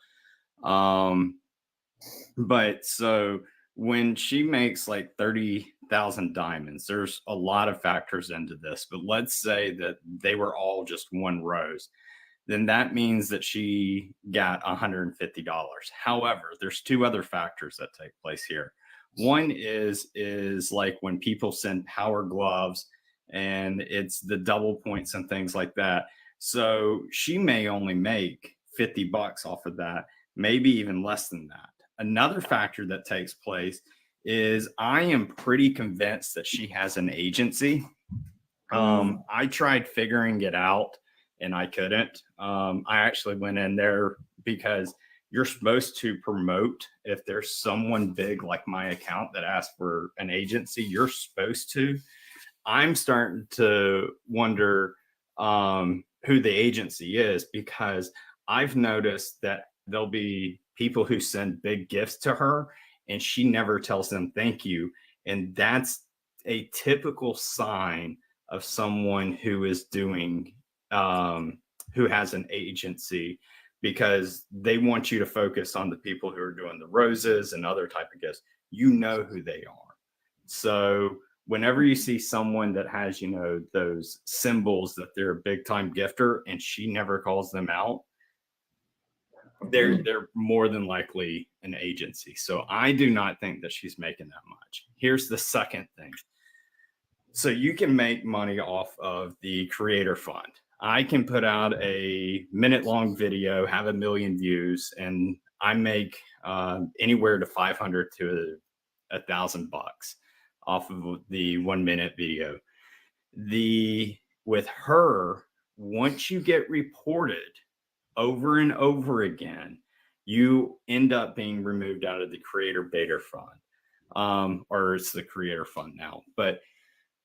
But so when she makes like 30,000 diamonds, there's a lot of factors into this. But let's say that they were all just one rose. Then that means that she got $150. However, there's 2 other factors that take place here. One is like when people send power gloves and it's the double points and things like that. So she may only make $50 off of that, maybe even less than that. Another factor that takes place is I am pretty convinced that she has an agency. I tried figuring it out and I couldn't. I actually went in there because you're supposed to promote if there's someone big like my account that asks for an agency, you're supposed to. I'm starting to wonder who the agency is because I've noticed that there'll be people who send big gifts to her and she never tells them thank you. And that's a typical sign of someone who is doing who has an agency, because they want you to focus on the people who are doing the roses and other type of gifts. You know who they are. So whenever you see someone that has, those symbols that they're a big time gifter and she never calls them out, they're more than likely an agency. So I do not think that she's making that much. Here's the second thing. So you can make money off of the creator fund. I can put out a minute-long video, have 1 million views, and I make anywhere to 500 to $1,000 off of the 1 minute video. With her, once you get reported over and over again, you end up being removed out of the creator beta fund, or it's the creator fund now. But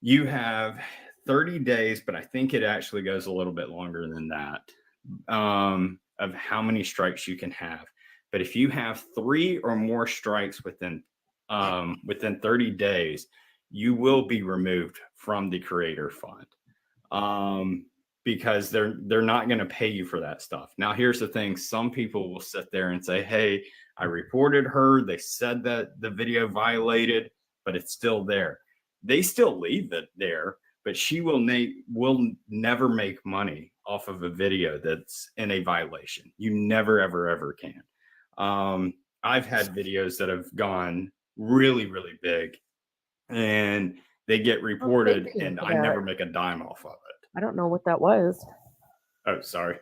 you have 30 days, but I think it actually goes a little bit longer than that, of how many strikes you can have. But if you have 3 or more strikes within within 30 days, you will be removed from the creator fund. Because they're not going to pay you for that stuff. Now, here's the thing. Some people will sit there and say, hey, I reported her. They said that the video violated, but it's still there. They still leave it there, but she will never make money off of a video that's in a violation. You never, ever, ever can. I've had videos that have gone really, really big and they get reported and I never make a dime off of it. I don't know what that was. Oh, sorry.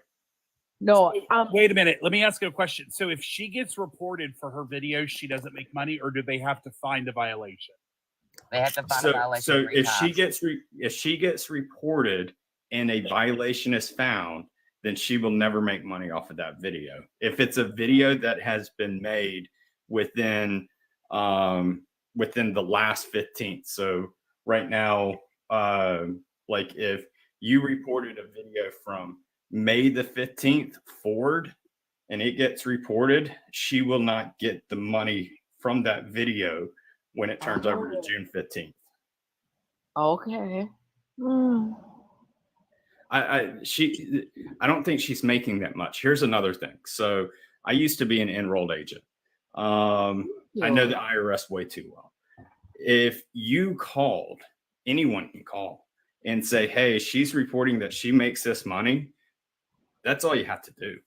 No. Wait a minute. Let me ask you a question. So if she gets reported for her videos, she doesn't make money, or do they have to find a violation? They have to find a violation. So three if times. she gets reported and a violation is found, then she will never make money off of that video. If it's a video that has been made within the last 15th. So right now, like if you reported a video from May the 15th forward and it gets reported, she will not get the money from that video when it turns over to June 15th. Okay. I don't think she's making that much. Here's another thing. So I used to be an enrolled agent. I know the IRS way too well. If you called, anyone can call and say, hey, she's reporting that she makes this money. That's all you have to do.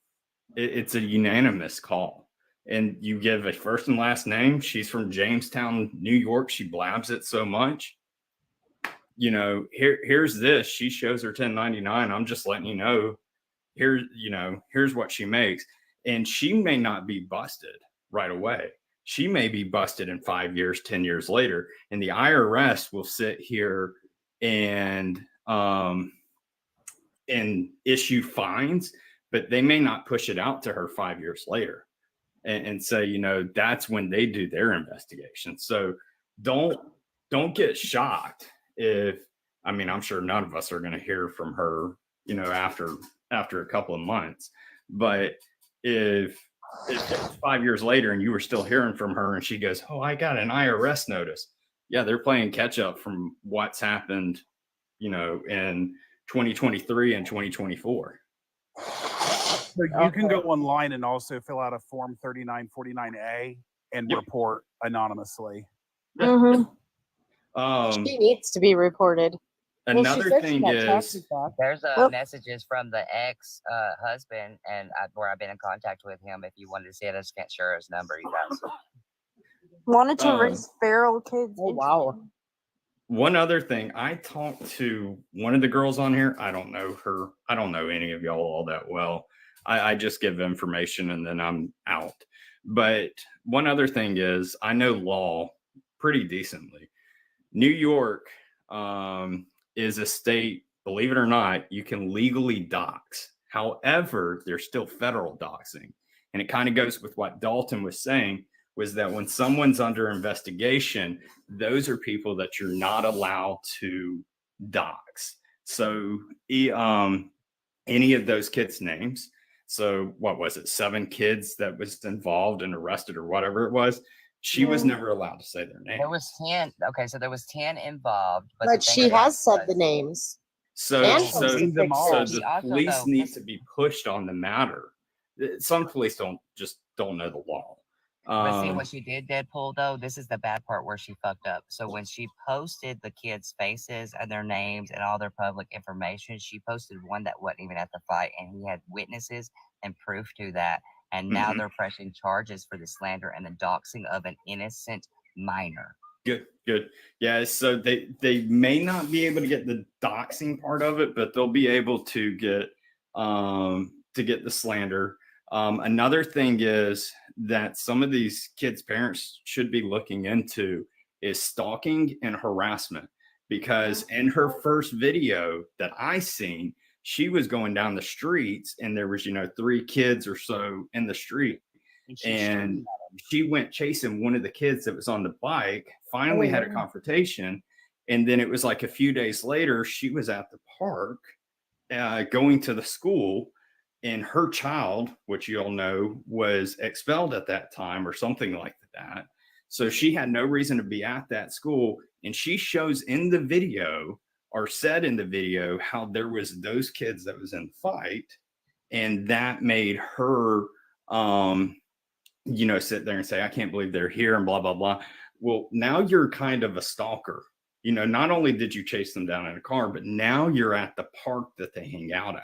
It's a unanimous call. And you give a first and last name. She's from Jamestown, New York. She blabs it so much. You know, here's this. She shows her 1099. I'm just letting you know. Here's what she makes. And she may not be busted right away. She may be busted in 5 years, 10 years later. And the IRS will sit here and issue fines, but they may not push it out to her 5 years later and say, that's when they do their investigation. So don't get shocked I'm sure none of us are going to hear from her, after a couple of months, but if it's 5 years later and you were still hearing from her and she goes, oh, I got an IRS notice. Yeah, they're playing catch up from what's happened, in 2023 and 2024. So you can go online and also fill out a form 3949A and report anonymously. She needs to be reported. Another thing is there's messages from the ex husband and where I've been in contact with him. If you wanted to see it, I just can't share his number, you guys. Wanted to raise feral kids. Oh wow. One other thing, I talked to one of the girls on here. I don't know her. I don't know any of y'all all that well. I just give information and then I'm out. But one other thing is I know law pretty decently. New York is a state, believe it or not, you can legally dox. However, there's still federal doxing. And it kind of goes with what Dalton was saying, was that when someone's under investigation, those are people that you're not allowed to dox. So any of those kids' names, so what was it, 7 kids that was involved and arrested or whatever it was, she was never allowed to say their name. There was 10. Okay, so there was 10 involved. But she has said the names. So the police need to be pushed on the matter. Some police don't know the law. But see what she did, Deadpool, though, this is the bad part where she fucked up. So when she posted the kids' faces and their names and all their public information, she posted one that wasn't even at the fight, and he had witnesses and proof to that. And now they're pressing charges for the slander and the doxing of an innocent minor. Good. Yeah, so they may not be able to get the doxing part of it, but they'll be able to get the slander. Another thing is that some of these kids' parents should be looking into is stalking and harassment, because in her first video that I seen, she was going down the streets and there was, 3 kids or so in the street. And she went chasing one of the kids that was on the bike, finally had a confrontation. And then it was like a few days later, she was at the park going to the school, and her child, which you all know, was expelled at that time or something like that. So she had no reason to be at that school. And she shows in the video, or said in the video, how there was those kids that was in the fight. And that made her, sit there and say, I can't believe they're here and blah, blah, blah. Well, now you're kind of a stalker. Not only did you chase them down in a car, but now you're at the park that they hang out at.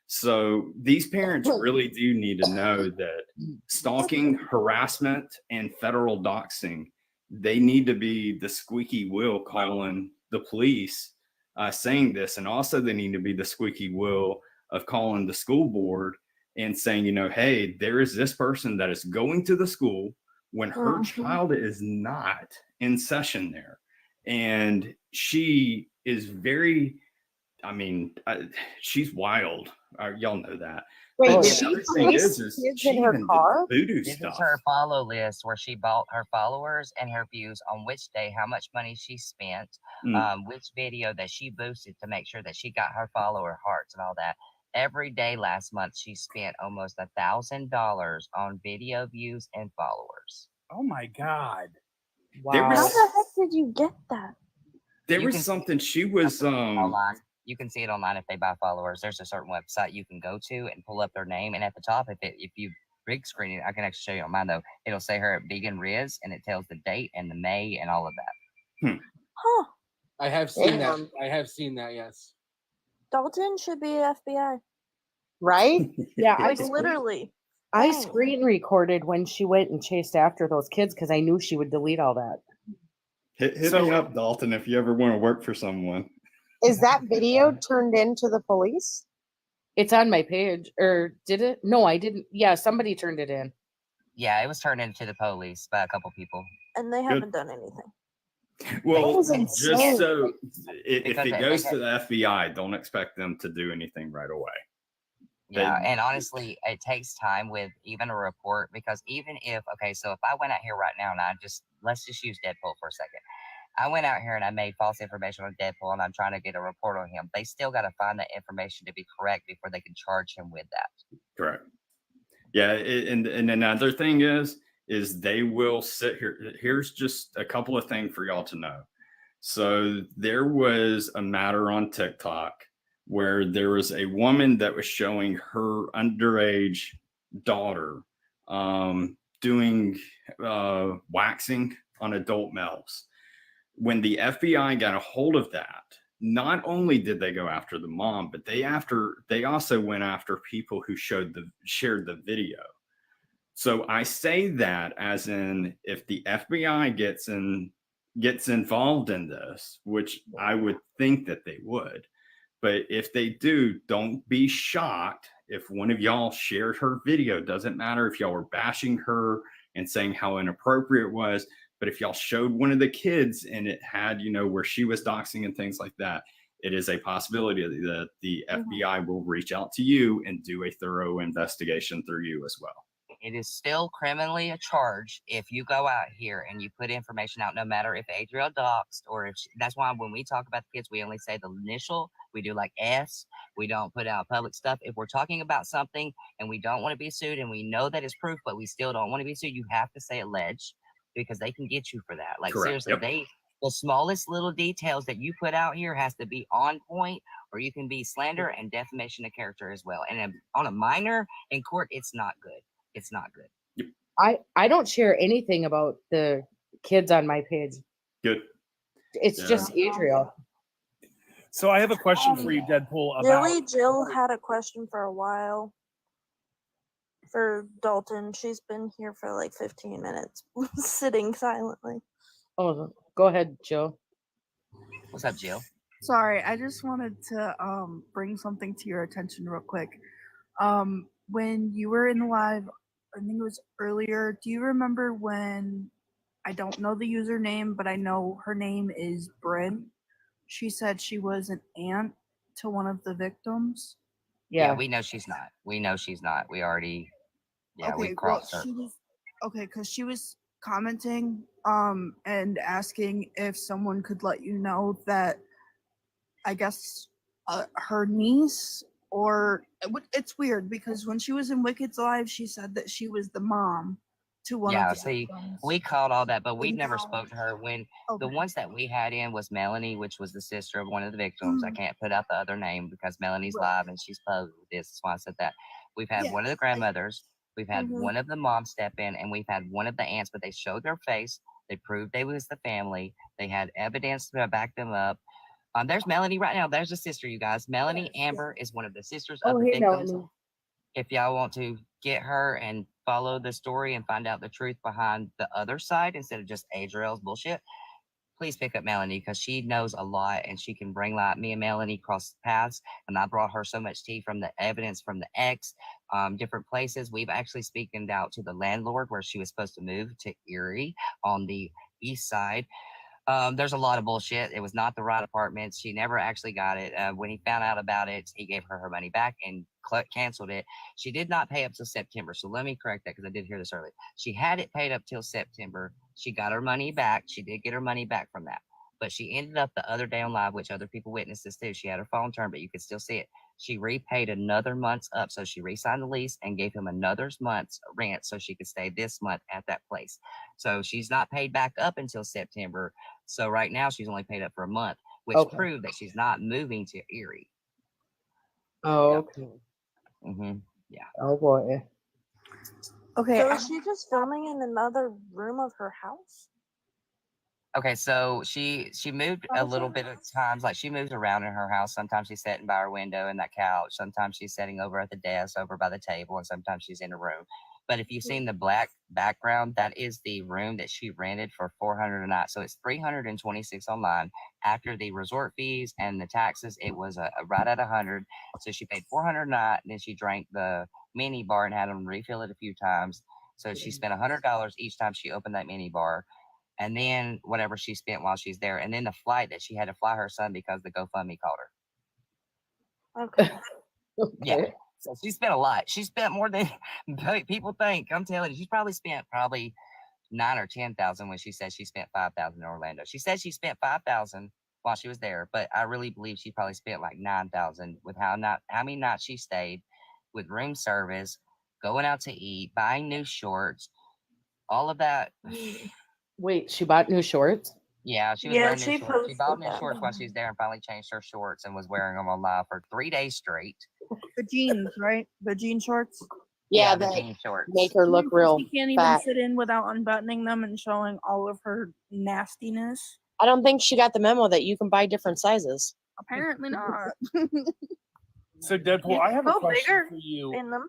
So these parents really do need to know that stalking, harassment, and federal doxing, they need to be the squeaky wheel calling the police, saying this. And also they need to be the squeaky wheel of calling the school board and saying, hey, there is this person that is going to the school when her child is not in session there. And she is very, she's wild. Y'all know that. Wait, But she the other thing is she in her even did car? voodoo This stuff. is her follow list where she bought her followers and her views on which day, how much money she spent, which video that she boosted to make sure that she got her follower hearts and all that. Every day last month, she spent almost $1,000 on video views and followers. Oh my God. Wow. How the heck did you get that? There was something she was online. You can see it online if they buy followers. There's a certain website you can go to and pull up their name, and at the top, if you big screen it, I can actually show you on mine though. It'll say her at Vegan Rizz, and it tells the date and the May and all of that. Huh. I have seen that. I have seen that. Yes. Dalton should be FBI. Right? Yeah, Like literally. I Dang. screen recorded when she went and chased after those kids because I knew she would delete all that. Hit me up, Dalton, if you ever want to work for someone. Is that video turned into the police? It's on my page, or did it? No, I didn't. Yeah, somebody turned it in. Yeah, it was turned into the police by a couple people. And they haven't done anything. Well, was just insane. so if Because it they goes had- to the FBI, don't expect them to do anything right away. Yeah, and honestly, it takes time with even a report because even if, so if I went out here right now and let's just use Deadpool for a second. I went out here and I made false information on Deadpool and I'm trying to get a report on him. They still got to find that information to be correct before they can charge him with that. Correct. Yeah, and another thing is they will sit here. Here's just a couple of things for y'all to know. So there was a matter on TikTok where there was a woman that was showing her underage daughter doing waxing on adult males. When the FBI got a hold of that, not only did they go after the mom, but they also went after people who shared the video. So I say that as in, if the FBI gets involved in this, which I would think that they would, but if they do, don't be shocked if one of y'all shared her video. Doesn't matter if y'all were bashing her and saying how inappropriate it was. But if y'all showed one of the kids and it had, where she was doxing and things like that, it is a possibility that the FBI will reach out to you and do a thorough investigation through you as well. It is still criminally a charge if you go out here and you put information out, no matter if Adriel doxed or if that's why when we talk about the kids, we only say the initial. We do like S. We don't put out public stuff. If we're talking about something and we don't want to be sued and we know that it's proof, but we still don't want to be sued, you have to say alleged because they can get you for that. Like Correct. seriously, the smallest little details that you put out here has to be on point, or you can be slander and defamation of character as well. And on a minor in court, it's not good. It's not good. I don't share anything about the kids on my page. Good. It's just Adriel. So I have a question for you, Deadpool. About Jill had a question for a while for Dalton. She's been here for like 15 minutes, sitting silently. Oh, go ahead, Jill. What's up, Jill? Sorry, I just wanted to bring something to your attention real quick. When you were in the live, I think it was earlier, do you remember when, I don't know the username, but I know her name is Bryn. She said she was an aunt to one of the victims. Yeah, we know she's not. We know she's not. We already, we crossed her. Because she was commenting and asking if someone could let you know that, I guess, her niece, or it's weird because when she was in Wicked's live, she said that she was the mom to one Yeah, of the see, victims. we called all that, but we But never now- spoke to her. When the Okay. ones that we had in was Melanie, which was the sister of one of the victims. I can't put out the other name because Melanie's Right. live and she's posed with this. That's why I said that. We've had Yeah, one of the grandmothers, we've had Mhm. one of the moms step in, and we've had one of the aunts, but they showed their face. They proved they was the family. They had evidence to back them up. There's Melanie right now. There's a sister, you guys. Melanie Amber is one of the sisters of Oh, the hey, victims. Melanie. If y'all want to get her and follow the story and find out the truth behind the other side instead of just Adriel's bullshit, please pick up Melanie because she knows a lot and she can bring light. Me and Melanie crossed paths, and I brought her so much tea from the evidence from the ex, different places. We've actually spoken out to the landlord where she was supposed to move to Erie on the east side. There's a lot of bullshit. It was not the right apartment. She never actually got it. When he found out about it, he gave her money back and canceled it. She did not pay up till September. So let me correct that because I did hear this earlier. She had it paid up till September. She got her money back. She did get her money back from that. But she ended up the other day on live, which other people witnessed this too. She had her phone turned, but you could still see it. She repaid another month's up. So she re-signed the lease and gave him another month's rent so she could stay this month at that place. So she's not paid back up until September. So right now she's only paid up for a month, which Okay. proved that she's not moving to Erie. Oh, Yep. okay. Yeah. Oh boy. Okay. So is she just filming in another room of her house? Okay, so she moved a little bit of times. Like she moves around in her house. Sometimes she's sitting by her window in that couch. Sometimes she's sitting over at the desk, over by the table, and sometimes she's in a room. But if you've seen the black background, that is the room that she rented for $400 a night. So it's $326 online. After the resort fees and the taxes, it was right at $100. So she paid $400 a night, and then she drank the mini bar and had them refill it a few times. So she spent $100 each time she opened that mini bar. And then whatever she spent while she's there, and then the flight that she had to fly her son because the GoFundMe called her. Okay. Yeah, Okay. so she spent a lot. She spent more than people think. I'm telling you, she's probably spent 9 or 10,000 when she said she spent 5,000 in Orlando. She said she spent 5,000 while she was there, but I really believe she probably spent like 9,000 with how many nights she stayed, with room service, going out to eat, buying new shorts, all of that. Wait, she bought new shorts? Yeah, she was Yeah, wearing new she shorts. She bought posted new that. shorts while she was there and finally changed her shorts and was wearing them on live for 3 days straight. The jeans, right? The jean shorts. Yeah, the that jean shorts. make her look real She can't even fat. sit in without unbuttoning them and showing all of her nastiness. I don't think she got the memo that you can buy different sizes. Apparently not. So Deadpool, You I have a go question bigger for you in them.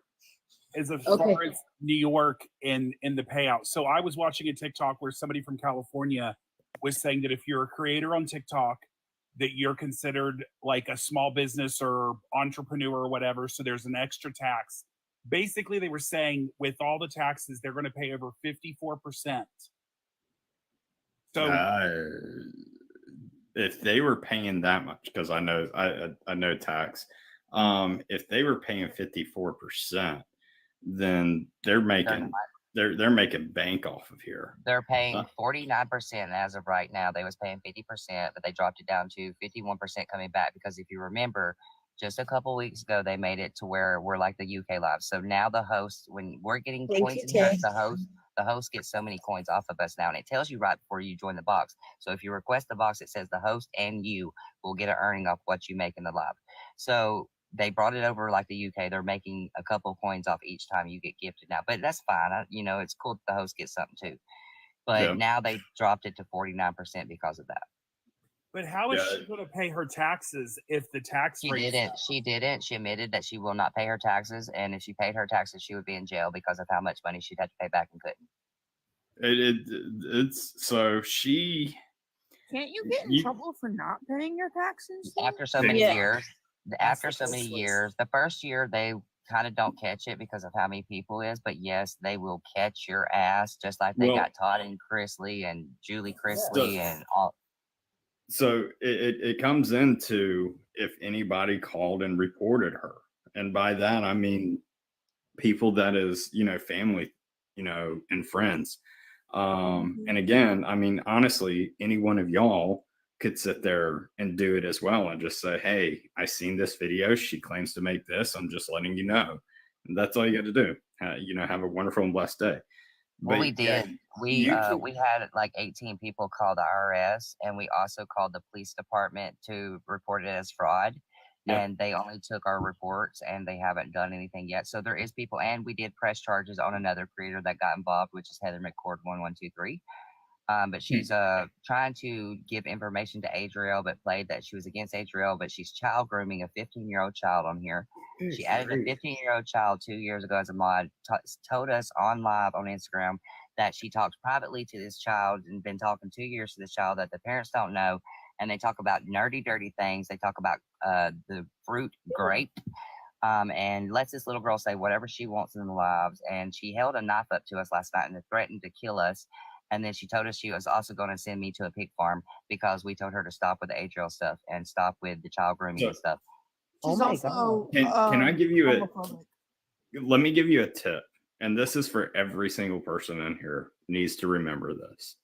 as Okay. far as New York and the payout. So I was watching a TikTok where somebody from California was saying that if you're a creator on TikTok, that you're considered like a small business or entrepreneur or whatever. So there's an extra tax. Basically, they were saying with all the taxes, they're going to pay over 54%. So if they were paying that much, because I know tax, if they were paying 54%, then they're making bank off of here. They're paying 49% as of right now. They was paying 50%, but they dropped it down to 51% coming back because if you remember, just a couple weeks ago they made it to where we're like the UK live. So now the host, when we're getting coins in here, the host gets so many coins off of us now, and it tells you right before you join the box. So if you request the box, it says the host and you will get an earning off what you make in the live. So they brought it over like the UK. They're making a couple coins off each time you get gifted now, but that's fine. It's cool that the host gets something too. But now they dropped it to 49% because of that. but how is she going to pay her taxes if the tax rate? She didn't. She admitted that she will not pay her taxes, and if she paid her taxes, she would be in jail because of how much money she'd have to pay back and couldn't. It's so she. Can't you get in trouble for not paying your taxes? After so many years, the first year they kind of don't catch it because of how many people is, but yes, they will catch your ass just like they got Todd and Chrisley and Julie Chrisley and all. So it comes into if anybody called and reported her, and by that I mean people that is family, and friends. And again, I mean honestly, any one of y'all could sit there and do it as well and just say, hey, I seen this video. She claims to make this. I'm just letting you know. And that's all you got to do. Have a wonderful and blessed day. Well, But we yeah, did. you can, We had like 18 people call the IRS, and we also called the police department to report it as fraud. yeah. And they only took our reports, and they haven't done anything yet. So there is people, and we did press charges on another creator that got involved, which is Heather McCord 1123. But she's trying to give information to Adriel, but played that she was against Adriel, but she's child grooming a 15-year-old child on here. She added a 15-year-old child 2 years ago as a mod, told us on live on Instagram that she talks privately to this child and been talking 2 years to this child that the parents don't know. And they talk about nerdy, dirty things. They talk about the fruit grape, and lets this little girl say whatever she wants in the lives. And she held a knife up to us last night and threatened to kill us. And then she told us she was also going to send me to a pig farm because we told her to stop with the Adriel stuff and stop with the child grooming and stuff. Oh She's my also can I give you homophobic. let me give you a tip, and this is for every single person in here needs to remember this.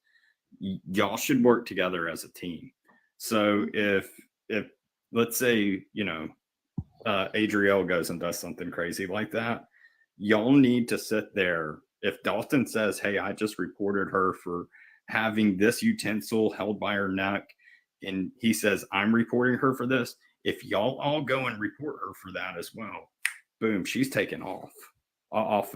Y'all should work together as a team. So if let's say, Adriel goes and does something crazy like that, y'all need to sit there. If Dalton says, hey, I just reported her for having this utensil held by her neck, and he says, I'm reporting her for this, if y'all all go and report her for that as well, boom, she's taken off of,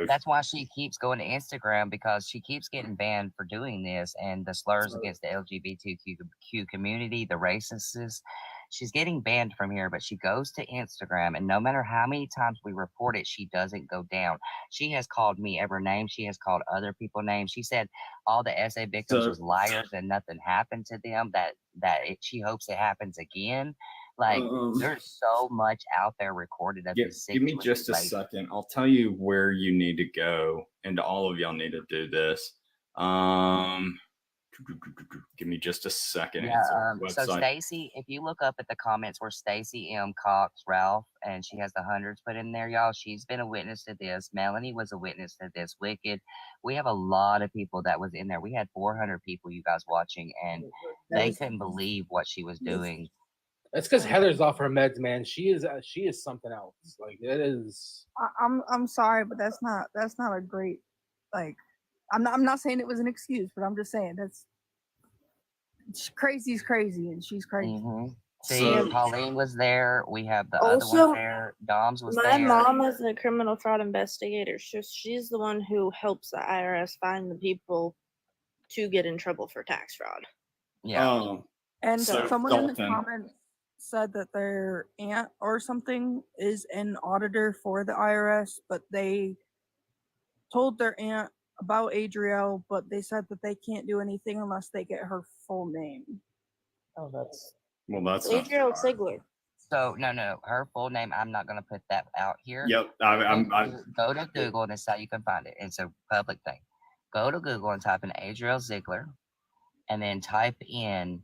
That's why she keeps going to Instagram, because she keeps getting banned for doing this and the slurs against the LGBTQ community, the racists. She's getting banned from here, but she goes to Instagram, and no matter how many times we report it, she doesn't go down. She has called me every name. She has called other people names. She said all the SA victims was liars and nothing happened to them. She hopes it happens again. Like, there's so much out there recorded of this give me situation. just a second. I'll tell you where you need to go, and all of y'all need to do this. Give me just a second. Yeah, so Stacy, if you look up at the comments where Stacy M. Cox Ralph, and she has the hundreds put in there, y'all, she's been a witness to this. Melanie was a witness to this. Wicked. We have a lot of people that was in there. We had 400 people, you guys, watching, and they couldn't believe what she was doing. That's because Heather's off her meds, man. She is something else. Like, it is. I'm sorry, but that's not a great, like, I'm not saying it was an excuse, but I'm just saying crazy's crazy, and she's crazy. Mm-hmm. See, Pauline was there. We have the other Also, one there. Dom's was My there. mom is a criminal fraud investigator. She's the one who helps the IRS find the people to get in trouble for tax fraud. Yeah. And So, someone in the Dalton. comments said that their aunt or something is an auditor for the IRS, but they told their aunt about Adriel, but they said that they can't do anything unless they get her full name. Oh, that's not Adriel Ziegler. So no, her full name. I'm not gonna put that out here. Yep, Go to Google, and that's how you can find it. It's a public thing. Go to Google and type in Adriel Ziegler, and then type in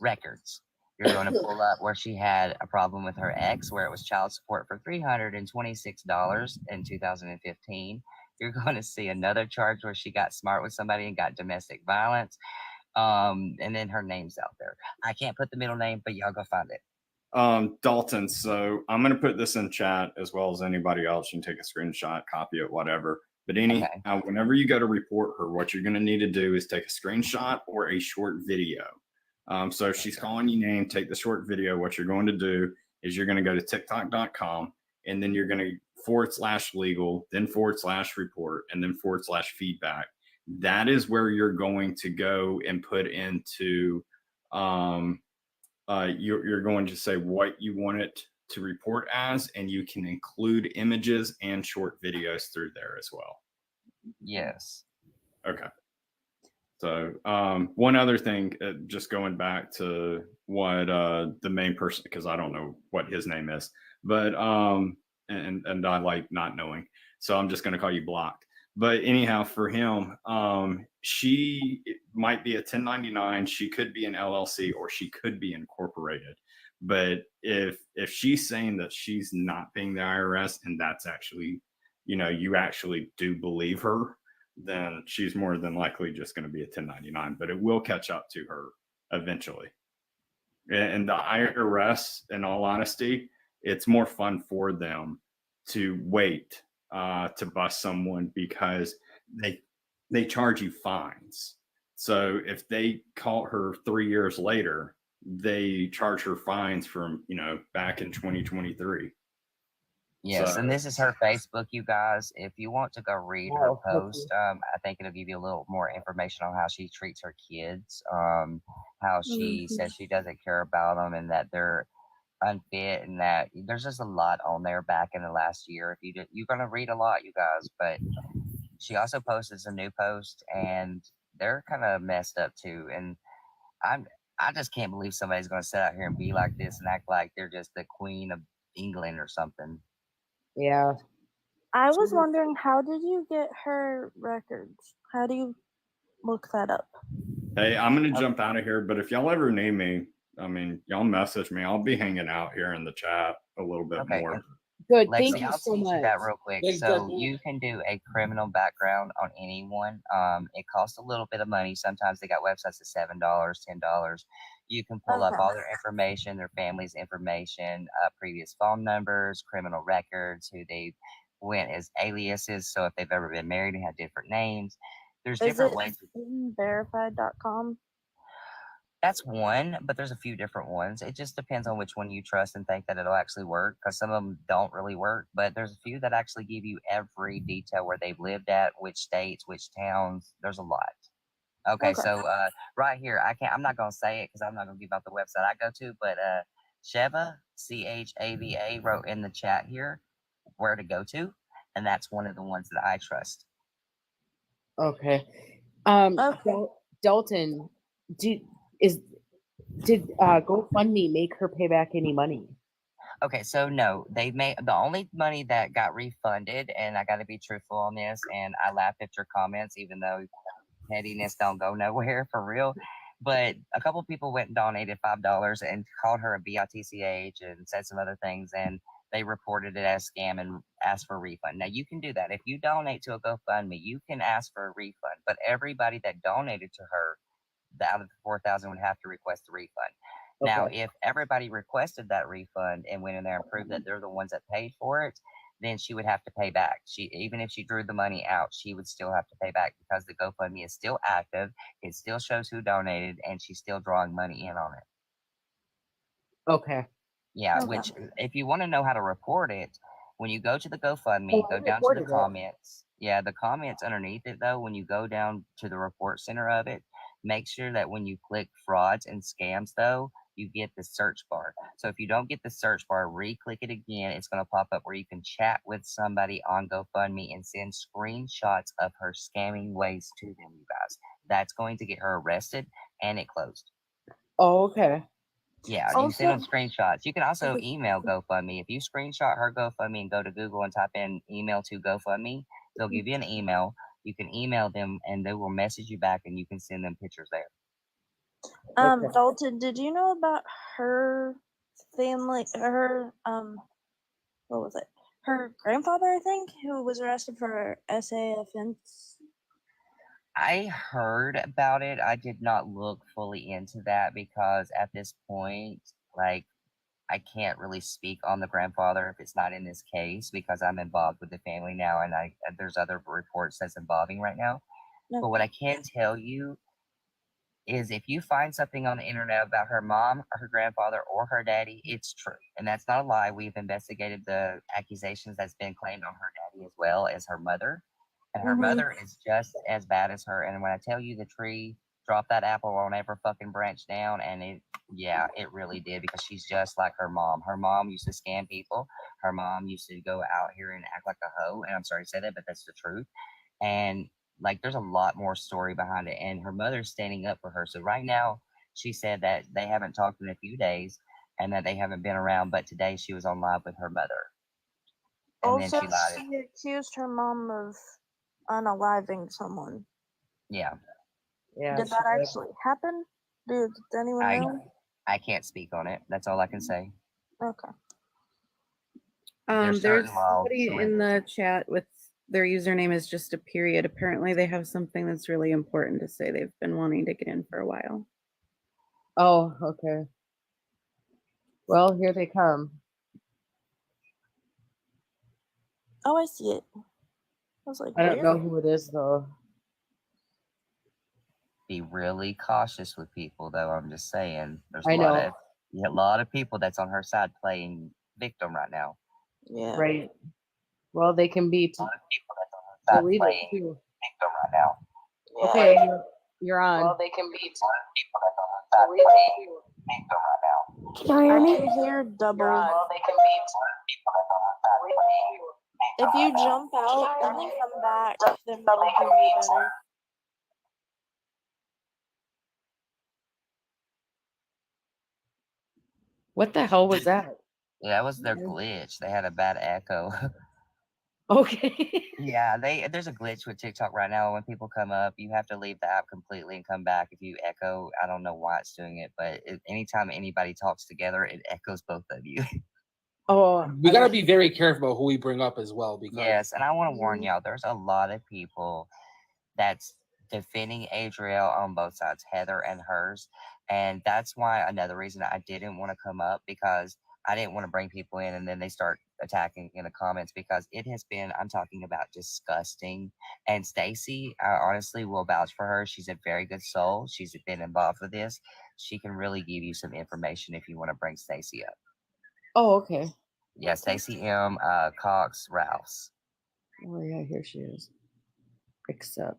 records. You're going to pull up where she had a problem with her ex, where it was child support for $326 in 2015. You're going to see another charge where she got smart with somebody and got domestic violence. And then her name's out there. I can't put the middle name, but y'all go find it. Dalton, so I'm going to put this in chat as well as anybody else. You can take a screenshot, copy it, whatever. But whenever you go to report her, what you're going to need to do is take a screenshot or a short video. So if she's calling you name, take the short video. What you're going to do is you're going to go to TikTok.com, and then you're going to /legal, then /report, and then /feedback. That is where you're going to go and put into, you're going to say what you want it to report as, and you can include images and short videos through there as well. Yes. Okay. So one other thing, just going back to what the main person, because I don't know what his name is, but and I like not knowing, so I'm just going to call you Blocked. But anyhow, for him, she might be a 1099, she could be an LLC, or she could be incorporated. But if she's saying that she's not paying the IRS, and that's actually, you actually do believe her, then she's more than likely just going to be a 1099, but it will catch up to her eventually. And the IRS, in all honesty, it's more fun for them to wait to bust someone because they charge you fines. So if they caught her 3 years later, they charge her fines from back in 2023. Yes, So- and this is her Facebook, you guys. If you want to go read her Oh, okay. post, I think it'll give you a little more information on how she treats her kids, how she says she doesn't care about them and that they're unfit, and that there's just a lot on there back in the last year. If you're gonna read a lot, you guys. But she also posted some new posts, and they're kind of messed up too. And I just can't believe somebody's gonna sit out here and be like this and act like they're just the queen of England or something. Yeah. I was wondering, how did you get her records? How do you look that up? Hey, I'm gonna jump out of here, but if y'all ever need me, y'all message me. I'll be hanging out here in the chat a little bit Okay, more. Good. Lexi, Thank you I'll so teach you much. that real quick. Thanks, So Justin. you can do a criminal background on anyone. It costs a little bit of money. Sometimes they got websites at $7, $10. You can pull up Okay. all their information, their family's information, previous phone numbers, criminal records, who they went as aliases. So if they've ever been married and had different names, there's Is different it ways. verified.com? That's one, but there's a few different ones. It just depends on which one you trust and think that it'll actually work, because some of them don't really work, but there's a few that actually give you every detail where they've lived at, which states, which towns. There's a lot. Okay, Okay. so right here, I'm not gonna say it because I'm not gonna give out the website I go to, but Chava, Chava, wrote in the chat here where to go to, and that's one of the ones that I trust. Okay. Okay. Dalton, did GoFundMe make her pay back any money? Okay, so no, they made the only money that got refunded, and I got to be truthful on this, and I laughed at your comments, even though pettiness don't go nowhere for real. But a couple people went and donated $5 and called her a BITCH and said some other things, and they reported it as scam and asked for a refund. Now you can do that if you donate to a GoFundMe, you can ask for a refund. But everybody that donated to her, out of the 4,000, would have to request a refund. Now, Okay. if everybody requested that refund and went in there and proved that they're the ones that paid for it, then she would have to pay back. Even if she drew the money out, she would still have to pay back because the GoFundMe is still active. It still shows who donated, and she's still drawing money in on it. Okay. Yeah, Okay. which if you want to know how to report it, when you go to the GoFundMe, Oh, I go down to the reported it. comments. Yeah, the comments underneath it though, when you go down to the report center of it, make sure that when you click frauds and scams though, you get the search bar. So if you don't get the search bar, re-click it again. It's going to pop up where you can chat with somebody on GoFundMe and send screenshots of her scamming ways to them, you guys. That's going to get her arrested, and it closed. Oh, okay. Yeah, you can send them screenshots. You can also email GoFundMe. If you screenshot her GoFundMe and go to Google and type in email to GoFundMe, they'll give you an email. You can email them and they will message you back, and you can send them pictures there. Okay. Dalton, did you know about her family? Her what was it? Her grandfather, I think, who was arrested for SA offense. I heard about it. I did not look fully into that because at this point, like, I can't really speak on the grandfather if it's not in this case because I'm involved with the family now, and there's other reports that's involving right now. No. But what I can tell you is if you find something on the internet about her mom or her grandfather or her daddy, it's true. And that's not a lie. We've investigated the accusations that's been claimed on her daddy as well as her mother. And her mother is just as bad as her. And when I tell you the tree dropped that apple on every fucking branch down, and it really did, because she's just like her mom. Her mom used to scam people. Her mom used to go out here and act like a hoe. And I'm sorry to say that, but that's the truth. And like, there's a lot more story behind it, and her mother's standing up for her. So right now, she said that they haven't talked in a few days and that they haven't been around, but today she was on live with her mother. And Also, then she lied. she accused her mom of unaliving someone. Yeah. Yeah. Did that actually happen? Did anyone know? I can't speak on it. That's all I can say. Okay. There's There's certain laws somebody in the chat with their username is just a period. Apparently they have something that's really important to say. They've been wanting to get in for a while. Oh, okay. Well, here they come. Oh, I see it. I was like, I don't know where? who it is though. Be really cautious with people, though. I'm just saying, there's I know. a lot of people that's on her side playing victim right now. Yeah. Right. Well, they can be A lot of people that's on her side deleted playing too. victim right now. Okay, you're on. Well, they can be. A lot of people that's on her side playing victim right now. Can you hear I me? can hear double. Well, they can be. A lot of people that's on her side playing victim If you right now. jump out and then come back, then we'll hear you better. What the hell was that? Yeah, that was their glitch. They had a bad echo. Okay. Yeah, there's a glitch with TikTok right now. When people come up, you have to leave the app completely and come back. If you echo, I don't know why it's doing it, but anytime anybody talks together, it echoes both of you. Oh, We gotta be very careful about who we bring up as well, because Yes, and I want to warn y'all, there's a lot of people that's defending Adriel on both sides, Heather and hers. And that's why another reason I didn't want to come up, because I didn't want to bring people in and then they start attacking in the comments, because it has been, I'm talking about disgusting. And Stacy, I honestly will vouch for her. She's a very good soul. She's been involved with this. She can really give you some information if you want to bring Stacy up. Oh, okay. Yeah, Stacy M. Cox Rouse. Oh yeah, here she is. Except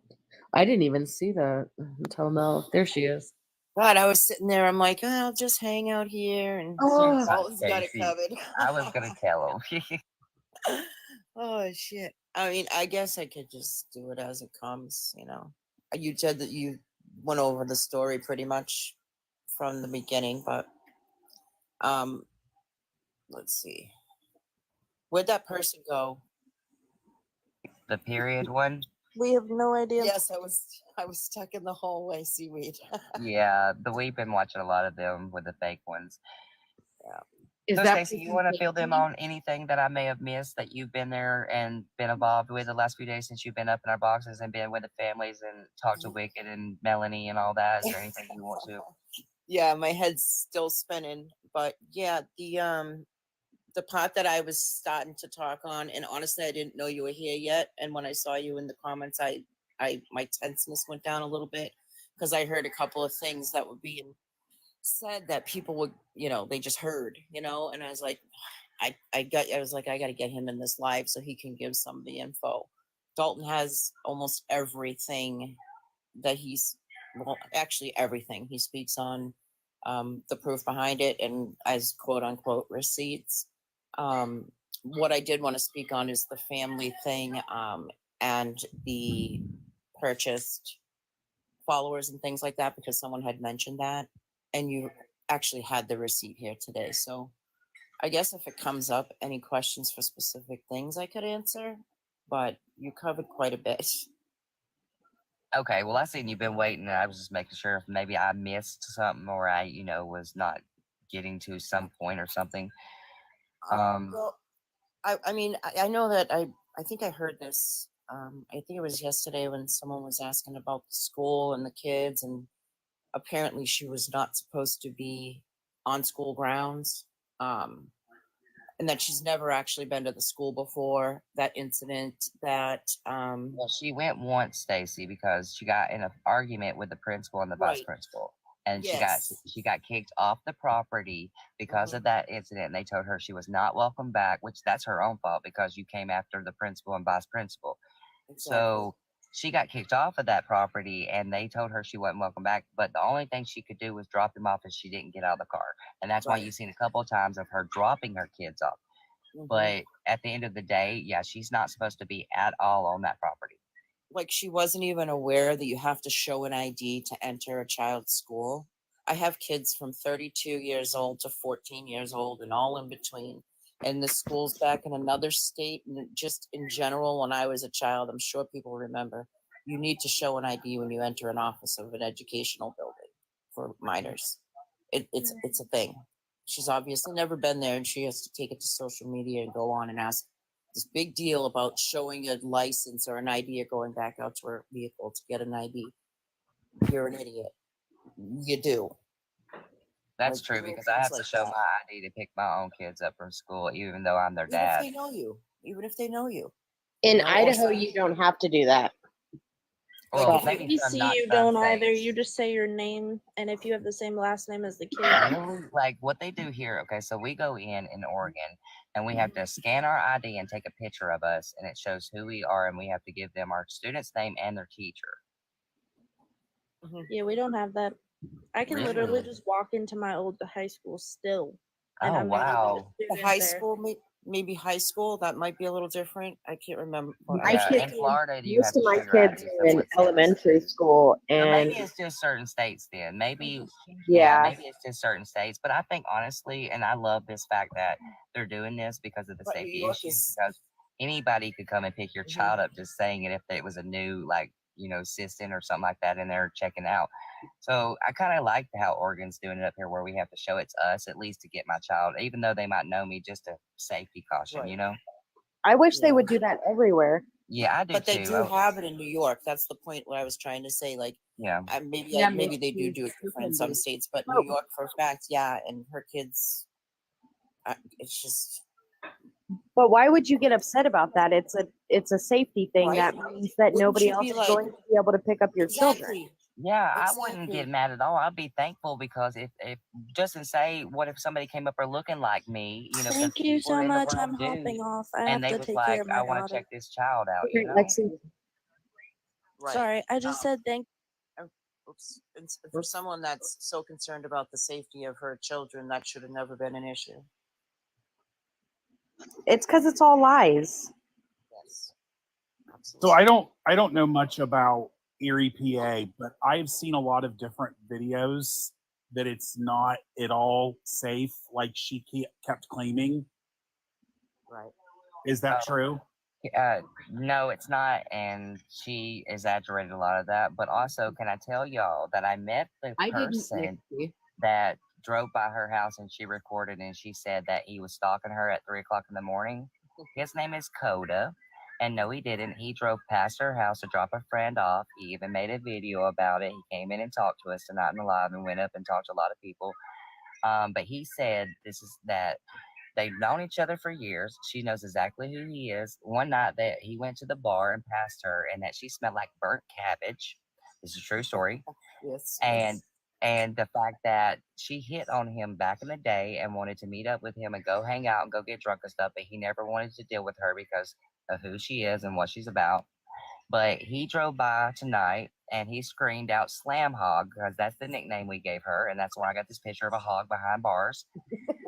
I didn't even see that until now. There she is. God, I was sitting there. I'm like, oh, I'll just hang out here, and Oh, Dalton's got it Stacy, covered. I was gonna tell him. Oh shit! I mean, I guess I could just do it as it comes. You said that you went over the story pretty much from the beginning, but let's see. Where'd that person go? The period one. We have no idea. Yes, I was stuck in the hallway, seaweed. Yeah, we've been watching a lot of them with the fake ones. Yeah. Is So, that Stacey, you want to fill them on anything that I may have missed that you've been there and been involved with the last few days since you've been up in our boxes and been with the families and talked to Wicked and Melanie and all that? Is there anything you want to? Yeah, my head's still spinning, but yeah, the part that I was starting to talk on, and honestly, I didn't know you were here yet. And when I saw you in the comments, my tenseness went down a little bit, because I heard a couple of things that were being said that people would, they just heard, and I was like, I was like, I got to get him in this live so he can give some of the info. Dalton has almost everything that actually everything he speaks on, the proof behind it, and as quote unquote receipts. What I did want to speak on is the family thing, and the purchased followers and things like that, because someone had mentioned that, and you actually had the receipt here today. So I guess if it comes up, any questions for specific things I could answer, but you covered quite a bit. Okay, well, I seen you've been waiting, and I was just making sure if maybe I missed something or I, was not getting to some point or something. Well, I mean, I know that I think I heard this. I think it was yesterday when someone was asking about the school and the kids, and apparently she was not supposed to be on school grounds, and that she's never actually been to the school before. That incident that Well, she went once, Stacy, because she got in an argument with the principal and the vice Right. principal, and Yes. she got kicked off the property because of that incident. And they told her she was not welcome back, which that's her own fault because you came after the principal and vice principal. Exactly. So she got kicked off of that property, and they told her she wasn't welcome back. But the only thing she could do was drop them off, and she didn't get out of the car. And that's why Right. you've seen a couple of times of her dropping her kids off. Mhm. But at the end of the day, yeah, she's not supposed to be at all on that property. Like, she wasn't even aware that you have to show an ID to enter a child's school. I have kids from 32 years old to 14 years old and all in between. And the school's back in another state. And just in general, when I was a child, I'm sure people remember, you need to show an ID when you enter an office of an educational building for minors. It's a thing. She's obviously never been there, and she has to take it to social media and go on and ask this big deal about showing a license or an ID or going back out to her vehicle to get an ID. You're an idiot. You do. That's Like, true little because I things have to like show that. my ID to pick my own kids up from school, even though I'm their Even if dad. they know you. even if they know you. In You know, Idaho, also- you don't have to do that. Well, Like, maybe some, BC, not you some don't either. states. You just say your name, and if you have the same last name as the kid, Really? Like what they do here, okay, so we go in Oregon and we have to scan our ID and take a picture of us and it shows who we are and we have to give them our student's name and their teacher. yeah, we don't have that. I can literally Really? just walk into my old high school still, and Oh, I'm not even a wow. the student high there. school, maybe high school, that might be a little different. I can't remember. Yeah, in Florida, you Most have to of my show your kids ID are in someone says. elementary school, So and maybe it's just certain states then. Maybe, yeah, maybe it's just certain states. But I think honestly, and I love this fact that they're doing this because of the But New safety York issues. is- Because anybody could come and pick your child up just saying it if it was a new, like, assistant or something like that, and they're checking out. So I kind of like how Oregon's doing it up here, where we have to show it's us at least to get my child, even though they might know me, just a safety caution, Right. I wish they would do that everywhere. Yeah, I do But too. they do have it in New York. That's the point what I was trying to say. Like, Yeah. maybe they do it different in some states, but New York for a fact, yeah. And her kids, it's just. But why would you get upset about that? It's a safety thing. Right. That means that Wouldn't nobody you else be is like- going to be able to pick up your children. Exactly. Yeah, I wouldn't get Exactly. mad at all. I'd be thankful because if just to say, what if somebody came up or looking like me, 'cause Thank you people so in the much. world I'm do, hopping off. I have and they to was take like, care of I my want to daughter. check this child out, Okay, Lexi. Right. Sorry, I just said thank. Oops. And for someone that's so concerned about the safety of her children, that should have never been an issue. It's because it's all lies. Yes. So I don't know much about Erie, PA, but I've seen a lot of different videos that it's not at all safe, like she kept claiming. Right. Is that true? No, it's not, and she exaggerated a lot of that. But also, can I tell y'all that I met the person that drove by her house and she recorded, and she said that he was stalking her at 3:00 in the morning. His name is Coda, and no, he didn't. He drove past her house to drop a friend off. He even made a video about it. He came in and talked to us tonight in the live and went up and talked to a lot of people. But he said that they've known each other for years. She knows exactly who he is. One night that he went to the bar and passed her, and that she smelled like burnt cabbage. This is a true story. Yes. And the fact that she hit on him back in the day and wanted to meet up with him and go hang out and go get drunk and stuff, but he never wanted to deal with her because of who she is and what she's about. But he drove by tonight and he screamed out "Slam Hog" because that's the nickname we gave her, and that's where I got this picture of a hog behind bars.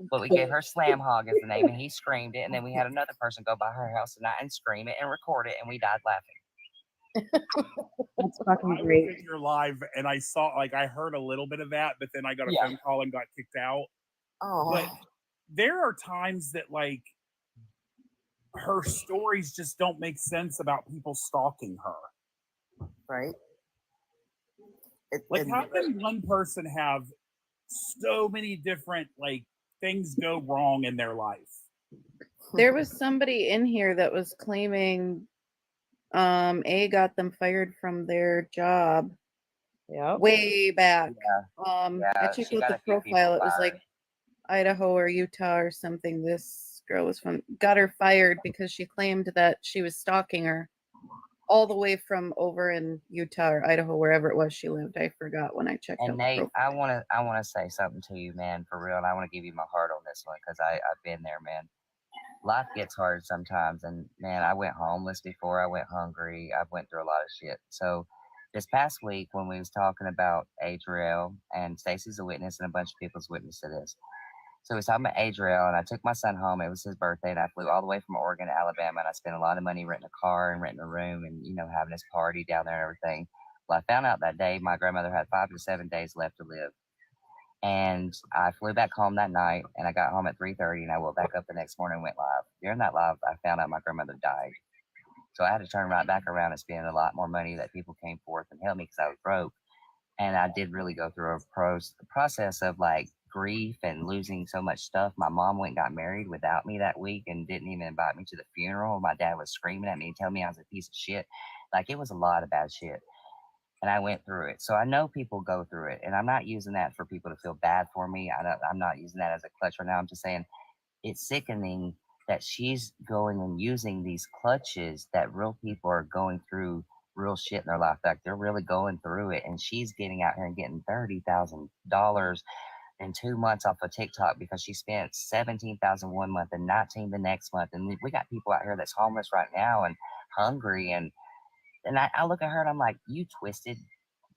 But we gave her "Slam Hog" as the name, and he screamed it. And then we had another person go by her house tonight and scream it and record it, and we died laughing. That's fucking I was great. in your live and I saw, like, I heard a little bit of that, but then I got a Yeah. phone call and got kicked out. Oh. But there are times that, like, her stories just don't make sense about people stalking her. Right. Like, how can one person have so many different, like, things go wrong in their life? There was somebody in here that was claiming A got them fired from their job Yeah. way back. Yeah. I checked she out got the a few people profile. It was fired. like Idaho or Utah or something. This girl was got her fired because she claimed that she was stalking her all the way from over in Utah or Idaho, wherever it was she lived. I forgot when I checked out And the Nate, profile. I wanna say something to you, man, for real. And I want to give you my heart on this one because I've been there, man. Life gets hard sometimes, and man, I went homeless before. I went hungry. I went through a lot of shit. So this past week, when we was talking about Adriel, and Stacy's a witness, and a bunch of people's witness to this. So we was talking about Adriel, and I took my son home. It was his birthday, and I flew all the way from Oregon to Alabama, and I spent a lot of money renting a car and renting a room, and having this party down there and everything. Well, I found out that day my grandmother had 5 to 7 days left to live. And I flew back home that night, and I got home at 3:30, and I woke back up the next morning and went live. During that live, I found out my grandmother died. So I had to turn right back around and spend a lot more money that people came forth and helped me because I was broke. And I did really go through a process of like grief and losing so much stuff. My mom went and got married without me that week and didn't even invite me to the funeral. My dad was screaming at me and telling me I was a piece of shit. Like, it was a lot of bad shit. And I went through it. So I know people go through it. And I'm not using that for people to feel bad for me. I'm not using that as a clutch right now. I'm just saying it's sickening that she's going and using these clutches that real people are going through real shit in their life. Like they're really going through it, and she's getting out here and getting $30,000 in 2 months off of TikTok because she spent $17,000 one month and 19 the next month. And we got people out here that's homeless right now and hungry. And I look at her and I'm like, you twisted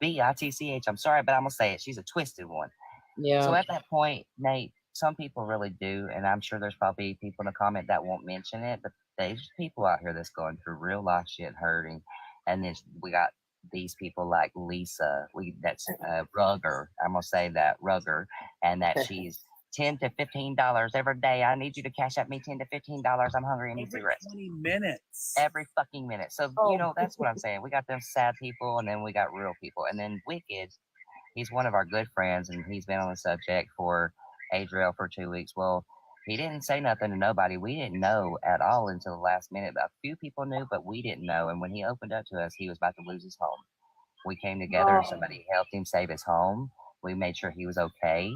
bitch. I'm sorry, but I'm gonna say it. She's a twisted one. Yeah. So at that point, Nate, some people really do, and I'm sure there's probably people in the comment that won't mention it, but there's people out here that's going through real life shit, hurting, and then we got these people like Lisa. That's Rugger. I'm gonna say that Rugger, and that she's $10 to $15 every day. I need you to cash out me $10 to $15. I'm hungry and need Every cigarettes. 20 minutes. Every fucking minute. So that's what I'm saying. We got them sad people, and then we got real people, and then Wicked. He's one of our good friends, and he's been on the subject for Adriel for 2 weeks. Well, he didn't say nothing to nobody. We didn't know at all until the last minute. A few people knew, but we didn't know. And when he opened up to us, he was about to lose his home. We came together. Somebody helped him save his home. We made sure he was okay.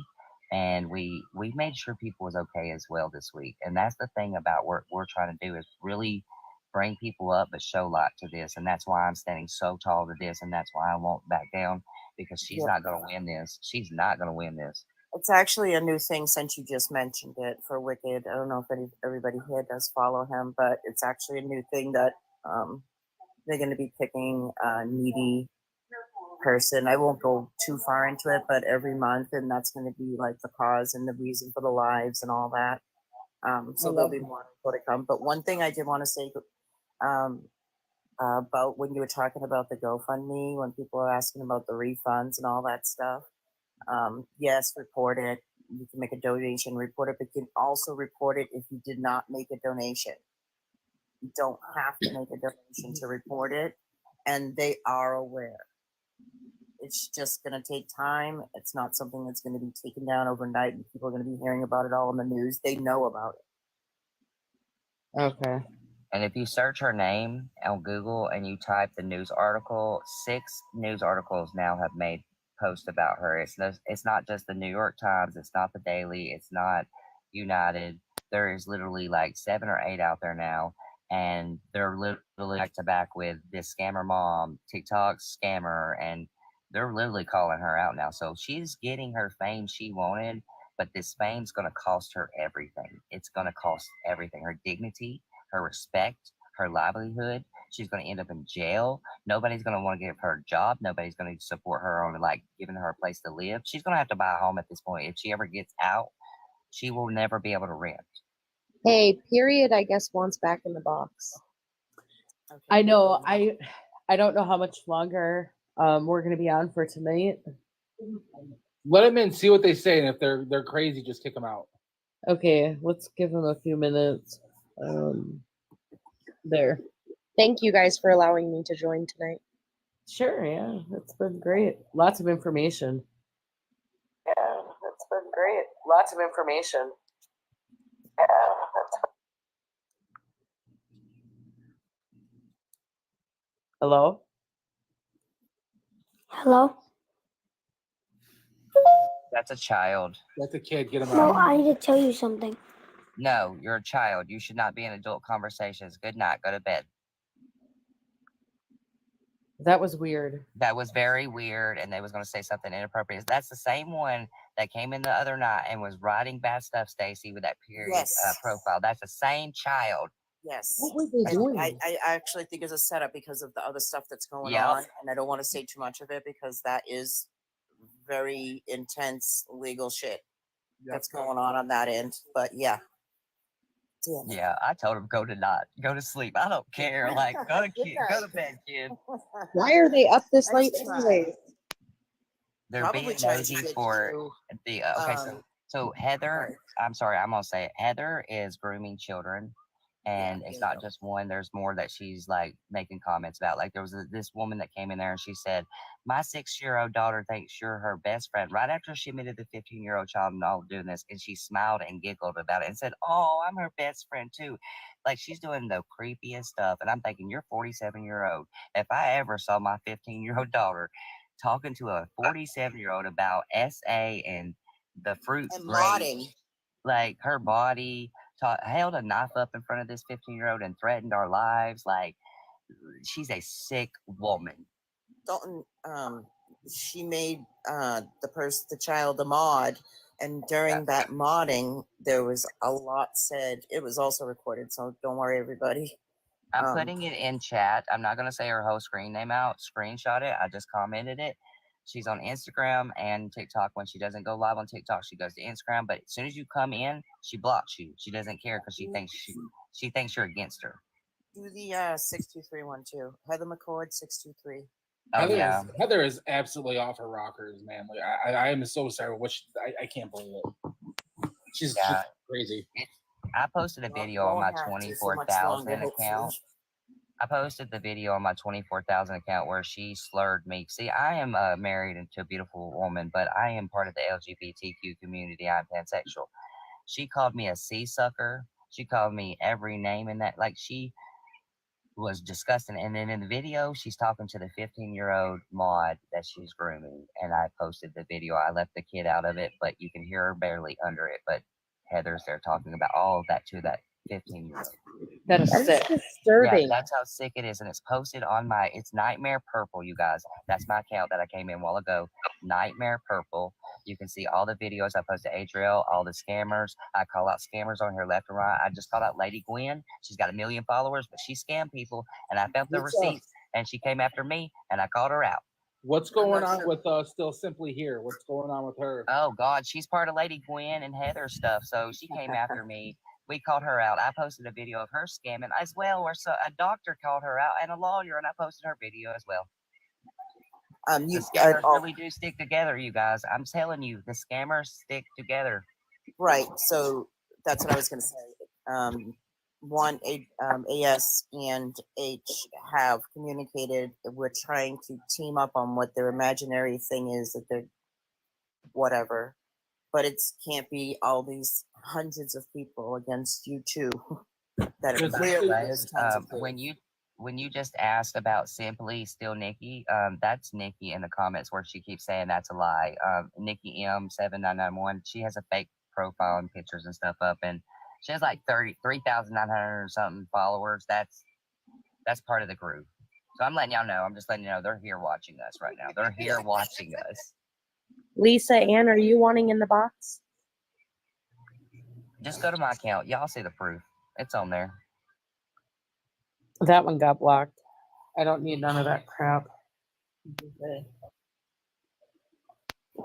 And we made sure people was okay as well this week. And that's the thing about what we're trying to do is really bring people up, but show light to this. And that's why I'm standing so tall to this. And that's why I won't back down, because she's not going to win this. She's not going to win this. It's actually a new thing since you just mentioned it for Wicked. I don't know if everybody here does follow him, but it's actually a new thing that they're going to be picking a needy person. I won't go too far into it, but every month, and that's going to be like the cause and the reason for the lives and all that. So there'll be more to come. But one thing I did want to say about when you were talking about the GoFundMe, when people are asking about the refunds and all that stuff. Yes, report it. You can make a donation, report it, but you can also report it if you did not make a donation. You don't have to make a donation to report it, and they are aware. It's just going to take time. It's not something that's going to be taken down overnight, and people are going to be hearing about it all in the news. They know about it. Okay. And if you search her name on Google and you type the news article, 6 news articles now have made posts about her. It's not just the New York Times. It's not the Daily. It's not United. There is literally like 7 or 8 out there now. And they're literally back to back with this scammer mom, TikTok scammer, and they're literally calling her out now. So she's getting her fame she wanted, but this fame's going to cost her everything. It's going to cost everything. Her dignity, her respect, her livelihood. She's going to end up in jail. Nobody's going to want to give her a job. Nobody's going to support her on like giving her a place to live. She's going to have to buy a home at this point. If she ever gets out, she will never be able to rent. Hey, period, I guess wants back in the box. Okay. I know. I don't know how much longer we're going to be on for tonight. Let them in, see what they say, and if they're crazy, just kick them out. Okay, let's give them a few minutes. There. Thank you guys for allowing me to join tonight. Sure, yeah. It's been great. Lots of information. Yeah, that's been great. Lots of information. Hello? Hello? That's a child. Let the kid get him No, out. I need to tell you something. No, you're a child. You should not be in adult conversations. Good night. Go to bed. That was weird. That was very weird, and they was going to say something inappropriate. That's the same one that came in the other night and was writing bad stuff, Stacy, with that period profile. That's the same child. Yes. What were they doing? I actually think it's a setup because of the other stuff that's going on. And I don't want to say too much of it because that is very intense legal shit that's going on that end. But yeah. Damn. Yeah, I told him go to sleep. I don't care. Like go to bed, kid. Why are they up this late anyway? They're Probably being trying nosy to get for you, the so Heather. I'm sorry, I'm gonna say it. Heather is grooming children. And it's not just one. There's more that she's like making comments about. Like there was this woman that came in there and she said, "My 6-year-old daughter thinks you're her best friend." Right after she admitted the 15-year-old child and all doing this, and she smiled and giggled about it and said, "Oh, I'm her best friend too." Like she's doing the creepiest stuff. And I'm thinking, you're 47-year-old. If I ever saw my 15-year-old daughter talking to a 47-year-old about SA and the fruits, and modding, like her body, held a knife up in front of this 15-year-old and threatened our lives. Like, she's a sick woman. Dalton, she made the child a mod, and during that modding, there was a lot said. It was also recorded, so don't worry, everybody. I'm putting it in chat. I'm not gonna say her whole screen name out. Screenshot it. I just commented it. She's on Instagram and TikTok. When she doesn't go live on TikTok, she goes to Instagram. But as soon as you come in, she blocks you. She doesn't care because she thinks you're against her. Do the 62312. Heather McCord 623. Oh yeah. Heather is absolutely off her rockers, man. Like I am so sorry. I can't believe it. She's crazy. I posted a video on my 24,000 account. I posted the video on my 24,000 account where she slurred me. See, I am married to a beautiful woman, but I am part of the LGBTQ community. I'm pansexual. She called me a sea sucker. She called me every name in that. Like, she was disgusting. And then in the video, she's talking to the 15-year-old mod that she's grooming. And I posted the video. I left the kid out of it, but you can hear her barely under it. But Heather's there talking about all of that to that 15-year-old. That is sick. Yeah, that's how sick it is. And it's posted on it's Nightmare Purple, you guys. That's my account that I came in a while ago. Nightmare Purple. You can see all the videos I posted, Adriel, all the scammers. I call out scammers on here left and right. I just called out Lady Gwen. She's got 1 million followers, but she scammed people. And I found the receipts, and she came after me, and I called her out. What's going on with Still Simply Here? What's going on with her? Oh, God, she's part of Lady Gwen and Heather stuff, so she came after me. We called her out. I posted a video of her scamming as well, where a doctor called her out and a lawyer, and I posted her video as well. The scammers really do stick together, you guys. I'm telling you, the scammers stick together. Right. So that's what I was going to say. One, AS and H have communicated. We're trying to team up on what their imaginary thing is that they're whatever. But it can't be all these hundreds of people against you two that are clearly when you just asked about Simply Still Nikki, that's Nikki in the comments where she keeps saying that's a lie. Nikki M7991, she has a fake profile and pictures and stuff up, and she has like 3,900 or something followers. That's part of the group. So I'm letting y'all know. I'm just letting you know they're here watching us right now. They're here watching us. Lisa Ann, are you wanting in the box? Just go to my account. Y'all see the proof. It's on there. That one got blocked. I don't need none of that crap.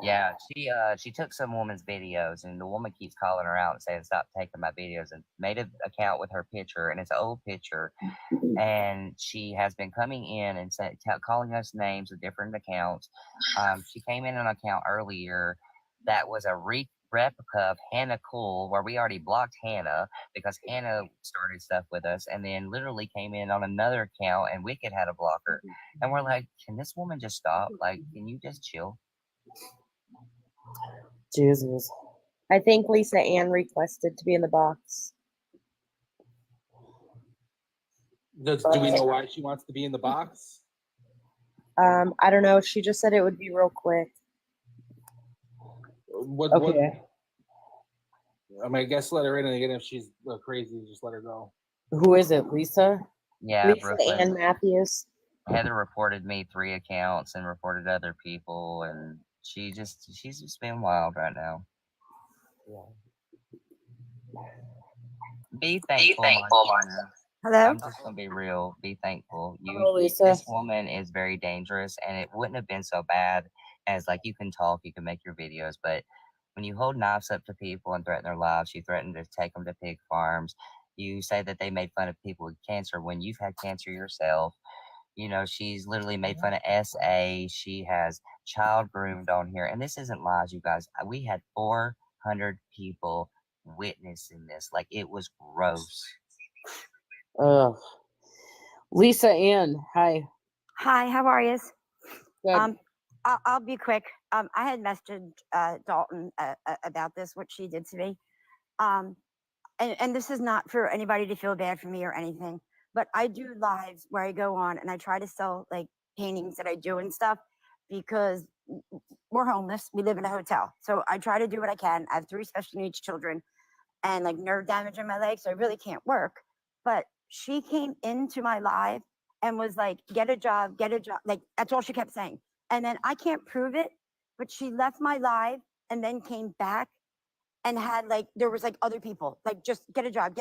Yeah, she took some woman's videos, and the woman keeps calling her out and saying, "Stop taking my videos," and made an account with her picture, and it's an old picture. And she has been coming in and calling us names of different accounts. She came in an account earlier that was a replica of Hannah Cool, where we already blocked Hannah because Hannah started stuff with us, and then literally came in on another account, and Wicked had a blocker. And we're like, can this woman just stop? Like, can you just chill? Jesus. I think Lisa Ann requested to be in the box. Do we know why she wants to be in the box? I don't know. She just said it would be real quick. Okay. I mean, I guess let her in, and again, if she's crazy, just let her go. Who is it, Lisa? Yeah, Lisa Brooklyn. Ann Matthews. Heather reported me 3 accounts and reported other people, and she's just being wild right now. Be thankful, Montana. Hello? I'm just gonna be real. Be thankful. This woman is very dangerous, and it wouldn't have been so bad as, like, you can talk, you can make your videos, but when you hold knives up to people and threaten their lives, you threaten to take them to pig farms. You say that they made fun of people with cancer when you've had cancer yourself. You know, she's literally made fun of SA. She has child groomed on here, and this isn't lies, you guys. We had 400 people witnessing this. Like, it was gross. Ugh. Lisa Ann, hi. Hi, how are you? Good. I'll be quick. I had messaged Dalton about this, what she did to me. And this is not for anybody to feel bad for me or anything, but I do lives where I go on and I try to sell like paintings that I do and stuff because we're homeless. We live in a hotel. So I try to do what I can. I have 3 special needs children. and like nerve damage in my leg, so I really can't work. But she came into my live and was like, get a job, get a job. Like, that's all she kept saying. And then I can't prove it, but she left my live and then came back and had like, there was like other people, like, just get a job,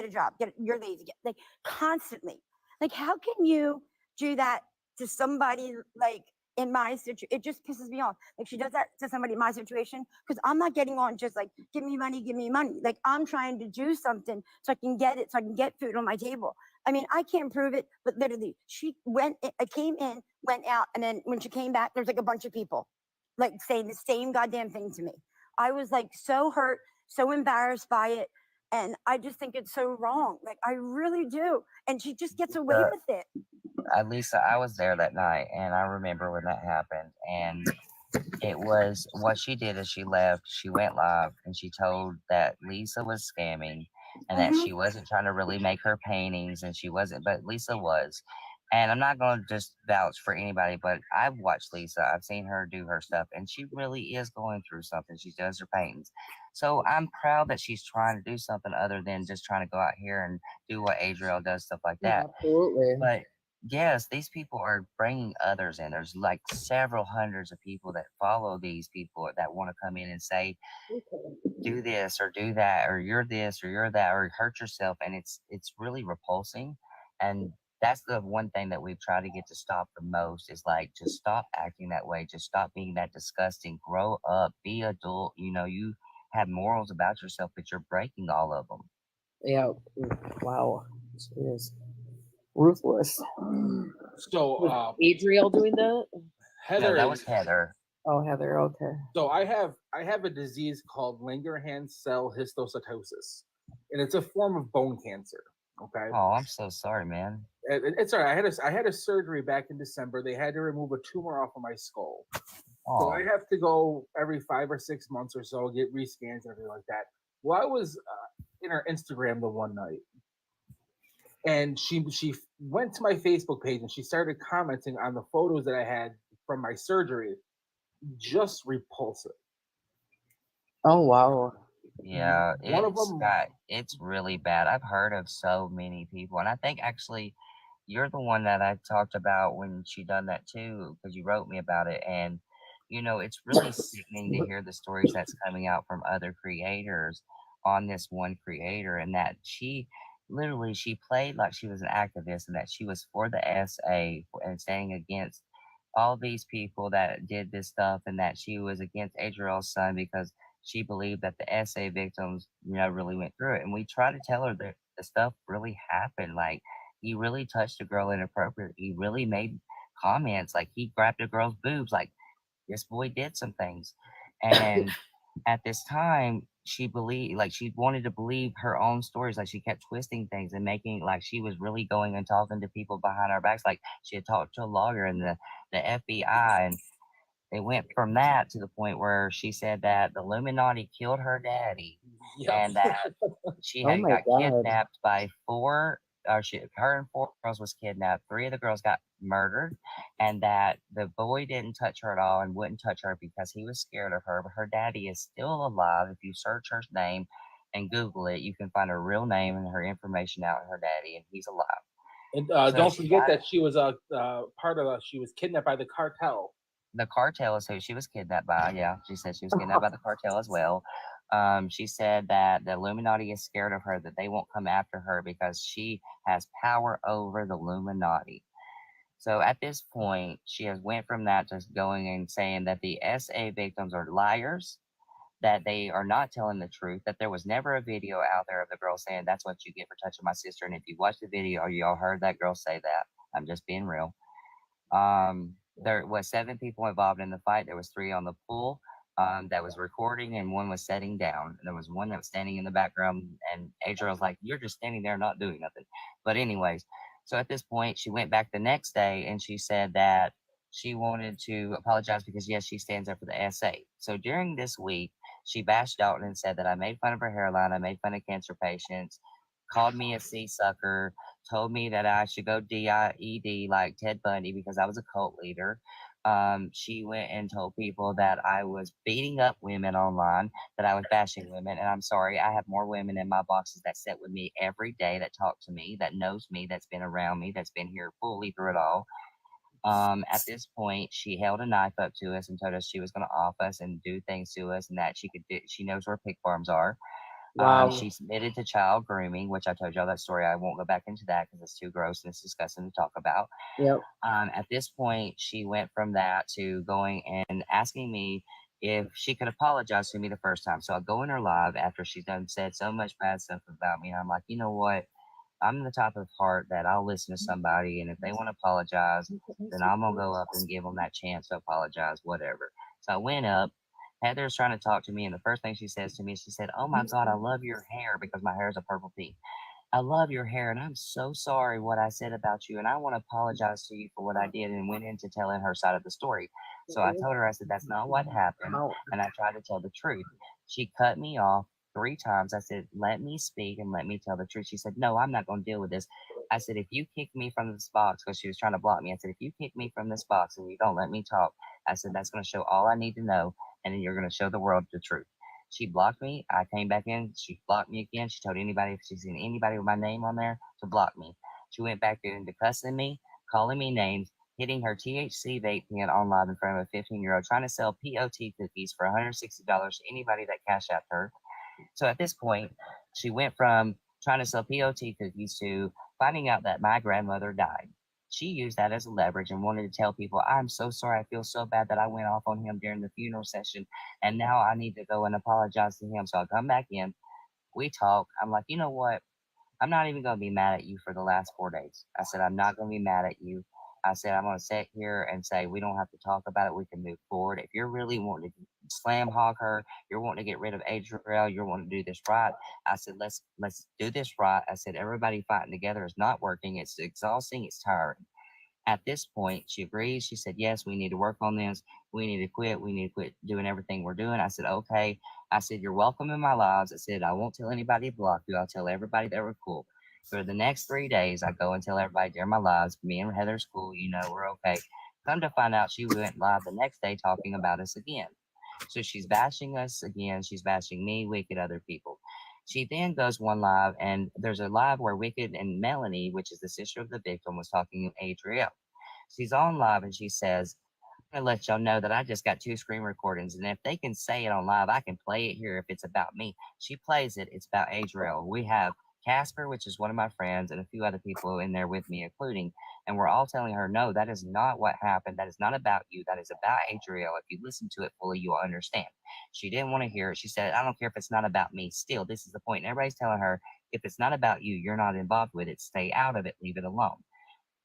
you're lazy, like constantly. Like, how can you do that to somebody like in my situation? It just pisses me off. Like, she does that to somebody in my situation because I'm not getting on just like, give me money, give me money. Like, I'm trying to do something so I can get it, so I can get food on my table. I mean, I can't prove it, but literally, she came in, went out, and then when she came back, there's like a bunch of people like saying the same goddamn thing to me. I was like so hurt, so embarrassed by it. And I just think it's so wrong. Like, I really do. And she just gets away with it. Lisa, I was there that night, and I remember when that happened. And it was what she did is she left, she went live, and she told that Lisa was scamming and that she wasn't trying to really make her paintings, and she wasn't, but Lisa was. And I'm not going to just vouch for anybody, but I've watched Lisa. I've seen her do her stuff, and she really is going through something. She does her paintings. So I'm proud that she's trying to do something other than just trying to go out here and do what Adriel does, stuff like that. Absolutely. But yes, these people are bringing others in. There's like several hundreds of people that follow these people that want to come in and say, do this or do that, or you're this or you're that, or hurt yourself. And it's really repulsing. And that's the one thing that we've tried to get to stop the most is like, just stop acting that way. Just stop being that disgusting. Grow up, be adult. You know, you have morals about yourself, but you're breaking all of them. Yeah. Wow. It is ruthless. So, Adriel doing that? Heather, No, that was Heather. Oh, Heather. Okay. So I have a disease called Langerhans cell histocytosis, and it's a form of bone cancer. Okay. Oh, I'm so sorry, man. It's all right. I had a surgery back in December. They had to remove a tumor off of my skull. Oh. So I have to go every 5 or 6 months or so, get rescans and everything like that. Well, I was in her Instagram the one night, and she went to my Facebook page and she started commenting on the photos that I had from my surgery. Just repulsive. Oh wow. Yeah, One of them, it's really bad. I've heard of so many people, and I think actually you're the one that I talked about when she done that too, because you wrote me about it. And you know, it's really sickening to hear the stories that's coming out from other creators on this one creator, and that she literally she played like she was an activist and that she was for the SA and standing against all these people that did this stuff, and that she was against Adriel's son because she believed that the SA victims, you know, really went through it. And we try to tell her that the stuff really happened. Like, he really touched a girl inappropriately. He really made comments. Like, he grabbed a girl's boobs. Like, this boy did some things. And at this time, she believed, like, she wanted to believe her own stories. Like, she kept twisting things and making, like, she was really going and talking to people behind our backs. Like, she had talked to a lawyer and the FBI, and it went from that to the point where she said that the Illuminati killed her daddy, and that she had got kidnapped by her and 4 girls was kidnapped. 3 of the girls got murdered, and that the boy didn't touch her at all and wouldn't touch her because he was scared of her. But her daddy is still alive. If you search her name and Google it, you can find her real name and her information out, and her daddy, and he's alive. And don't forget that she was she was kidnapped by the cartel. The cartel is who she was kidnapped by. Yeah, she said she was kidnapped by the cartel as well. She said that the Illuminati is scared of her, that they won't come after her because she has power over the Illuminati. So at this point, she has went from that to going and saying that the SA victims are liars, that they are not telling the truth, that there was never a video out there of the girl saying that's what you get for touching my sister. And if you watch the video, y'all heard that girl say that. I'm just being real. There was 7 people involved in the fight. There was 3 on the pool that was recording, and 1 was sitting down. There was 1 that was standing in the background, and Adriel's like, you're just standing there not doing nothing. But anyways, so at this point, she went back the next day, and she said that she wanted to apologize because, yes, she stands up for the SA. So during this week, she bashed Dalton and said that I made fun of her hairline, I made fun of cancer patients, called me a sea sucker, told me that I should go DIED like Ted Bundy because I was a cult leader. She went and told people that I was beating up women online, that I was bashing women. And I'm sorry, I have more women in my boxes that sit with me every day, that talk to me, that knows me, that's been around me, that's been here fully through it all. At this point, she held a knife up to us and told us she was going to off us and do things to us, and that she could do, she knows where pig farms are. Wow. She submitted to child grooming, which I told y'all that story. I won't go back into that because it's too gross and it's disgusting to talk about. Yep. At this point, she went from that to going and asking me if she could apologize to me the first time. So I go in her live after she's done said so much bad stuff about me. And I'm like, you know what? I'm the type of heart that I'll listen to somebody, and if they want to apologize, then I'm gonna go up and give them that chance to apologize, whatever. So I went up. Heather's trying to talk to me, and the first thing she says to me, she said, "Oh my God, I love your hair," because my hair is a purple pink. "I love your hair, and I'm so sorry what I said about you, and I want to apologize to you for what I did," and went into telling her side of the story. So I told her, I said, "That's not what happened," and I tried to tell the truth. She cut me off 3 times. I said, "Let me speak and let me tell the truth." She said, "No, I'm not going to deal with this." I said, "If you kick me from this box," because she was trying to block me, I said, "If you kick me from this box and you don't let me talk," I said, "that's going to show all I need to know, and then you're going to show the world the truth." She blocked me. I came back in. She blocked me again. She told anybody, if she's seen anybody with my name on there, to block me. She went back into cussing me, calling me names, hitting her THC vape pen on live in front of a 15-year-old, trying to sell POT cookies for $160 to anybody that cashed out her. So at this point, she went from trying to sell POT cookies to finding out that my grandmother died. She used that as a leverage and wanted to tell people, "I'm so sorry. I feel so bad that I went off on him during the funeral session. And now I need to go and apologize to him." So I come back in. We talk. I'm like, "You know what? I'm not even going to be mad at you for the last 4 days." I said, "I'm not going to be mad at you." I said, "I'm going to sit here and say, we don't have to talk about it. We can move forward. If you're really wanting to slam hog her, you're wanting to get rid of Adriel, you're wanting to do this right." I said, let's do this right. I said, everybody fighting together is not working. It's exhausting. It's tiring." At this point, she agrees. She said, "Yes, we need to work on this. We need to quit. We need to quit doing everything we're doing." I said, "Okay." I said, "You're welcome in my lives." I said, "I won't tell anybody to block you. I'll tell everybody that we're cool." For the next 3 days, I go and tell everybody they're my lives. Me and Heather's cool. You know, we're okay. Come to find out, she went live the next day talking about us again. So she's bashing us again. She's bashing me, Wicked, other people. She then goes one live, and there's a live where Wicked and Melanie, which is the sister of the victim, was talking to Adriel. She's on live and she says, "I'm gonna let y'all know that I just got 2 screen recordings, and if they can say it on live, I can play it here if it's about me." She plays it. It's about Adriel. We have Casper, which is one of my friends, and a few other people in there with me, including, and we're all telling her, "No, that is not what happened. That is not about you. That is about Adriel. If you listen to it fully, you will understand." She didn't want to hear it. She said, "I don't care if it's not about me. Still, this is the point." And everybody's telling her, if it's not about you, you're not involved with it. Stay out of it. Leave it alone.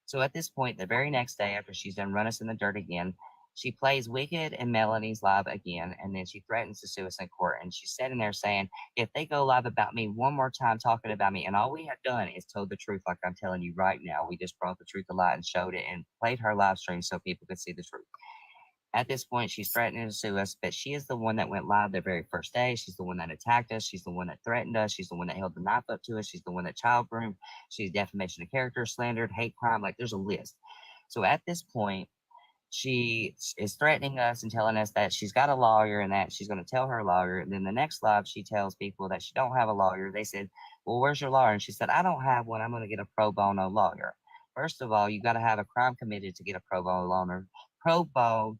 So at this point, the very next day, after she's done run us in the dirt again, she plays Wicked and Melanie's live again, and then she threatens to sue us in court. And she's sitting there saying, "If they go live about me one more time talking about me," and all we have done is told the truth, like I'm telling you right now. We just brought the truth to light and showed it and played her live stream so people could see the truth. At this point, she's threatening to sue us, but she is the one that went live the very first day. She's the one that attacked us. She's the one that threatened us. She's the one that held the knife up to us. She's the one that child groomed. She's defamation of character, slandered, hate crime. Like, there's a list. So at this point, she is threatening us and telling us that she's got a lawyer and that she's going to tell her lawyer. And then the next live, she tells people that she don't have a lawyer. They said, "Well, where's your lawyer?" And she said, "I don't have one. I'm going to get a pro bono lawyer." First of all, you got to have a crime committed to get a pro bono lawyer. Pro bono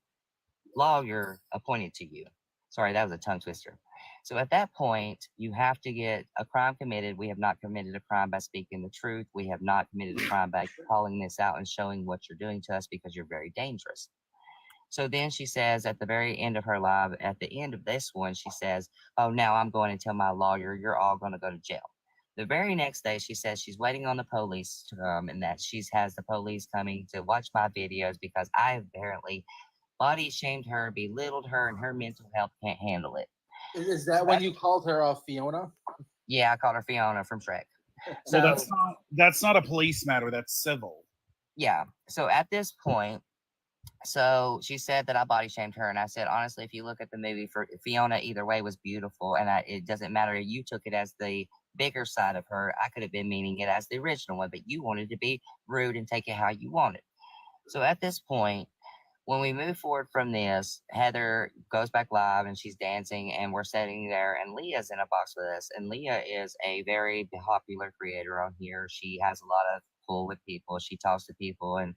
lawyer appointed to you. Sorry, that was a tongue twister. So at that point, you have to get a crime committed. We have not committed a crime by speaking the truth. We have not committed a crime by calling this out and showing what you're doing to us, because you're very dangerous. So then she says at the very end of her live, at the end of this one, she says, "Oh, now I'm going to tell my lawyer, you're all going to go to jail." The very next day, she says she's waiting on the police to come, and that she has the police coming to watch my videos because I apparently body shamed her, belittled her, and her mental health can't handle it. Is that when you called her Fiona? Yeah, I called her Fiona from Shrek. So that's not a police matter. That's civil. Yeah. So at this point, so she said that I body shamed her, and I said, honestly, if you look at the movie, for Fiona, either way was beautiful, and it doesn't matter. You took it as the bigger side of her. I could have been meaning it as the original one, but you wanted to be rude and take it how you wanted. So at this point, when we move forward from this, Heather goes back live and she's dancing, and we're sitting there, and Leah's in a box with us. And Leah is a very popular creator on here. She has a lot of pull with people. She talks to people, and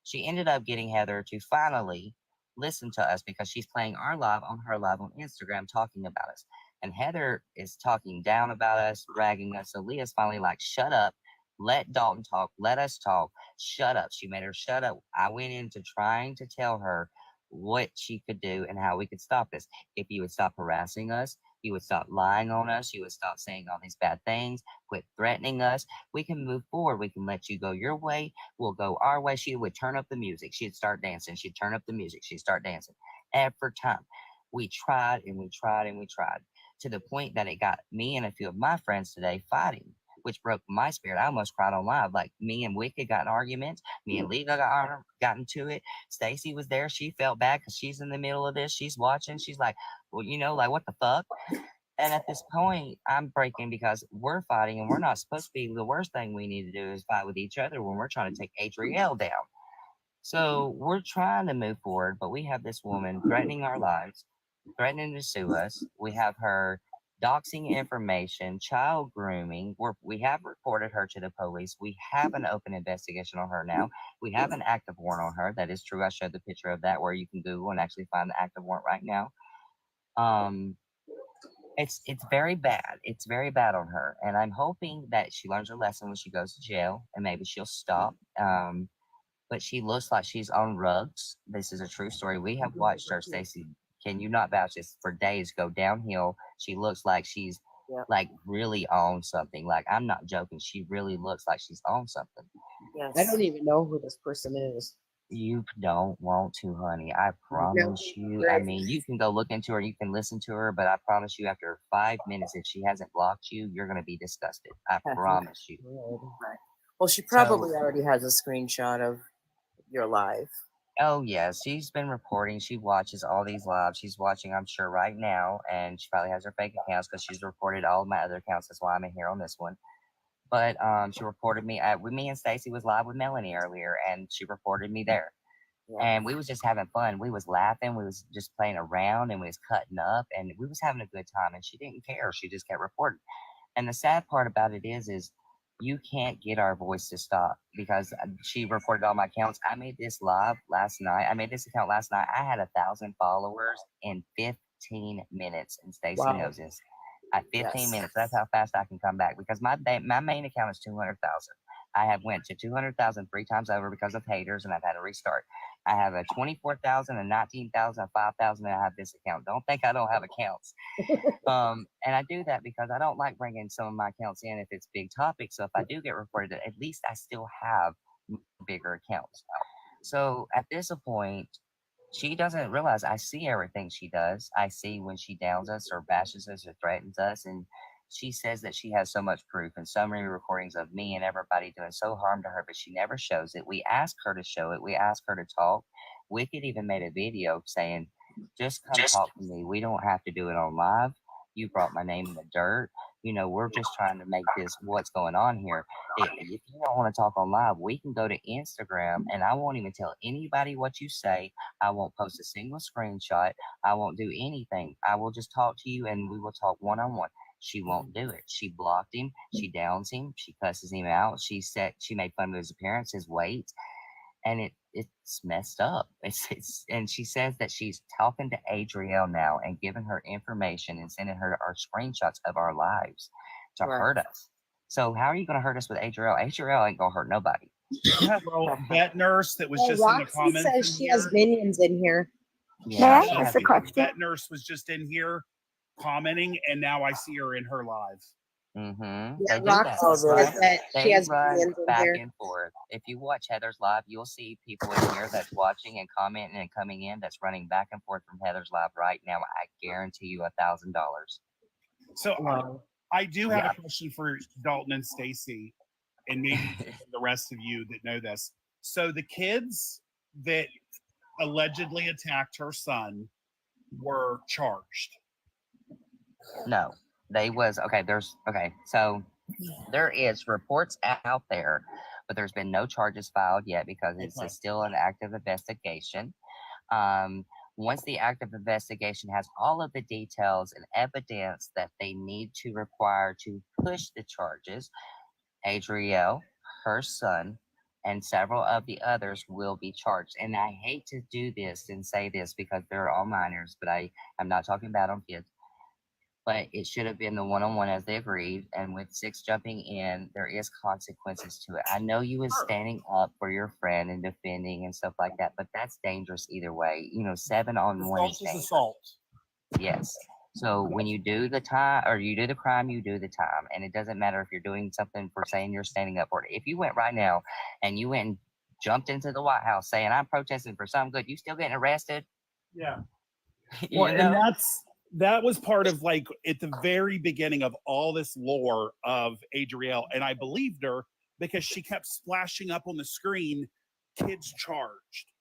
she ended up getting Heather to finally listen to us because she's playing our live on her live on Instagram talking about us. And Heather is talking down about us, ragging us. So Leah's finally like, shut up. Let Dalton talk. Let us talk. Shut up. She made her shut up. I went into trying to tell her what she could do and how we could stop this. If you would stop harassing us, you would stop lying on us, you would stop saying all these bad things, quit threatening us, we can move forward. We can let you go your way. We'll go our way. She would turn up the music. She'd start dancing. She'd turn up the music. She'd start dancing. Every time. We tried and we tried and we tried to the point that it got me and a few of my friends today fighting, which broke my spirit. I almost cried on live. Like me and Wicked got in arguments. Me and Lena got into it. Stacy was there. She felt bad because she's in the middle of this. She's watching. She's like, well, like, what the fuck? And at this point, I'm breaking because we're fighting and we're not supposed to be. The worst thing we need to do is fight with each other when we're trying to take Adrielle down. So we're trying to move forward, but we have this woman threatening our lives, threatening to sue us. We have her doxing information, child grooming. We have reported her to the police. We have an open investigation on her now. We have an active warrant on her. That is true. I showed the picture of that where you can Google and actually find the active warrant right now. It's very bad. It's very bad on her, and I'm hoping that she learns her lesson when she goes to jail, and maybe she'll stop. But she looks like she's on rugs. This is a true story. We have watched her, Stacey. Can you not vouch this, for days go downhill? She looks like she's like really on something. Like, I'm not joking. She really looks like she's on something. Yes. I don't even know who this person is. You don't want to, honey. I promise you. I mean, you can go look into her, you can listen to her, but I promise you, after 5 minutes, if she hasn't blocked you, you're going to be disgusted. I promise you. Right. Well, she probably already has a screenshot of your live. Oh, yeah. She's been reporting. She watches all these lives. She's watching, I'm sure, right now, and she probably has her fake accounts because she's reported all of my other accounts. That's why I'm in here on this one. But she reported me. Me and Stacy was live with Melanie earlier, and she reported me there. Yeah. And we was just having fun. We was laughing. We was just playing around, and we was cutting up, and we was having a good time. And she didn't care. She just kept reporting. And the sad part about it is you can't get our voice to stop because she reported all my accounts. I made this live last night. I made this account last night. I had 1,000 followers in 15 minutes, and Stacey knows this. At 15 minutes, that's how fast I can come back because my main account is 200,000. I have went to 200,000 3 times over because of haters, and I've had to restart. I have a 24,000, a 19,000, a 5,000, and I have this account. Don't think I don't have accounts. And I do that because I don't like bringing some of my accounts in if it's big topics. So if I do get reported, at least I still have bigger accounts. So at this point, she doesn't realize I see everything she does. I see when she downs us or bashes us or threatens us. And she says that she has so much proof and so many recordings of me and everybody doing so harm to her, but she never shows it. We ask her to show it. We ask her to talk. Wicked even made a video saying, just come talk to me. We don't have to do it on live. You brought my name in the dirt. We're just trying to make this what's going on here. If you don't want to talk on live, we can go to Instagram, and I won't even tell anybody what you say. I won't post a single screenshot. I won't do anything. I will just talk to you, and we will talk one-on-one. She won't do it. She blocked him. She downs him. She cusses him out. She made fun of his appearance, his weight, and it's messed up. And she says that she's talking to Adrielle now and giving her information and sending her our screenshots of our lives to hurt us. So how are you going to hurt us with Adrielle? Adrielle ain't going to hurt nobody. Well, that nurse that was just in the comments says she has minions in here. Yeah, that nurse was just in here commenting, and now I see her in her live. Mm-hmm. Yeah, They do that. she has run minions in back here. and forth. If you watch Heather's live, you'll see people in here that's watching and commenting and coming in that's running back and forth from Heather's live right now. I guarantee you $1,000. So I do have a question for Dalton and Stacy, and maybe the rest of you that know this. So the kids that allegedly attacked her son were charged. No, so there is reports out there, but there's been no charges filed yet because it's still an active investigation. Once the active investigation has all of the details and evidence that they need to require to push the charges, Adrielle, her son, and several of the others will be charged. And I hate to do this and say this because they're all minors, but I'm not talking bad on kids. But it should have been the one-on-one as they agreed. And with 6 jumping in, there is consequences to it. I know you was standing up for your friend and defending and stuff like that, but that's dangerous either way. 7-on-1 is Assault is dangerous. assault. Yes. So when you do the time or you do the crime, you do the time. And it doesn't matter if you're doing something for saying you're standing up for it. If you went right now and you went and jumped into the White House saying I'm protesting for something good, you still getting arrested? Yeah. You Well, know? and that was part of like at the very beginning of all this lore of Adrielle, and I believed her because she kept splashing up on the screen, kids charged.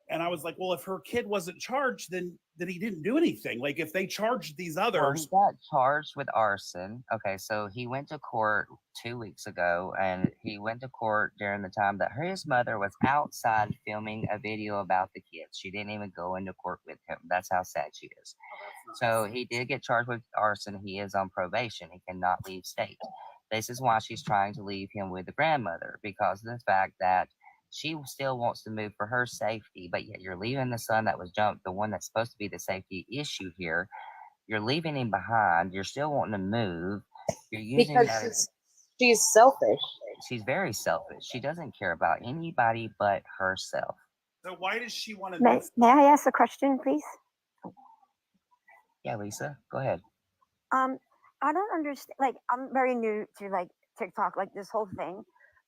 And I was like, well, if her kid wasn't charged, then he didn't do anything. Like if they charged these Well, he others. got charged with arson. Okay, so he went to court 2 weeks ago, and he went to court during the time that his mother was outside filming a video about the kids. She didn't even go into court with him. That's how sad she is. So he did get charged with arson. He is on probation. He cannot leave state. This is why she's trying to leave him with the grandmother, because of the fact that she still wants to move for her safety, but yet you're leaving the son that was jumped, the one that's supposed to be the safety issue here. You're leaving him behind. You're still wanting to move. You're using Because that as, she's selfish. she's very selfish. She doesn't care about anybody but herself. So why does she want to? May I ask a question, please? Yeah, Lisa, go ahead. I don't understand. Like, I'm very new to like TikTok, like this whole thing.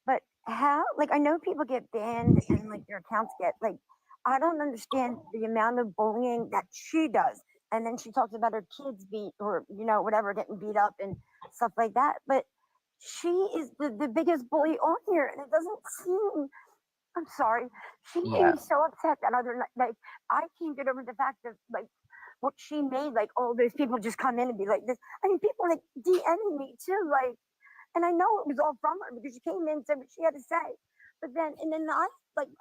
But how? Like, I know people get banned and like their accounts get like. I don't understand the amount of bullying that she does. And then she talks about her kids beat or whatever getting beat up and stuff like that. But she is the biggest bully on here, and it doesn't seem. I'm sorry. She made Yeah. me so upset that other night. Like, I can't get over the fact that like what she made, like all those people just come in and be like this. I mean, people like DMing me too, like, and I know it was all from her because she came in and said what she had to say. But then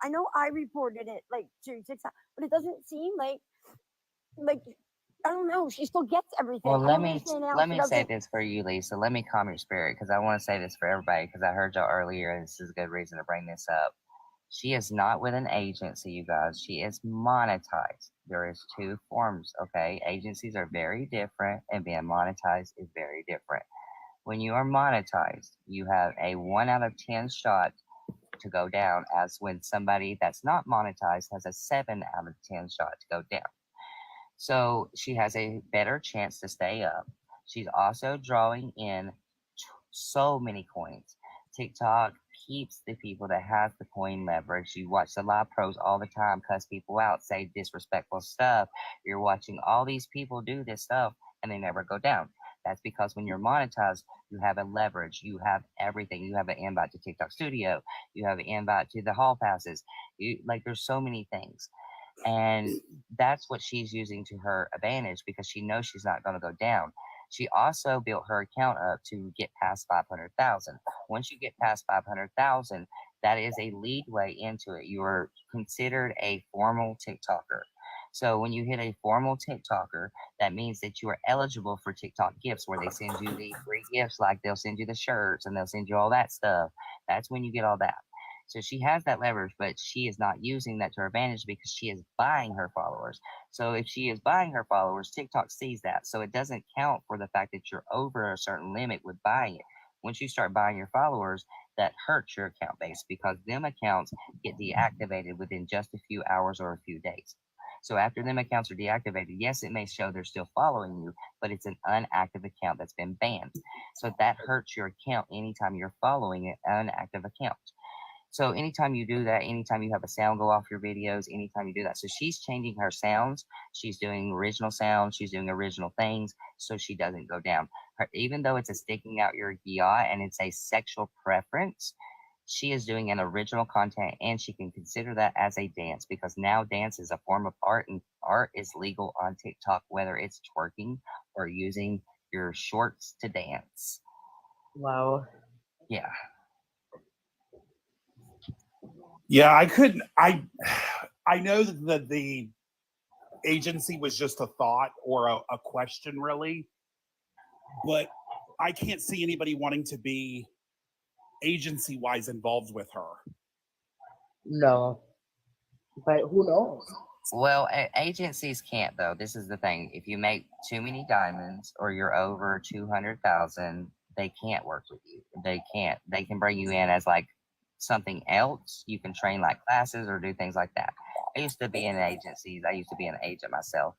I know I reported it like to TikTok, but it doesn't seem like I don't know. She still gets everything. Well, I don't understand how let she me say doesn't. this for you, Lisa. Let me calm your spirit because I want to say this for everybody because I heard y'all earlier, and this is a good reason to bring this up. She is not with an agency, you guys. She is monetized. There is 2 forms, okay? Agencies are very different, and being monetized is very different. When you are monetized, you have a 1 out of 10 shot to go down, as when somebody that's not monetized has a 7 out of 10 shot to go down. So she has a better chance to stay up. She's also drawing in so many coins. TikTok keeps the people that has the coin leverage. You watch the live pros all the time cuss people out, say disrespectful stuff. You're watching all these people do this stuff and they never go down. That's because when you're monetized, you have a leverage. You have everything. You have an invite to TikTok Studio. You have an invite to the hall passes. There's so many things. And that's what she's using to her advantage because she knows she's not going to go down. She also built her account up to get past 500,000. Once you get past 500,000, that is a lead way into it. You are considered a formal TikToker. So when you hit a formal TikToker, that means that you are eligible for TikTok gifts where they send you the free gifts, like they'll send you the shirts and they'll send you all that stuff. That's when you get all that. So she has that leverage, but she is not using that to her advantage because she is buying her followers. So if she is buying her followers, TikTok sees that. So it doesn't count for the fact that you're over a certain limit with buying it. Once you start buying your followers, that hurts your account base because them accounts get deactivated within just a few hours or a few days. So after them accounts are deactivated, yes, it may show they're still following you, but it's an inactive account that's been banned. So that hurts your account anytime you're following an inactive account. So anytime you do that, anytime you have a sound go off your videos, anytime you do that. So she's changing her sounds. She's doing original sounds. She's doing original things so she doesn't go down. Even though it's a sticking out your yacht and it's a sexual preference, she is doing an original content and she can consider that as a dance because now dance is a form of art and art is legal on TikTok, whether it's twerking or using your shorts to dance. Wow. Yeah. Yeah, I couldn't. I know that the agency was just a thought or a question, really. But I can't see anybody wanting to be agency-wise involved with her. No, but who knows? Well, agencies can't though. This is the thing. If you make too many diamonds or you're over 200,000, they can't work with you. They can't. They can bring you in as like something else. You can train like classes or do things like that. I used to be in agencies. I used to be an agent myself,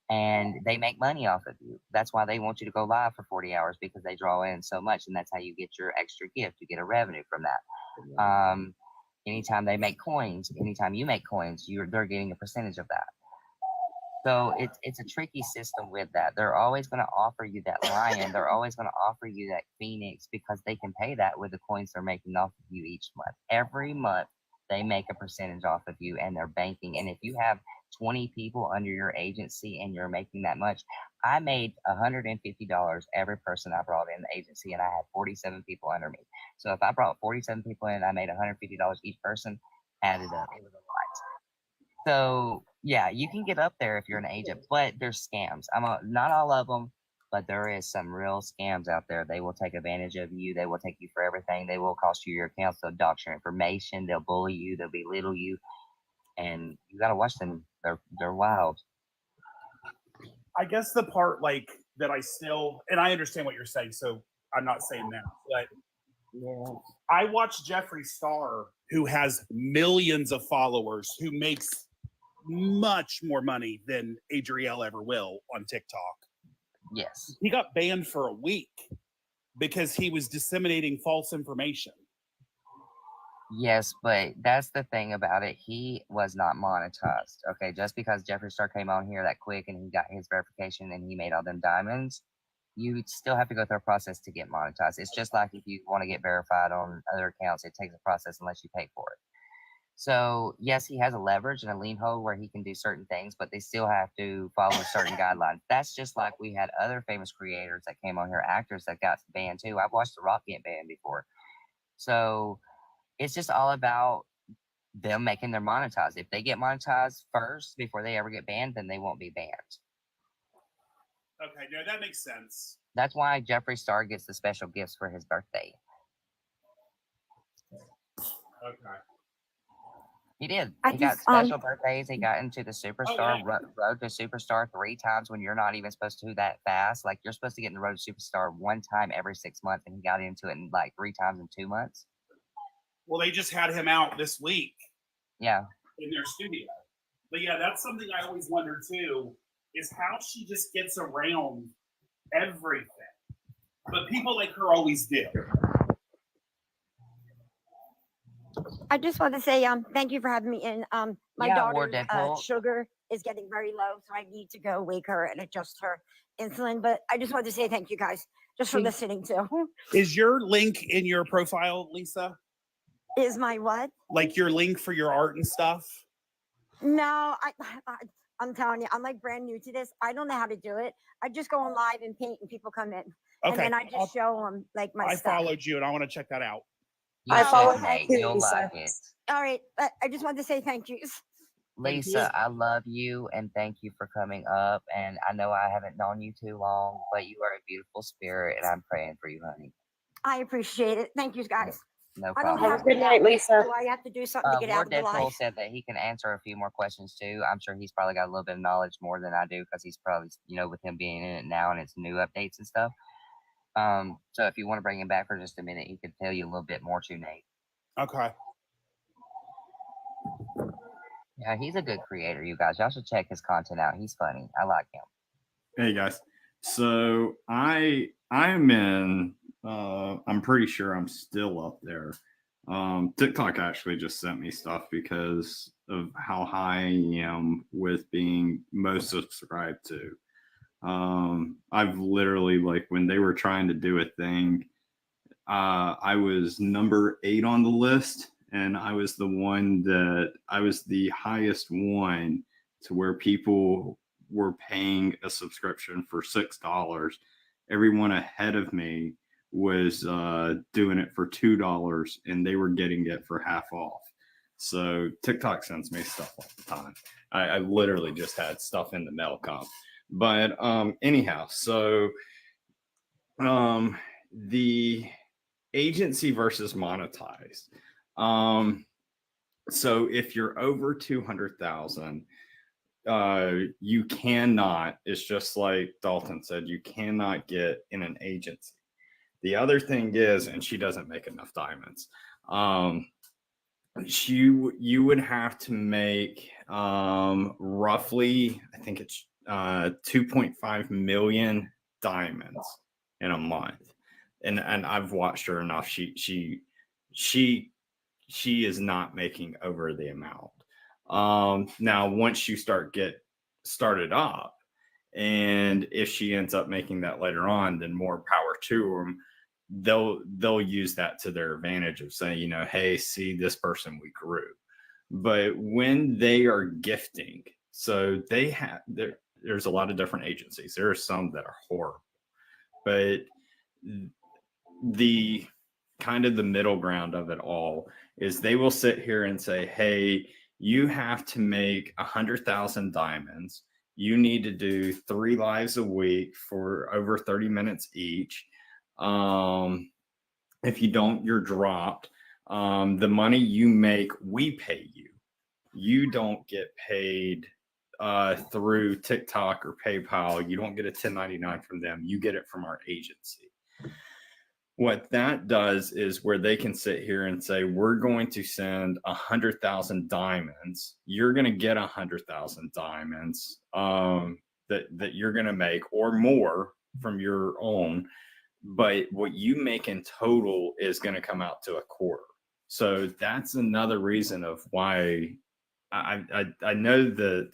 and they make money off of you. That's why they want you to go live for 40 hours because they draw in so much, and that's how you get your extra gift. You get a revenue from that. Anytime they make coins, anytime you make coins, they're getting a percentage of that. So it's a tricky system with that. They're always going to offer you that lion. They're always going to offer you that phoenix because they can pay that with the coins they're making off of you each month. Every month they make a percentage off of you, and they're banking. And if you have 20 people under your agency and you're making that much, I made $150 every person I brought in the agency, and I had 47 people under me. So if I brought 47 people in, I made $150 each person, added up. It was a lot. So yeah, you can get up there if you're an agent, but there's scams. Not all of them, but there is some real scams out there. They will take advantage of you. They will take you for everything. They will cost you your accounts. They'll dox your information. They'll bully you. They'll belittle you, and you got to watch them. They're wild. I guess the part like that I still, and I understand what you're saying, so I'm not saying that, but Yeah. I watch Jeffree Star, who has millions of followers, who makes much more money than Adrielle ever will on TikTok. Yes. He got banned for a week because he was disseminating false information. Yes, but that's the thing about it. He was not monetized. Okay, just because Jeffree Star came on here that quick and he got his verification and he made all them diamonds, you still have to go through a process to get monetized. It's just like if you want to get verified on other accounts, it takes a process unless you pay for it. So yes, he has a leverage and a lean hold where he can do certain things, but they still have to follow certain guidelines. That's just like we had other famous creators that came on here, actors that got banned too. I've watched The Rock get banned before. So it's just all about them making their monetized. If they get monetized first before they ever get banned, then they won't be banned. Okay, no, that makes sense. That's why Jeffree Star gets the special gifts for his birthday. Okay. He did. I He got just, special birthdays. He got into the Oh, superstar yeah. road to superstar 3 times when you're not even supposed to do that fast. Like you're supposed to get in the road to superstar 1 time every 6 months, and he got into it in like 3 times in 2 months. Well, they just had him out this week Yeah. in their studio. But yeah, that's something I always wonder too, is how she just gets around everything. But people like her always do. I just want to say thank you for having me in. My Yeah, War daughter's Deadpool. sugar is getting very low, so I need to go wake her and adjust her insulin. But I just wanted to say thank you guys just for listening too. Is your link in your profile, Lisa? Is my what? Like your link for your art and stuff? No, I'm telling you, I'm like brand new to this. I don't know how to do it. I just go on live and paint, and people come in, and Okay. then I just show them like my I stuff. followed you and I want to check that out. You I follow should, her Nate. too, You'll Lisa. like it. All right, I just wanted to say thank you. Lisa, I love you and thank you for coming up. And I know I haven't known you too long, but you are a beautiful spirit, and I'm praying for you, honey. I appreciate it. Thank you, guys. No I don't problem. have good night, Lisa. Do I have to do something to get War out of the Deadpool life? said that he can answer a few more questions too. I'm sure he's probably got a little bit of knowledge more than I do because he's probably, with him being in it now and it's new updates and stuff. So if you want to bring him back for just a minute, he could tell you a little bit more too, Nate. Okay. Yeah, he's a good creator, you guys. Y'all should check his content out. He's funny. I like him. Hey guys. So I am in I'm pretty sure I'm still up there. TikTok actually just sent me stuff because of how high I am with being most subscribed to. I've literally, like, when they were trying to do a thing, I was number 8 on the list, and I was the highest one to where people were paying a subscription for $6. Everyone ahead of me was doing it for $2, and they were getting it for half off. So TikTok sends me stuff all the time. I literally just had stuff in the mail come. But anyhow, so the agency versus monetized. So if you're over 200,000, you cannot, it's just like Dalton said, you cannot get in an agency. The other thing is, and she doesn't make enough diamonds, you would have to make roughly, I think it's 2.5 million diamonds in a month. And I've watched her enough. She is not making over the amount. Now once you get started up, and if she ends up making that later on, then more power to them. They'll use that to their advantage of saying, you know, hey, see this person we grew. But when they are gifting, so they have there's a lot of different agencies. There are some that are horrible, but the kind of the middle ground of it all is they will sit here and say, hey, you have to make 100,000 diamonds. You need to do 3 lives a week for over 30 minutes each. If you don't, you're dropped. The money you make, we pay you. You don't get paid through TikTok or PayPal. You don't get a 1099 from them. You get it from our agency. What that does is where they can sit here and say, we're going to send 100,000 diamonds. You're going to get 100,000 diamonds that you're going to make or more from your own. But what you make in total is going to come out to a quarter. So that's another reason of why I know that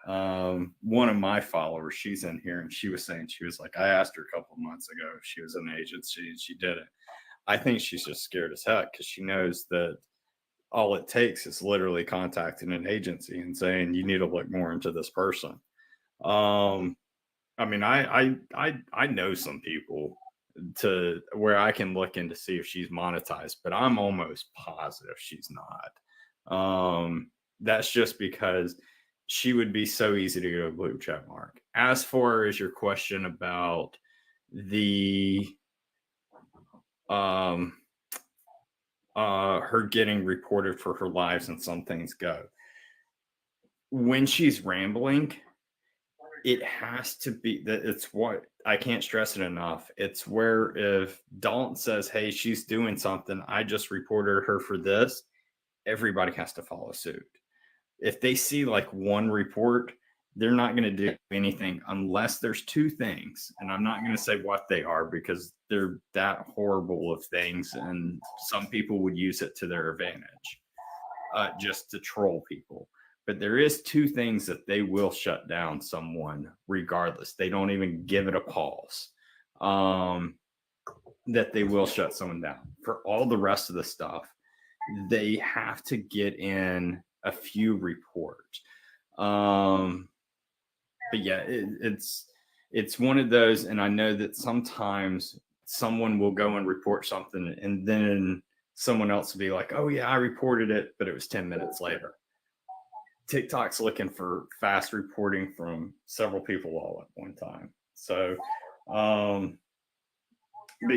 one of my followers, she's in here, and she was saying, she was like, I asked her a couple of months ago if she was an agency, and she didn't. I think she's just scared as heck because she knows that all it takes is literally contacting an agency and saying, you need to look more into this person. I mean, I know some people to where I can look in to see if she's monetized, but I'm almost positive she's not. That's just because she would be so easy to get a blue check mark. As far as your question about the her getting reported for her lives and some things go. When she's rambling, it has to be that it's what I can't stress it enough. It's where if Dalton says, hey, she's doing something, I just reported her for this, everybody has to follow suit. If they see like one report, they're not going to do anything unless there's 2 things. And I'm not going to say what they are because they're that horrible of things. And some people would use it to their advantage just to troll people. But there is 2 things that they will shut down someone regardless. They don't even give it a pause. That they will shut someone down. For all the rest of the stuff, they have to get in a few reports. But yeah, it's one of those, and I know that sometimes someone will go and report something, and then someone else will be like, "Oh yeah, I reported it, but it was 10 minutes later." TikTok's looking for fast reporting from several people all at one time. So, but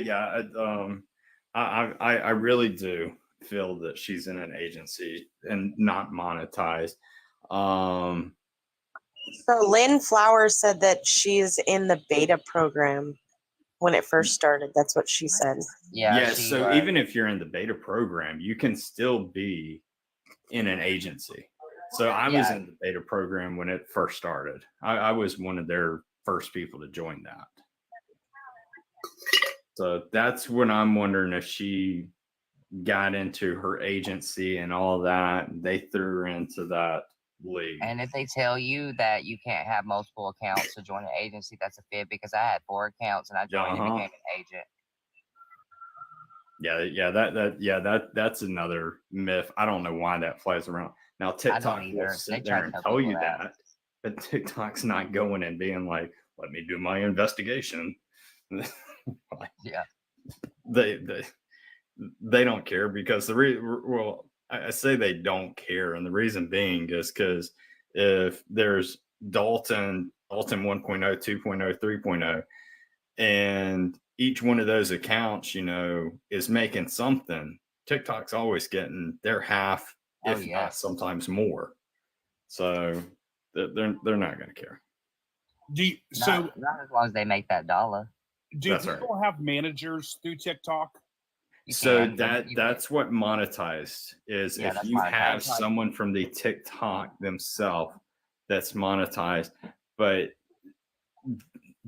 yeah, I really do feel that she's in an agency and not monetized. So Lynn Flowers said that she's in the beta program when it first started. That's what she said. Yeah. So even if you're in the beta program, you can still be in an agency. So I was in the beta program when it first started. I was one of their first people to join that. So that's when I'm wondering if she got into her agency and all that. They threw her into that league. And if they tell you that you can't have multiple accounts to join an agency, that's a fib because I had 4 accounts and I joined and became an agent. That's another myth. I don't know why that flies around. Now TikTok will sit there and tell you that, but TikTok's not going and being like, "Let me do my investigation." Yeah, they don't care because I say they don't care, and the reason being is because if there's Dalton 1.0, 2.0, 3.0, and each one of those accounts, is making something, TikTok's always getting their half, if not sometimes more. So they're not going to care. Not as long as they make that dollar. Do That's people have managers through TikTok? So that's what monetized is. Yeah, if that's you have monetized. someone from the TikTok themselves that's monetized, but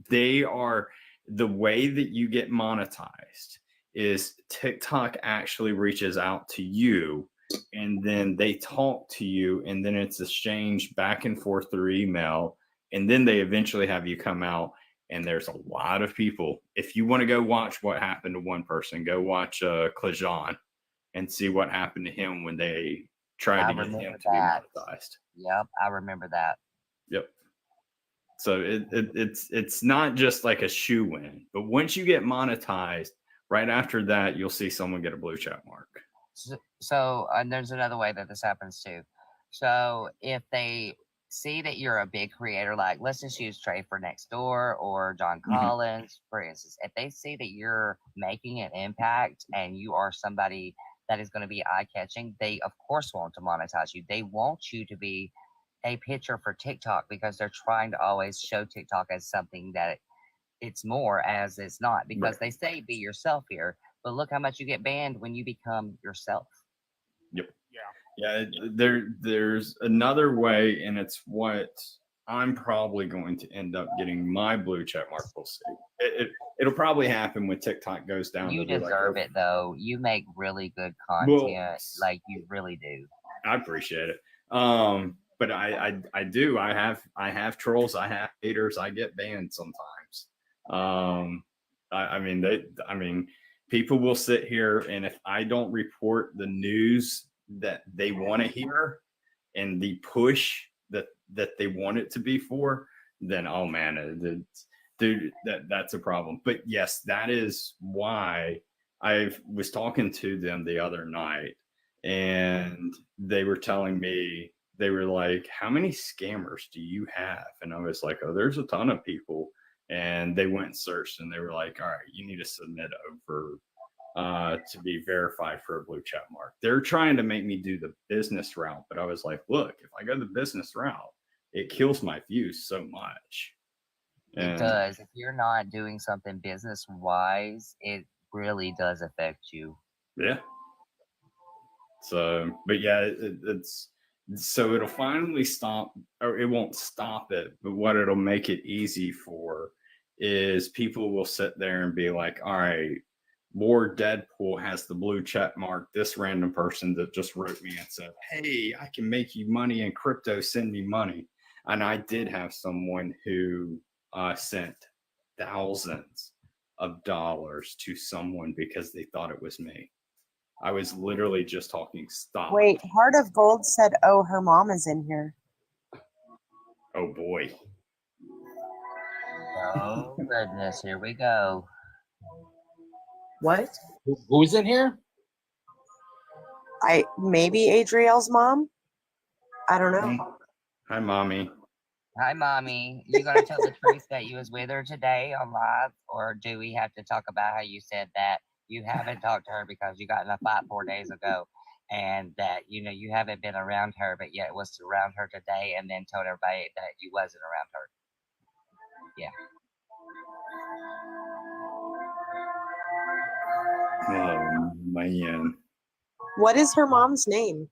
they are, the way that you get monetized is TikTok actually reaches out to you and then they talk to you and then it's exchanged back and forth through email. And then they eventually have you come out. And there's a lot of people. If you want to go watch what happened to one person, go watch Klajan and see what happened to him when they tried to get him to be monetized. Yep, I remember that. Yep. So it's not just like a shoe-in, but once you get monetized, right after that, you'll see someone get a blue check mark. So and there's another way that this happens too. So if they see that you're a big creator, like let's just use Trey for Next Door or John Collins, for instance, if they see that you're making an impact and you are somebody that is going to be eye-catching, they of course want to monetize you. They want you to be a picture for TikTok because they're trying to always show TikTok as something that it's more as it's not, because they say be yourself here, but look how much you get banned when you become yourself. Yep. Yeah. There's another way, and it's what I'm probably going to end up getting my blue check mark. We'll see. It'll probably happen when TikTok goes down. You deserve it though. You make really good content, like you really do. I appreciate it. But I do. I have trolls. I have haters. I get banned sometimes. I mean, people will sit here, and if I don't report the news that they want to hear and the push that they want it to be for, then oh man, dude, that's a problem. But yes, that is why I was talking to them the other night, and they were telling me, they were like, how many scammers do you have? And I was like, oh, there's a ton of people. And they went and searched, and they were like, all right, you need to submit over to be verified for a blue check mark. They're trying to make me do the business route, but I was like, look, if I go the business route, it kills my views so much. It does. If you're not doing something business wise, it really does affect you. Yeah. So, but yeah, it's so it'll finally stop, or it won't stop it, but what it'll make it easy for is people will sit there and be like, all right, Lord Deadpool has the blue check mark. This random person that just wrote me and said, hey, I can make you money in crypto, send me money. And I did have someone who sent thousands of dollars to someone because they thought it was me. I was literally just talking stop. Wait, Heart of Gold said, oh, her mom is in here. Oh boy. Oh goodness, here we go. What? Who's in here? Maybe Adriel's mom? I don't know. Hi, mommy. Hi, mommy. You gonna tell the truth that you was with her today on live, or do we have to talk about how you said that you haven't talked to her because you got in a fight 4 days ago, and that you haven't been around her, but yet was around her today, and then told everybody that you wasn't around her? Yeah. Oh man. What is her mom's name?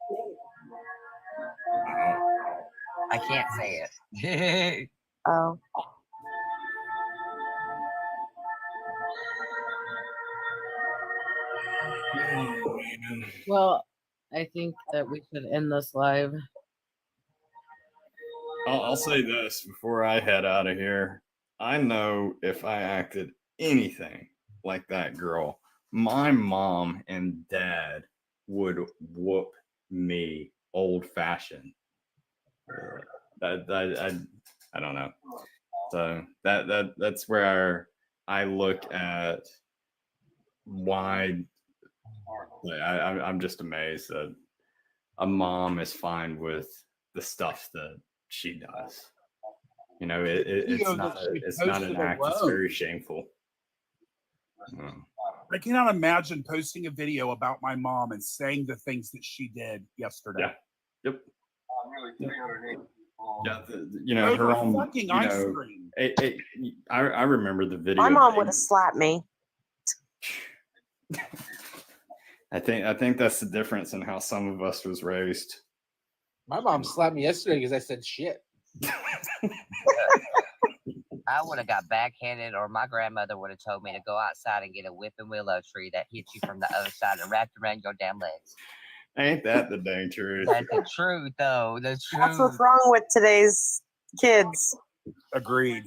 I can't say it. Oh. Well, I think that we should end this live. I'll say this before I head out of here. I know if I acted anything like that girl, my mom and dad would whoop me old fashioned. I don't know. So that's where I look at why I'm just amazed that a mom is fine with the stuff that she does. You know, it's Video not that she it's not an posted act. It's alone. very shameful. I cannot imagine posting a video about my mom and saying the things that she did yesterday. Yep. Yeah, you know, Over her own fucking you ice know, cream. I remember the video. My mom would have slapped me. I think that's the difference in how some of us was raised. My mom slapped me yesterday because I said shit. I would have got backhanded, or my grandmother would have told me to go outside and get a whipping willow tree that hits you from the other side and wrapped around your damn legs. Ain't that the dang truth? That's the truth, though. The truth. That's what's wrong with today's kids. Agreed.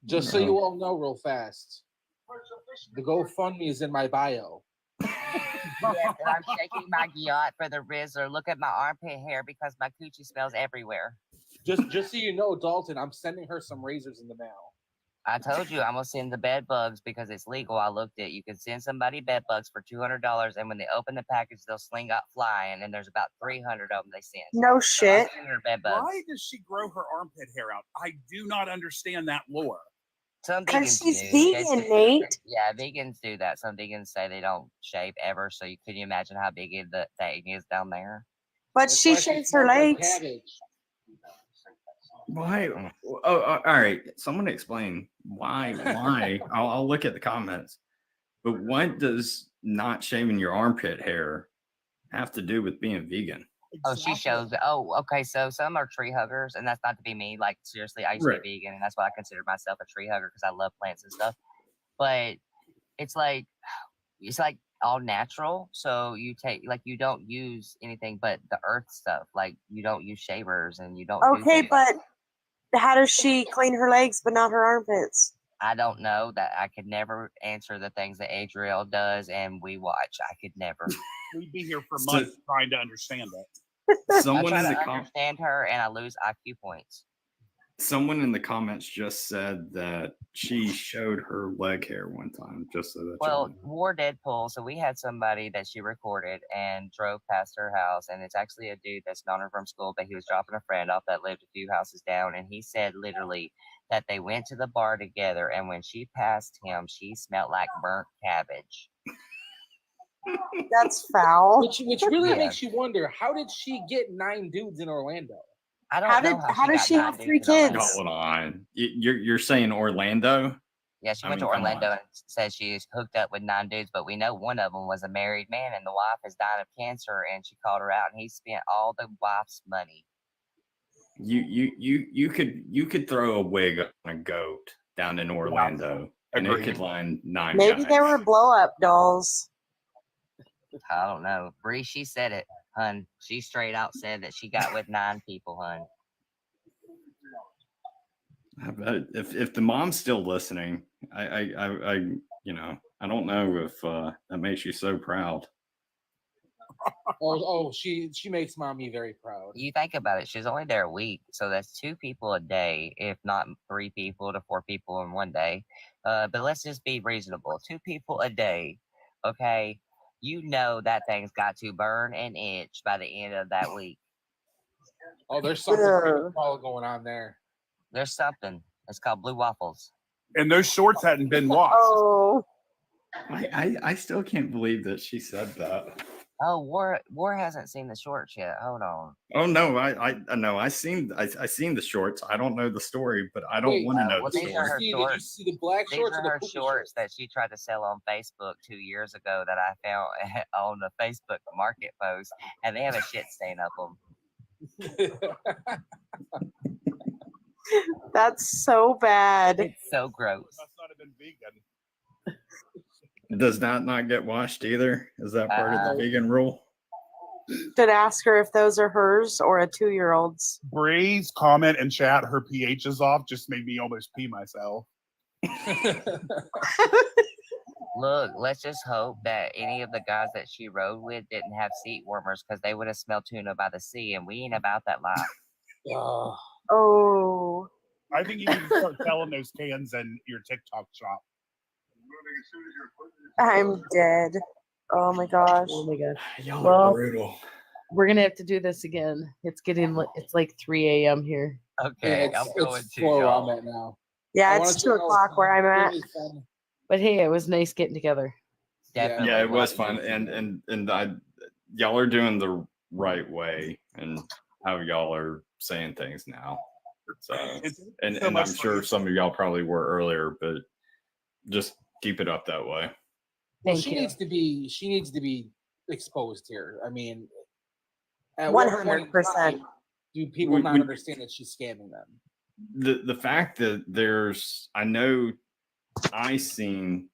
Just so you all know real fast, the GoFundMe is in my bio. Yes, and I'm shaking my yacht for the Rizzler. Look at my armpit hair because my coochie smells everywhere. Just so you know, Dalton, I'm sending her some razors in the mail. I told you I'm gonna send the bed bugs because it's legal. I looked at it. You can send somebody bed bugs for $200, and when they open the package, they'll sling out flying, and there's about 300 of them they send. No So I'm shit. sending her bed bugs. Why does she grow her armpit hair out? I do not understand that lore. Some Because vegans she's do. vegan, They- Nate. Yeah, vegans do that. Some vegans say they don't shave ever. So can you imagine how big the thing is down there? But That's she why shaves her smells like legs. cabbage. Why? All right. Someone explain why. I'll look at the comments. But what does not shaving your armpit hair have to do with being vegan? Oh, she shows. Oh, okay. So some are tree huggers, and that's not to be me. Like seriously, I used to be vegan, and that's why I consider myself a tree hugger because I love plants and stuff. But it's like all natural. So you take you don't use anything but the earth stuff. Like you don't use shavers, and you don't. do Okay, things. but how does she clean her legs but not her armpits? I don't know. That I could never answer the things that Adriel does, and we watch. I could never. We'd be here for So- months trying to understand it. I Someone try in the to understand her, and I lose IQ points. someone in the comments just said that she showed her leg hair one time, just so that Well, War Deadpool. So we had somebody that she recorded and drove past her house, and it's actually a dude that's known her from school, but he was dropping a friend off that lived a few houses down, and he said literally that they went to the bar together, and when she passed him, she smelled like burnt cabbage. That's foul. Which really Yeah. makes you wonder, how did she get 9 dudes in Orlando? I don't How know how she does got she 9 have dudes 3 in Orlando. kids? Hold on. You're saying Orlando? Yeah, she I went mean, to come on. Orlando and said she's hooked up with 9 dudes, but we know one of them was a married man, and the wife is dying of cancer, and she called her out, and he spent all the wife's money. You could throw a wig on a goat down in Orlando, and it Agreed. could line 9 Maybe guys. they were blow up dolls. I don't know. Bree, she said it, hun. She straight out said that she got with 9 people, hun. I bet if the mom's still listening, I don't know if that makes you so proud. She makes mommy very proud. You think about it, she's only there a week, so that's 2 people a day, if not 3 people to 4 people in one day. But let's just be reasonable. 2 people a day, okay? You know that thing's got to burn and itch by the end of that week. Oh, there's something going on there. There's something. It's called blue waffles. And those shorts hadn't been washed. Oh, I still can't believe that she said that. Oh, War hasn't seen the shorts yet. Hold on. Oh no, I know. I seen the shorts. I don't know the story, but I don't Wait, want to know well, the these are story. her Did you shorts. see the black These shorts are or the her poopy shorts that she tried to sell on Facebook 2 years ago that I found on the Facebook market post, and they have a shit stain up them. that's so bad. It's so gross. Must not have been vegan. Does that not get washed either? Is that part of the vegan rule? Should ask her if those are hers or a 2-year-old's. Bree's comment in chat, her pH is off, just made me almost pee myself. Look, let's just hope that any of the guys that she rode with didn't have seat warmers because they would have smelled tuna by the sea, and we ain't about that life. Oh, I think you need to start selling those cans in your TikTok shop. I'm dead. Oh my gosh. Oh my gosh. Y'all Well, are brutal. We're gonna have to do this again. It's it's like 3 a.m. here. Okay, Yeah, I'm going it's to 4 where I'm y'all. at now. Yeah, I wanna it's check 2 o'clock where I'm at. really fun. But hey, it was nice getting together. Definitely. Yeah, it we'll was have to do fun, this again. and y'all are doing the right way and how y'all are saying things now. So It's and so and much I'm fun. sure some of y'all probably were earlier, but just keep it up that way. Well, Thank she you. needs to be exposed here. I mean, at what point in 100%. time do people not understand that she's scamming them? The fact that I know I seen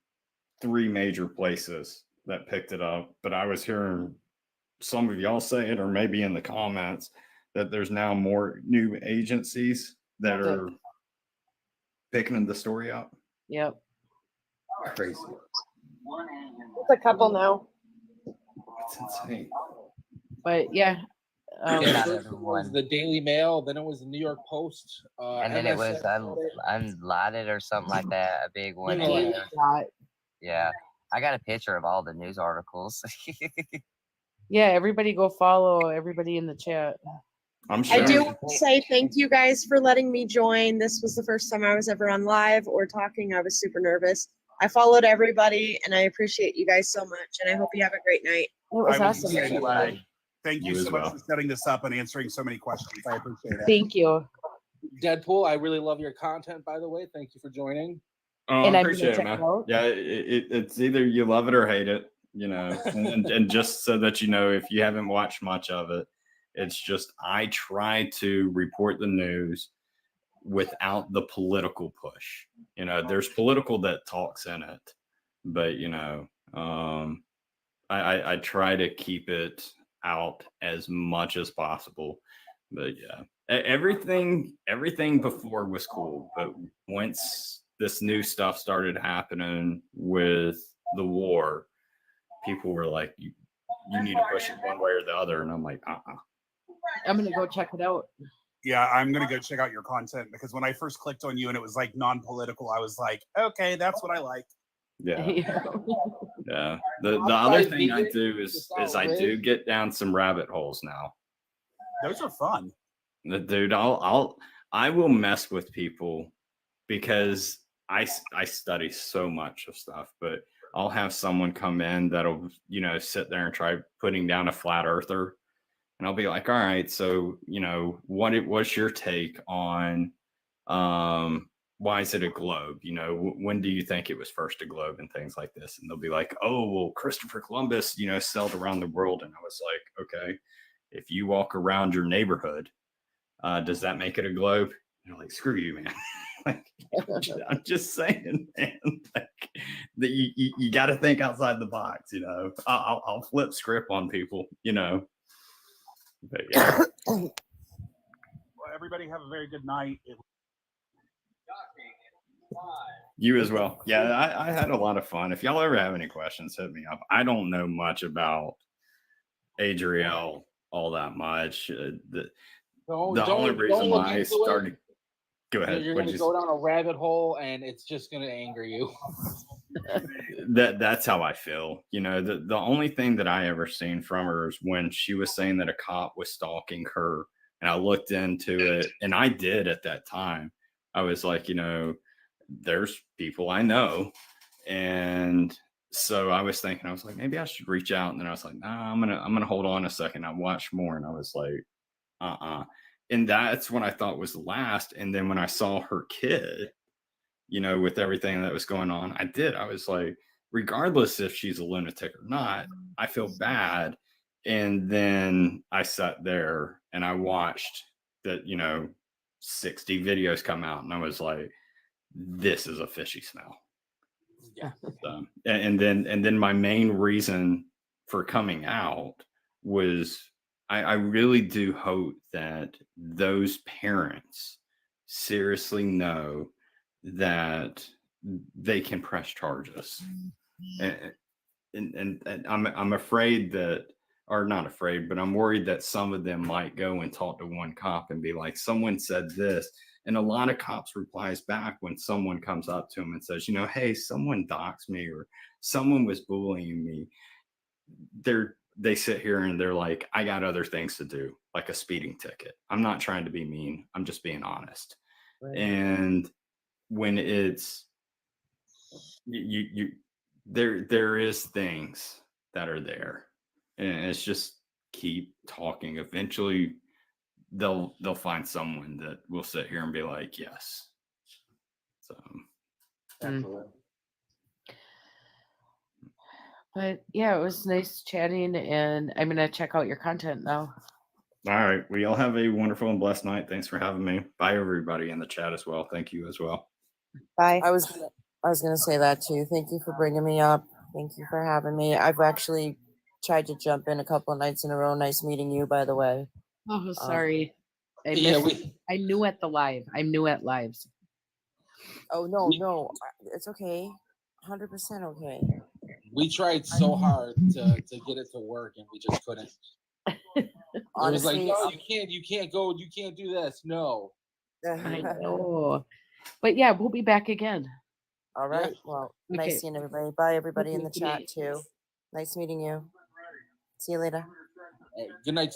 3 major places that picked it up, but I was hearing some of y'all say it, or maybe in the comments, that there's now more new agencies that are picking the story up. Yep. Crazy. It's a couple now. That's insane. But yeah. Yeah, first it was the Daily Mail, then it was the New York Post, and then it was unlighted or something like that. A big one. Yeah, I got a picture of all the news articles. Yeah, everybody go follow everybody in the chat. I do want to say thank you guys for letting me join. This was the first time I was ever on live or talking. I was super nervous. I followed everybody and I appreciate you guys so much. And I hope you have a great night. It was awesome. Thank you so much for setting this up and answering so many questions. I appreciate it. Thank you. Deadpool, I really love your content, by the way. Thank you for joining. Oh, I appreciate it, man. Yeah, it's either you love it or hate it, you know. and just so that you know, if you haven't watched much of it, it's just I try to report the news without the political push. You know, there's political that talks in it, but you know, I try to keep it out as much as possible. But yeah, everything before was cool, but once this new stuff started happening with the war, people were like, you need to push it one way or the other, and I'm like, I'm gonna go check it out. Yeah, I'm gonna go check out your content because when I first clicked on you and it was like non-political, I was like, okay, that's what I like. Yeah. Yeah. The other thing I do is I do get down some rabbit holes now. Those are fun. Dude, I will mess with people because I study so much of stuff, but I'll have someone come in that'll, you know, sit there and try putting down a flat earther. And I'll be like, all right, so, you know, what's your take on why is it a globe? You know, when do you think it was first a globe and things like this? And they'll be like, oh, well, Christopher Columbus, you know, sailed around the world. And I was like, okay, if you walk around your neighborhood, does that make it a globe? And you're like, screw you, man. Like, I'm just saying, man, like, that you got to think outside the box, you know. I'll flip script on people, you know. But yeah. Well, everybody have a very good night. You as well. Yeah, I had a lot of fun. If y'all ever have any questions, hit me up. I don't know much about Adriel all that much. The only reason why I started. Go ahead. You're going to go down a rabbit hole, and it's just going to anger you. That's how I feel. You know, the only thing that I ever seen from her is when she was saying that a cop was stalking her, and I looked into it, and I did at that time. I was like, you know, there's people I know, and so I was thinking, I was like, maybe I should reach out, and then I was like, nah, I'm gonna hold on a second. I watched more, and I was like, and that's when I thought was the last. And then when I saw her kid, you know, with everything that was going on, I was like, regardless if she's a lunatic or not, I feel bad. And then I sat there and I watched that, you know, 60 videos come out, and I was like, this is a fishy smell. Yeah. So, and then my main reason for coming out was I really do hope that those parents seriously know that they can press charges. And I'm afraid that, or not afraid, but I'm worried that some of them might go and talk to one cop and be like, someone said this. And a lot of cops replies back when someone comes up to them and says, you know, hey, someone doxed me or someone was bullying me. They're they sit here and they're like, I got other things to do, like a speeding ticket. I'm not trying to be mean. I'm just being honest. Right. And when it's there is things that are there, and it's just keep talking. Eventually they'll find someone that will sit here and be like, yes. So Absolutely. But yeah, it was nice chatting, and I'm gonna check out your content now. all right, we all have a wonderful and blessed night. Thanks for having me. Bye everybody in the chat as well. Thank you as well. Bye. I was gonna say that too. Thank you for bringing me up. Thank you for having me. I've actually tried to jump in a couple of nights in a row. Nice meeting you, by the way. Oh, sorry. Yeah, I'm new at the live. I'm new at lives. Oh no, it's okay. 100% okay. we tried so hard to get it to work, and we just couldn't. It was like, Honestly, no, you can't go, you can't do this. No. I know. But yeah, we'll be back again. All right. Well, Okay. nice seeing everybody. Bye, everybody in the Good chat night. too. Nice meeting you. See you later. Good night.